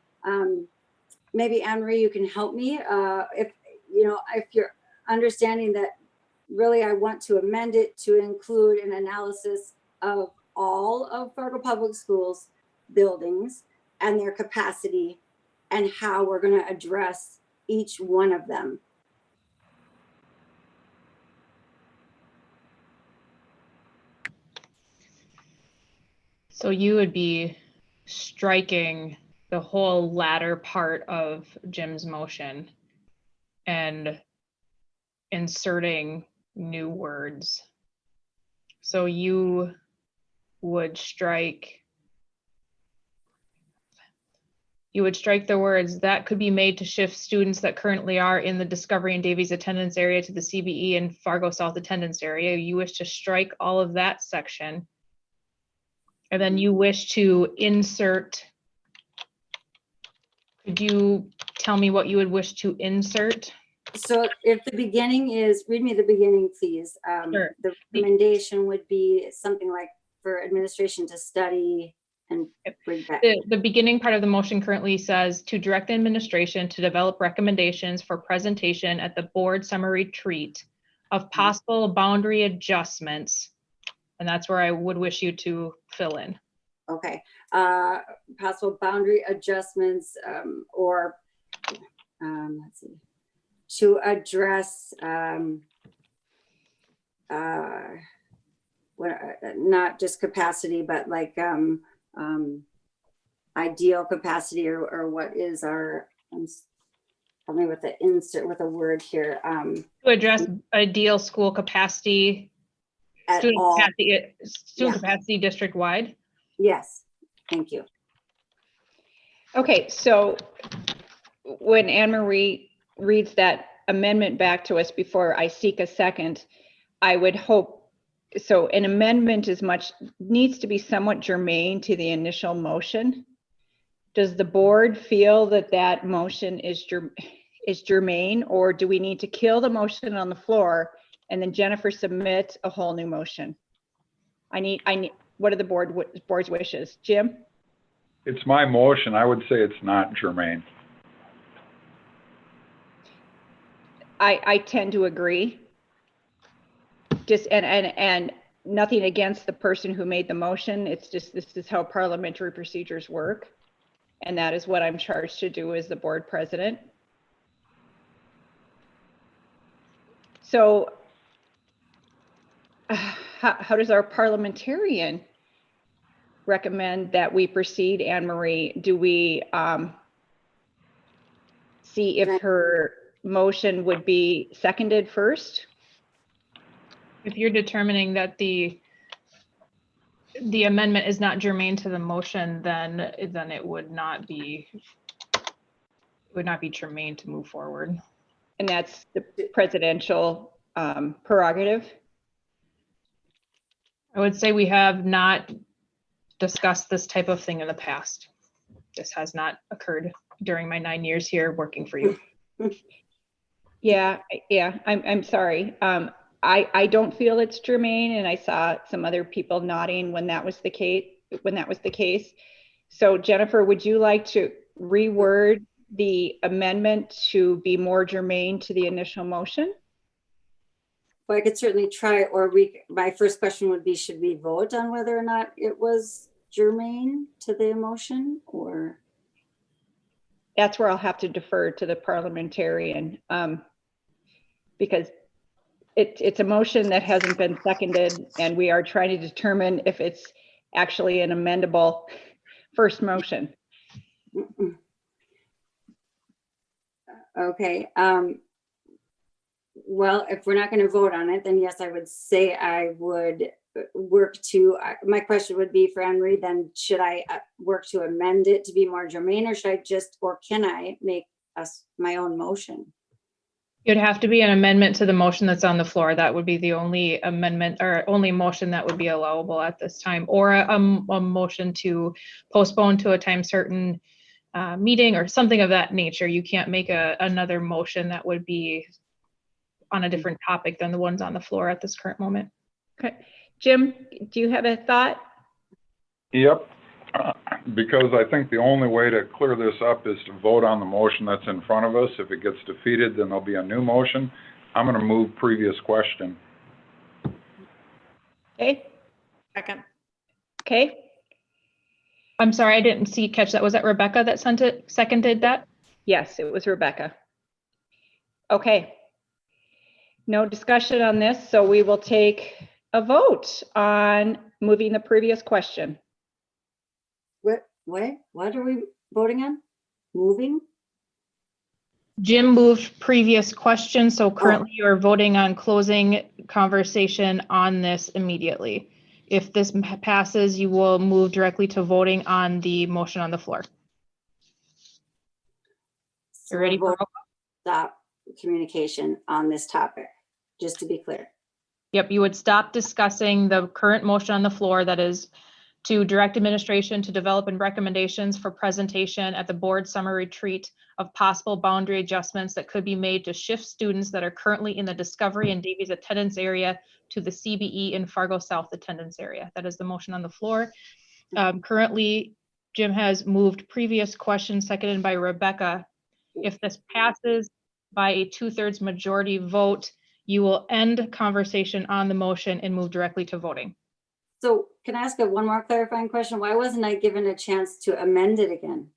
maybe Anne Marie, you can help me. If you're understanding that really I want to amend it to include an analysis of all of Fargo Public Schools buildings and their capacity and how we're going to address each one of them. So you would be striking the whole latter part of Jim's motion and inserting new words. So you would strike the words that could be made to shift students that currently are in the Discovery and Davies attendance area to the CBE and Fargo South attendance area. You wish to strike all of that section. And then you wish to insert, could you tell me what you would wish to insert? So if the beginning is, read me the beginning, please. Sure. The recommendation would be something like for administration to study and bring back. The beginning part of the motion currently says to direct the administration to develop recommendations for presentation at the board summer retreat of possible boundary adjustments. And that's where I would wish you to fill in. Okay. Possible boundary adjustments or let's see, to address not just capacity, but like ideal capacity, or what is our, help me with the insert with a word here. To address ideal school capacity, student capacity district wide. Yes, thank you. Okay, so when Anne Marie reads that amendment back to us before I seek a second, I would hope so an amendment needs to be somewhat germane to the initial motion. Does the board feel that that motion is germane, or do we need to kill the motion on the floor and then Jennifer submit a whole new motion? What are the board's wishes? Jim? It's my motion. I would say it's not germane. I tend to agree. And nothing against the person who made the motion. It's just, this is how parliamentary procedures work. And that is what I'm charged to do as the board president. So how does our parliamentarian recommend that we proceed, Anne Marie? Do we see if her motion would be seconded first? If you're determining that the amendment is not germane to the motion, then it would not be germane to move forward. And that's the presidential prerogative. I would say we have not discussed this type of thing in the past. This has not occurred during my 9 years here working for you. Yeah, I'm sorry. I don't feel it's germane, and I saw some other people nodding when that was the case. So Jennifer, would you like to reword the amendment to be more germane to the initial motion? Well, I could certainly try, or my first question would be, should we vote on whether or not it was germane to the motion, or? That's where I'll have to defer to the parliamentarian, because it's a motion that hasn't been seconded, and we are trying to determine if it's actually an amendable first motion. Okay. Well, if we're not going to vote on it, then yes, I would say I would work to, my question would be for Anne Marie, then should I work to amend it to be more germane, or should I just, or can I make my own motion? It'd have to be an amendment to the motion that's on the floor. That would be the only amendment or only motion that would be allowable at this time, or a motion to postpone to a time certain meeting or something of that nature. You can't make another motion that would be on a different topic than the ones on the floor at this current moment. Okay. Jim, do you have a thought? Yep. Because I think the only way to clear this up is to vote on the motion that's in front of us. If it gets defeated, then there'll be a new motion. I'm going to move previous question. Okay. Second. Okay. I'm sorry, I didn't catch that. Was that Rebecca that seconded that? Yes, it was Rebecca. Okay. No discussion on this, so we will take a vote on moving the previous question. What are we voting on? Moving? Jim moved previous question, so currently you're voting on closing conversation on this immediately. If this passes, you will move directly to voting on the motion on the floor. So You ready for stop communication on this topic, just to be clear. Yep, you would stop discussing the current motion on the floor, that is to direct administration to develop recommendations for presentation at the board summer retreat of possible boundary adjustments that could be made to shift students that are currently in the Discovery and Davies attendance area to the CBE and Fargo South attendance area. That is the motion on the floor. Currently, Jim has moved previous question, seconded by Rebecca. If this passes by a 2/3 majority vote, you will end conversation on the motion and move directly to voting. So can I ask one more clarifying question? Why wasn't I given a chance to amend it again?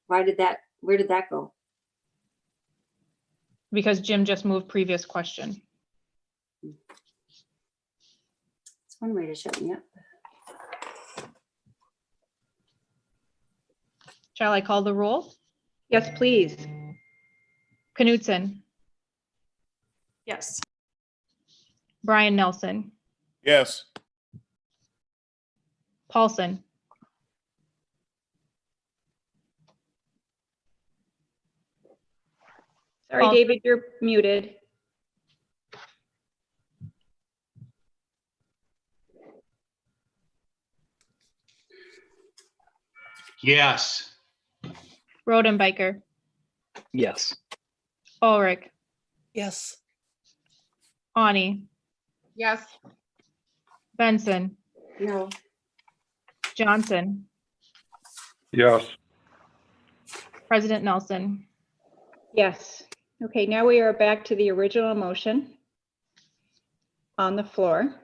Where did that go? Because Jim just moved previous question. It's one way to shut me up. Shall I call the roll? Yes, please. Knudsen, Yes. Brian Nelson, Yes. Paulson, Sorry, David, you're muted. Yes. Rodenbiker, Yes. Ulrich, Yes. Ani, Yes. Benson, No. Johnson, Yes. President Nelson. Yes. Okay, now we are back to the original motion on the floor.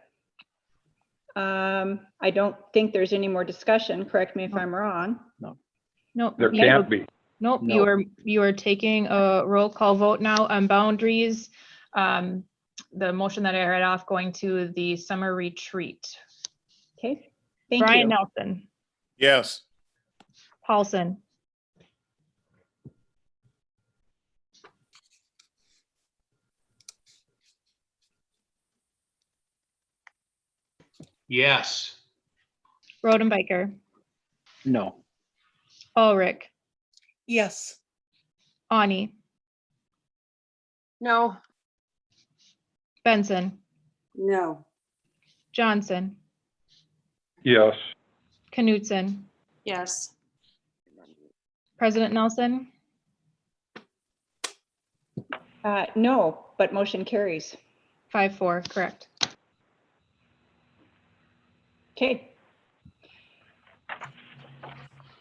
I don't think there's any more discussion. Correct me if I'm wrong. Nope. There can't be. Nope, No. you are taking a roll call vote now on boundaries. The motion that I read off going to the summer retreat. Okay, thank Brian you. Nelson, Yes. Paulson, Yes. Rodenbiker, No. Ulrich, Yes. Ani, No. Benson, No. Johnson, Yes. Knutson, Yes. President Nelson. No, but motion carries. 5-4, correct. Okay.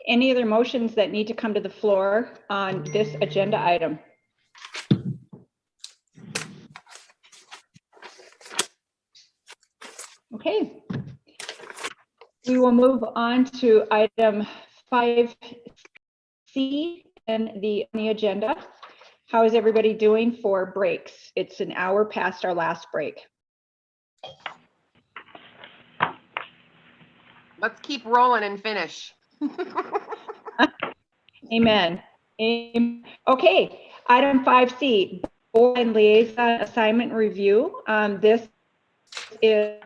Any other motions that need to come to the floor on this agenda item? Okay. We will move on to item 5C and the agenda. How is everybody doing for breaks? It's an hour past our last break. Let's keep rolling and finish. Amen. Okay, item 5C, board and liaison assignment review. This is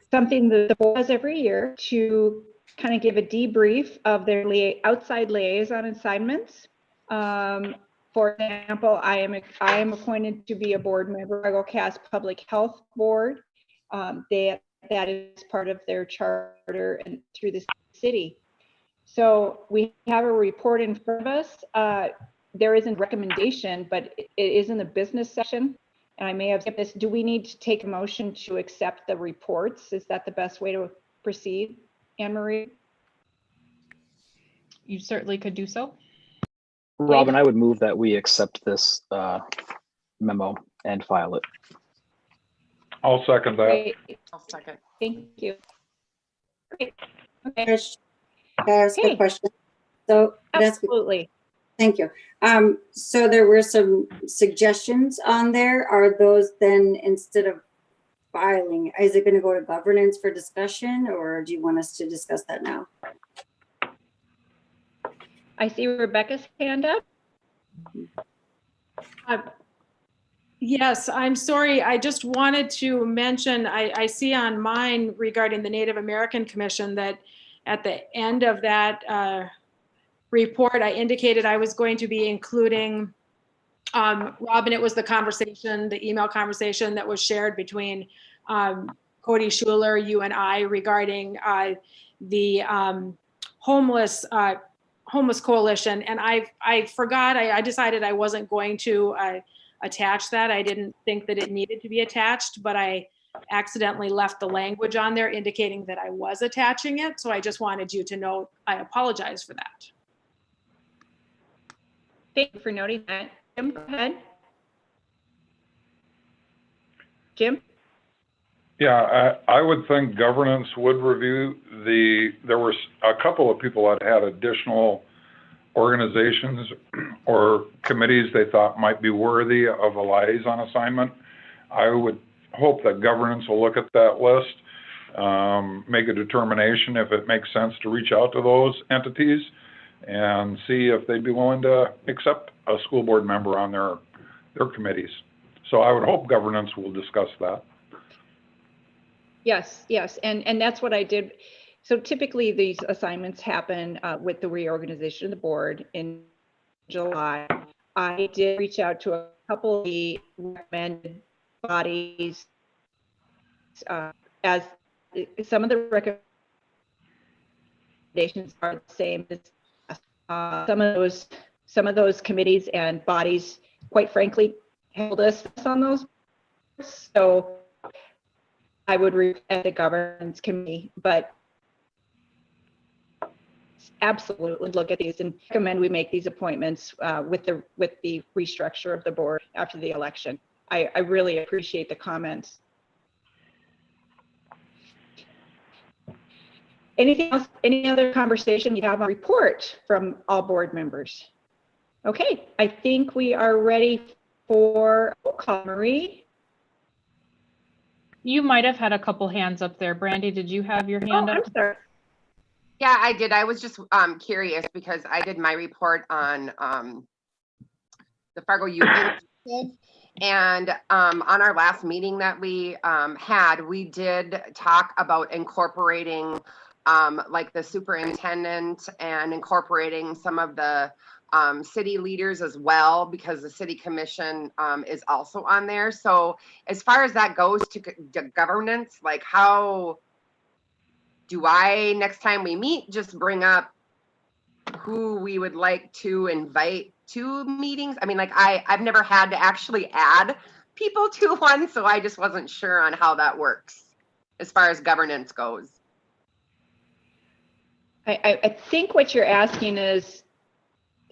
something that the board does every year to kind of give a debrief of their outside liaison assignments. For example, I am appointed to be a board member of Fargo Cass Public Health Board. That is part of their charter and through the city. So we have a report in front of us. There isn't a recommendation, but it is in the business section. And I may have skipped this. Do we need to take a motion to accept the reports? Is that the best way to proceed, Anne Marie? You certainly could do so. Robin, I would move that we accept this memo and file it. I'll second that. Great. I'll second. Thank you. Great. Okay. Trish, can I ask Hey. a question? So that's Absolutely. Thank you. So there were some suggestions on there. Are those then, instead of filing, is it going to go to governance for discussion, or do you want us to discuss that now? I see Rebecca's hand up. Yes, I'm sorry. I just wanted to mention, I see on mine regarding the Native American Commission that at the end of that report, I indicated I was going to be including, Robin, it was the conversation, the email conversation that was shared between Cody Schuler, you and I regarding the homeless coalition. And I forgot, I decided I wasn't going to attach that. I didn't think that it needed to be attached, but I accidentally left the language on there indicating that I was attaching it. So I just wanted you to know, I apologize for that. Thank you for noting that. Jim, go ahead. Jim? Yeah, I would think governance would review there was a couple of people that had additional organizations or committees they thought might be worthy of a liaison assignment. I would hope that governance will look at that list, make a determination if it makes sense to reach out to those entities and see if they'd be willing to accept a school board member on their committees. So I would hope governance will discuss that. Yes, yes, and that's what I did. So typically these assignments happen with the reorganization of the board in July. I did reach out to a couple of the recommended bodies as some of the recommendations are the same. Some of those committees and bodies, quite frankly, held us on those. So I would read at the governance committee, but absolutely look at these and recommend we make these appointments with the restructure of the board after the election. I really appreciate the comments. Anything else? Any other conversation you have on report from all board members? Okay, I think we are ready for roll call. Marie? You might have had a couple hands up there. Brandy, did you have your hand up? I'm sorry. Yeah, I did. I was just curious because I did my report on the Fargo Youth Initiative. And on our last meeting that we had, we did talk about incorporating like the superintendent and incorporating some of the city leaders as well, because the city commission is also on there. So as far as that goes to governance, like how do I, next time we meet, just bring up who we would like to invite to meetings? I mean, like I've never had to actually add people to one, so I just wasn't sure on how that works as far as governance goes. I think what you're asking is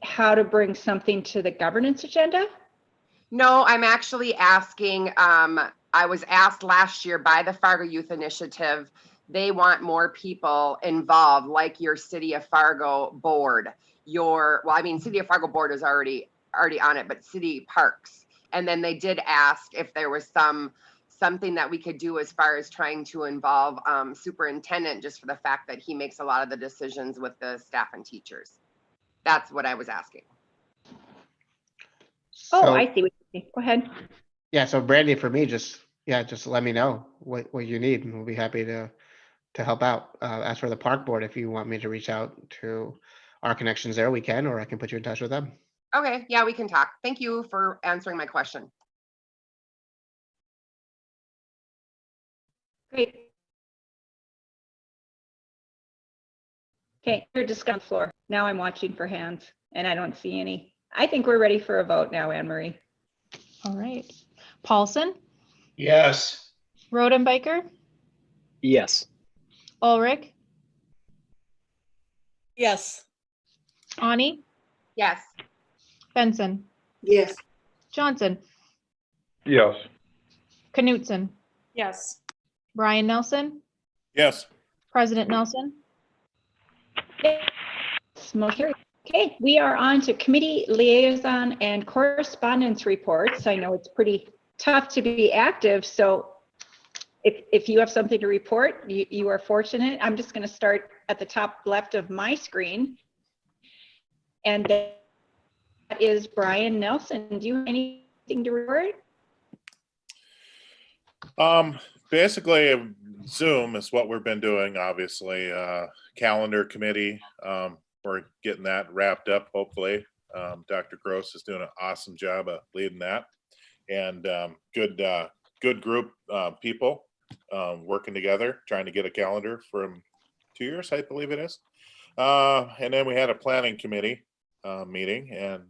how to bring something to the governance agenda? No, I'm actually asking, I was asked last year by the Fargo Youth Initiative, they want more people involved, like your City of Fargo board, City of Fargo board is already on it, but city parks. And then they did ask if there was something that we could do as far as trying to involve superintendent, just for the fact that he makes a lot of the decisions with the staff and teachers. That's what I was asking. Oh, I see what you mean. Go ahead. Yeah, so Brandy, for me, just let me know what you need, and we'll be happy to help out. As for the park board, if you want me to reach out to our connections there, we can, or I can put you in touch with them. Okay, yeah, we can talk. Thank you for answering my question. Great. Okay, you're just on the floor. Now I'm watching for hands and I don't see any. I think we're ready for a vote now, Anne Marie. All right. Paulson? Yes. Rodenbiker? Yes. Ulrich? Yes. Ani? Yes. Benson? Yes. Johnson? Yes. Knutson? Yes. Brian Nelson? Yes. President Nelson? Okay, we are on to committee liaison and correspondence reports. I know it's pretty tough to be active, so if you have something to report, you are fortunate. I'm just going to start at the top left of my screen. And that is Brian Nelson. Do you have anything to report? Basically, Zoom is what we've been doing, obviously. Calendar committee, we're getting that wrapped up, hopefully. Dr. Gross is doing an awesome job of leading that. And good group people working together, trying to get a calendar from 2 years, I believe it is. And then we had a planning committee meeting, and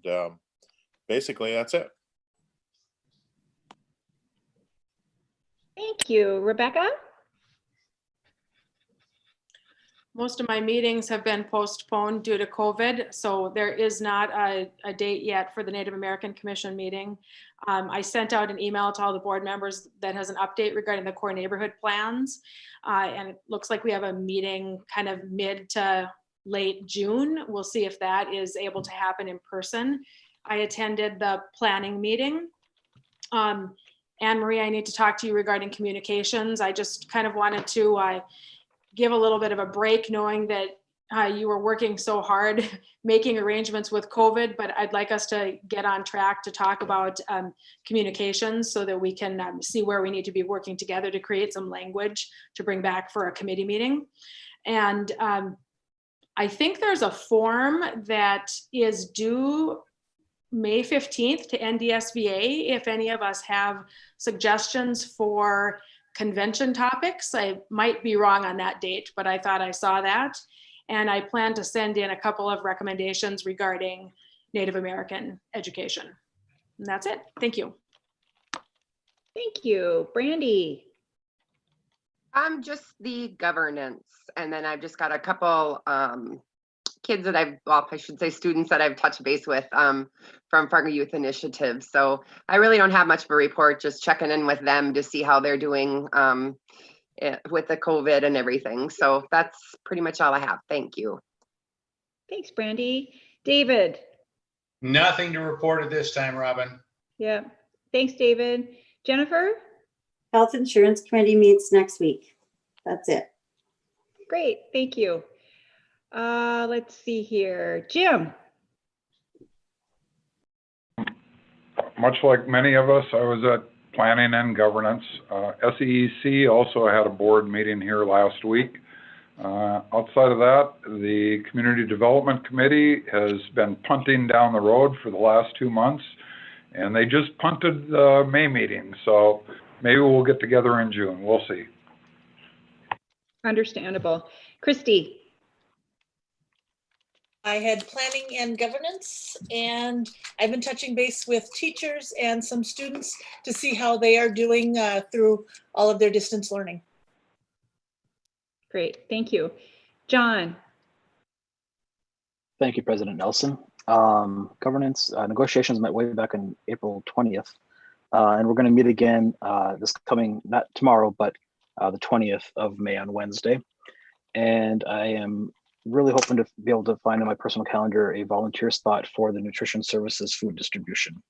basically that's it. Thank you. Rebecca? Most of my meetings have been postponed due to COVID, so there is not a date yet for the Native American Commission meeting. I sent out an email to all the board members that has an update regarding the core neighborhood plans. And it looks like we have a meeting kind of mid to late June. We'll see if that is able to happen in person. I attended the planning meeting. Anne Marie, I need to talk to you regarding communications. I just kind of wanted to give a little bit of a break, knowing that you were working so hard making arrangements with COVID, but I'd like us to get on track to talk about communications so that we can see where we need to be working together to create some language to bring back for a committee meeting. And I think there's a form that is due May 15th to NDSVA. If any of us have suggestions for convention topics, I might be wrong on that date, but I thought I saw that. And I plan to send in a couple of recommendations regarding Native American education. And that's it. Thank you. Thank you. Brandy. Just the governance. And then I've just got a couple kids that well, I should say students that I've touched base with from Fargo Youth Initiative. So I really don't have much of a report, just checking in with them to see how they're doing with the COVID and everything. So that's pretty much all I have. Thank you. Thanks, Brandy. David. Nothing to report at this time, Robin. Yeah. Thanks, David. Jennifer. Health Insurance Committee meets next week. That's it. Great. Thank you. Let's see here. Jim. Much like many of us, I was at Planning and Governance. SEEC also had a board meeting here last week. Outside of that, the Community Development Committee has been punting down the road for the last 2 months, and they just punted the May meeting. So maybe we'll get together in June. We'll see. Understandable. Christy. I had planning and governance, and I've been touching base with teachers and some students to see how they are doing through all of their distance learning. Great, thank you. John. Thank you, President Nelson. Governance negotiations met way back on April 20th, and we're going to meet again this coming, not tomorrow, but the 20th of May on Wednesday. And I am really hoping to be able to find in my personal calendar a volunteer spot for the nutrition services food distribution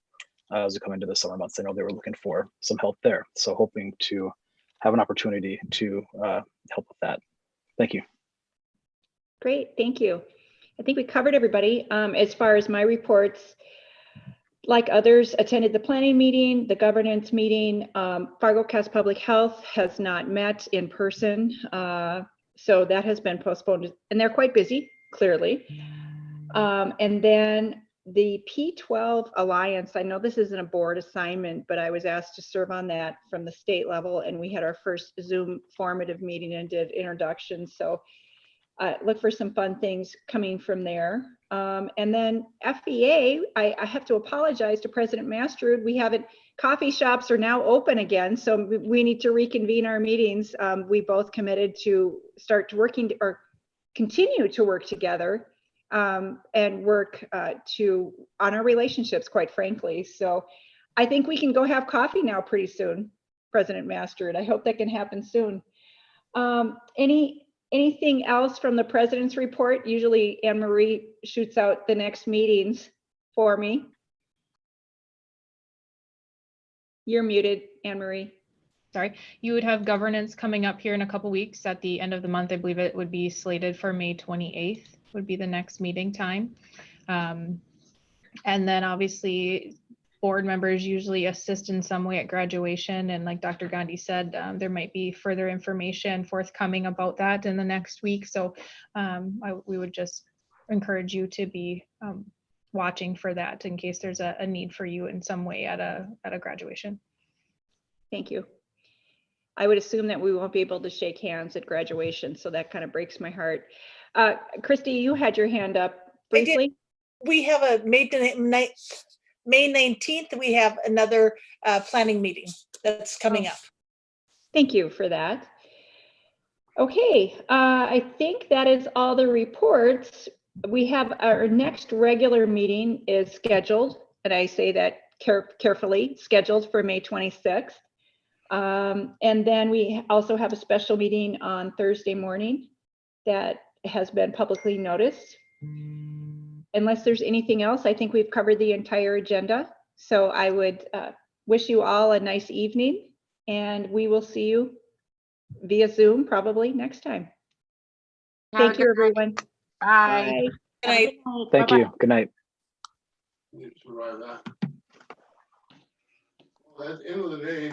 as we come into the summer months. I know they were looking for some help there, so hoping to have an opportunity to help with that. Thank you. Great, thank you. I think we covered everybody. As far as my reports, like others, attended the planning meeting, the governance meeting. Fargo County Public Health has not met in person. So that has been postponed, and they're quite busy, clearly. And then the P12 Alliance, I know this isn't a board assignment, but I was asked to serve on that from the state level, and we had our first Zoom formative meeting and did introductions. So look for some fun things coming from there. And then FEA, I have to apologize to President Mastrud. We haven't, coffee shops are now open again, so we need to reconvene our meetings. We both committed to start working or continue to work together and work on our relationships, quite frankly. So I think we can go have coffee now pretty soon, President Mastrud. I hope that can happen soon. Anything else from the president's report? Usually Anne Marie shoots out the next meetings for me. You're muted, Anne Marie. Sorry. You would have governance coming up here in a couple weeks at the end of the month. I believe it would be slated for May 28th would be the next meeting time. And then obviously board members usually assist in some way at graduation. And like Dr. Gandhi said, there might be further information forthcoming about that in the next week. So we would just encourage you to be watching for that in case there's a need for you in some way at a graduation. Thank you. I would assume that we won't be able to shake hands at graduation, so that kind of breaks my heart. Christy, you had your hand up briefly. We have a May 19th, we have another planning meeting that's coming up. Thank you for that. Okay, I think that is all the reports. We have our next regular meeting is scheduled, and I say that carefully, scheduled for May 26th. And then we also have a special meeting on Thursday morning that has been publicly noticed. Unless there's anything else, I think we've covered the entire agenda. So I would wish you all a nice evening, and we will see you via Zoom probably next time. Thank you, everyone. Bye. Good night. Thank you. Good night. At the end of the day.